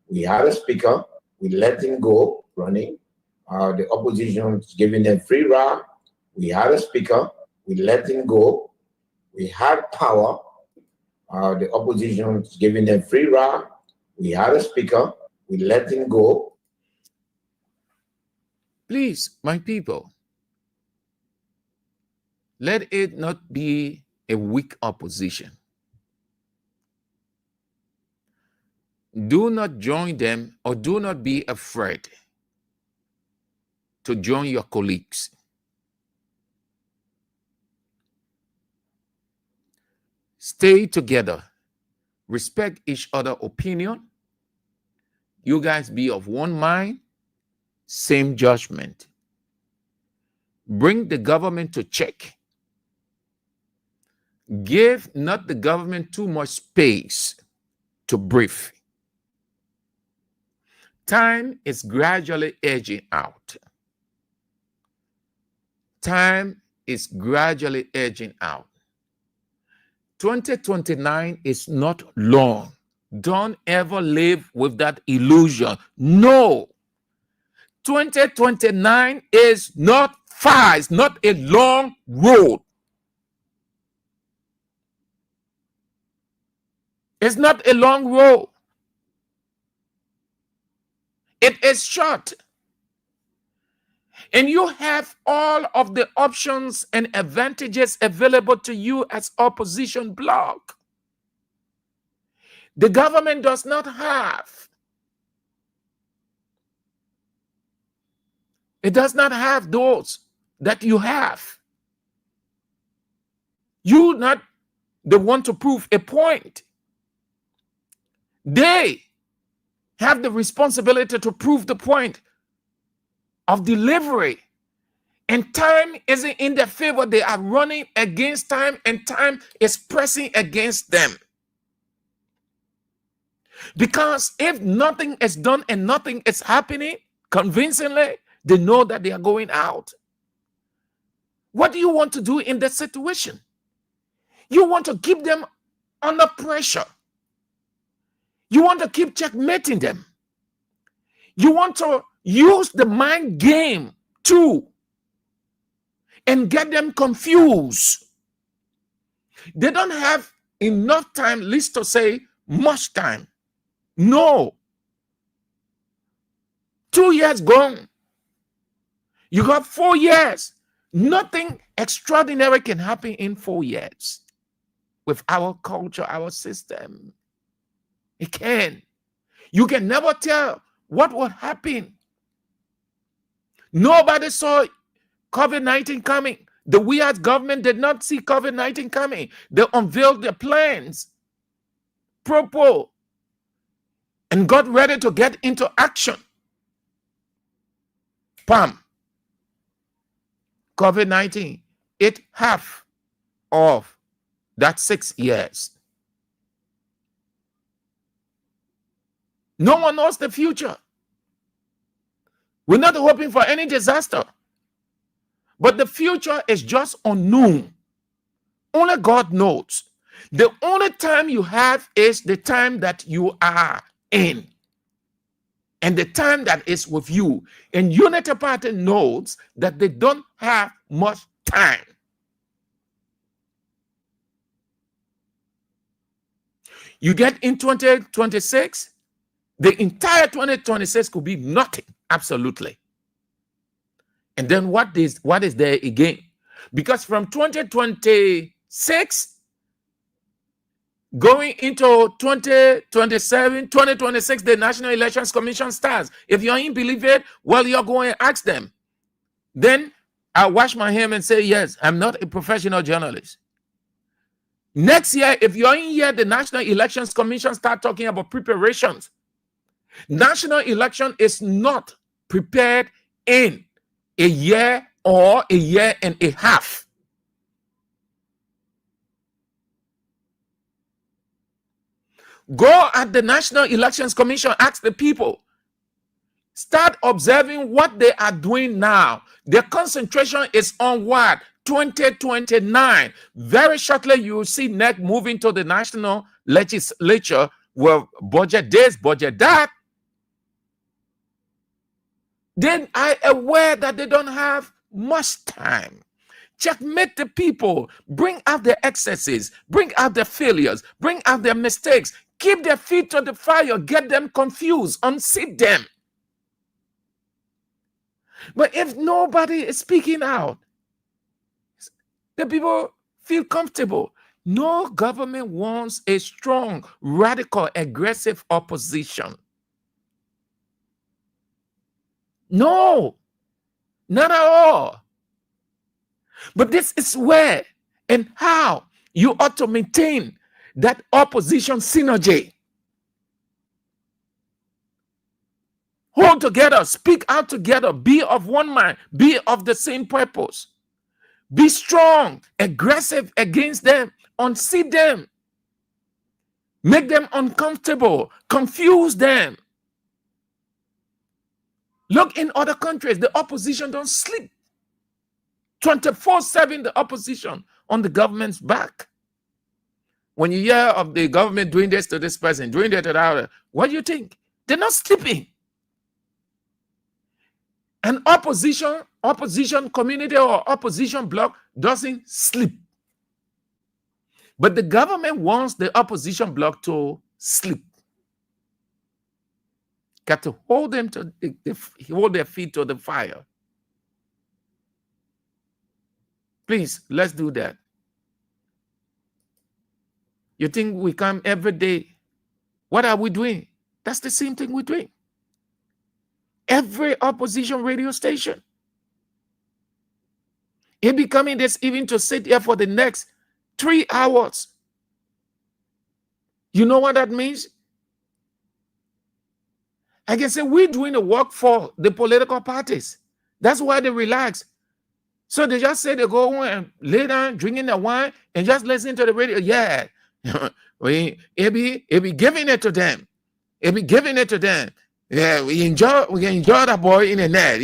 We had a speaker. We let him go. Running. The opposition is giving them free ride. We had a speaker. We let him go. We had power. The opposition is giving them free ride. We had a speaker. We let him go. Please, my people, let it not be a weak opposition. Do not join them, or do not be afraid to join your colleagues. Stay together. Respect each other's opinion. You guys be of one mind, same judgment. Bring the government to check. Give not the government too much space to breathe. Time is gradually edging out. Time is gradually edging out. 2029 is not long. Don't ever live with that illusion. No. 2029 is not far. It's not a long road. It's not a long road. It is short. and you have all of the options and advantages available to you as opposition bloc. The government does not have. It does not have those that you have. You not the one to prove a point. They have the responsibility to prove the point of delivery. And time isn't in their favor. They are running against time, and time is pressing against them. Because if nothing is done and nothing is happening convincingly, they know that they are going out. What do you want to do in that situation? You want to keep them under pressure. You want to keep checkmating them. You want to use the mind game too and get them confused. They don't have enough time, least to say much time. No. 2 years gone. You got 4 years. Nothing extraordinary can happen in 4 years with our culture, our system. It can. You can never tell what will happen. Nobody saw COVID-19 coming. The Weah government did not see COVID-19 coming. They unveiled their plans, propos, and got ready to get into action. Pam. COVID-19, it half of that 6 years. No one knows the future. We're not hoping for any disaster. But the future is just unknown. Only God knows. The only time you have is the time that you are in. And the time that is with you. And Unity Party knows that they don't have much time. You get in 2026, the entire 2026 could be nothing, absolutely. And then what is there again? Because from 2026 going into 2027, 2026, the National Elections Commission starts. If you ain't believe it, well, you're going to ask them. Then I wash my hands and say, yes, I'm not a professional journalist. Next year, if you're in here, the National Elections Commission start talking about preparations. National election is not prepared in a year or a year and a half. Go at the National Elections Commission, ask the people. Start observing what they are doing now. Their concentration is on what? 2029. Very shortly, you will see NEC moving to the National Legislature with budget this, budget that. Then I am aware that they don't have much time. Checkmate the people. Bring out their excesses. Bring out their failures. Bring out their mistakes. Keep their feet to the fire. Get them confused. Unseat them. But if nobody is speaking out, the people feel comfortable. No government wants a strong, radical, aggressive opposition. No, not at all. But this is where and how you ought to maintain that opposition synergy. Hold together, speak out together, be of one mind, be of the same purpose. Be strong, aggressive against them, unseat them, make them uncomfortable, confuse them. Look in other countries, the opposition don't sleep. 24/7, the opposition on the government's back. When you hear of the government doing this to this person, doing that to that, what do you think? They're not sleeping. An opposition community or opposition bloc doesn't sleep. But the government wants the opposition bloc to sleep. Got to hold them to hold their feet to the fire. Please, let's do that. You think we come every day? What are we doing? That's the same thing we're doing. Every opposition radio station. It be coming this evening to sit here for the next 3 hours. You know what that means? I can say we're doing the work for the political parties. That's why they relax. So they just say they go home and lay down, drinking the wine, and just listen to the radio. Yeah. it be giving it to them. It be giving it to them. Yeah, we enjoy that boy in the net.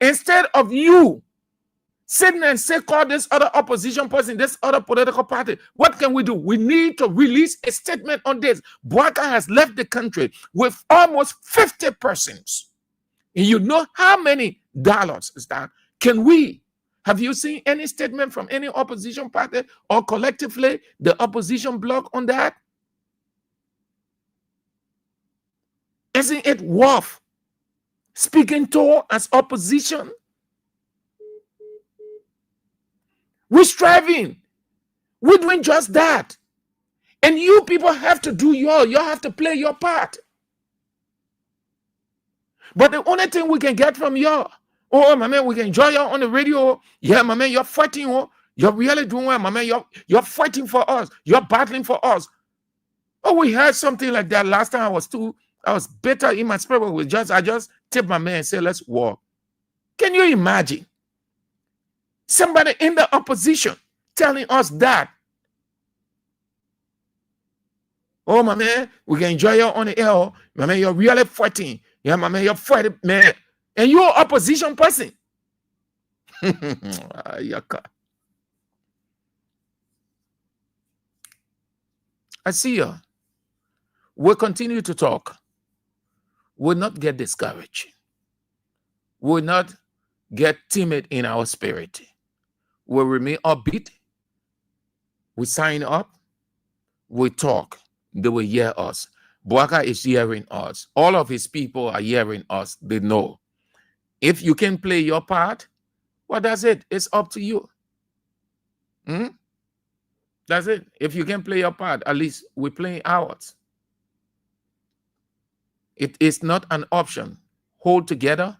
Instead of you sitting and say, call this other opposition person, this other political party, what can we do? We need to release a statement on this. Bouaka has left the country with almost 50 persons. And you know how many dollars is that? Have you seen any statement from any opposition party or collectively the opposition bloc on that? Isn't it worth speaking to as opposition? We're striving. We're doing just that. And you people have to do you have to play your part. But the only thing we can get from you, oh, my man, we can enjoy you on the radio. Yeah, my man, you're fighting. Oh, you're really doing well, my man. You're fighting for us. You're battling for us. Oh, we heard something like that last time. I was bitter in my spirit. I just tipped my man and said, let's walk. Can you imagine somebody in the opposition telling us that? Oh, my man, we can enjoy you on the air. My man, you're really fighting. Yeah, my man, you're fighting, man. And you're an opposition person. I see you. We'll continue to talk. We'll not get discouraged. We'll not get timid in our spirit. We'll remain upbeat. We sign up. We talk. They will hear us. Bouaka is hearing us. All of his people are hearing us. They know. If you can play your part, well, that's it. It's up to you. That's it. If you can play your part, at least we're playing ours. It is not an option. Hold together.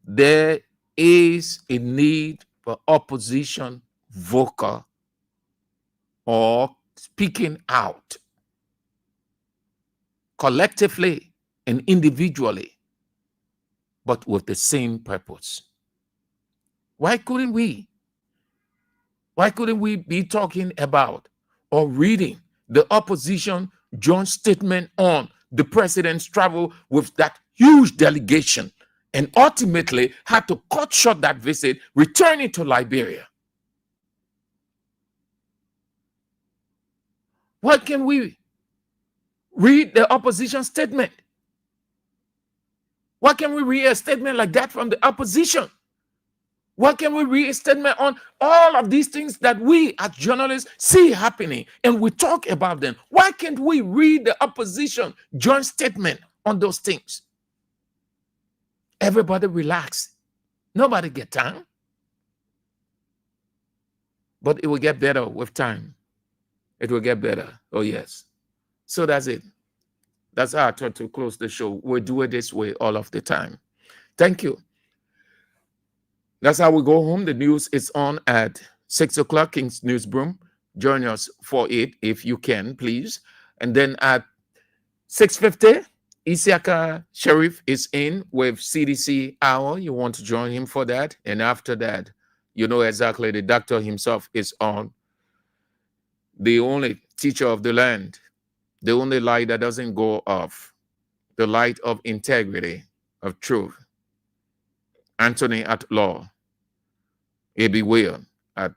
There is a need for opposition vocal or speaking out collectively and individually, but with the same purpose. Why couldn't we? Why couldn't we be talking about or reading the opposition joint statement on the president's travel with that huge delegation and ultimately had to cut short that visit, returning to Liberia? Why can we read the opposition statement? Why can we read a statement like that from the opposition? Why can we read a statement on all of these things that we as journalists see happening and we talk about them? Why can't we read the opposition joint statement on those things? Everybody relax. Nobody get time. But it will get better with time. It will get better. Oh, yes. So that's it. That's how I thought to close the show. We'll do it this way all of the time. Thank you. That's how we go home. The news is on at 6 o'clock, King's Newsroom. Join us for it if you can, please. And then at 6:50, Isiaka Sharif is in with CDC Hour. You want to join him for that. And after that, you know exactly the doctor himself is on. The only teacher of the land, the only light that doesn't go off, the light of integrity, of truth. Anthony at Law, A.B. Weah at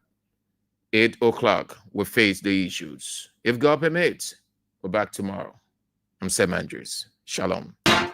8 o'clock will face the issues. If God permits, we're back tomorrow. I'm Sam Andrews. Shalom.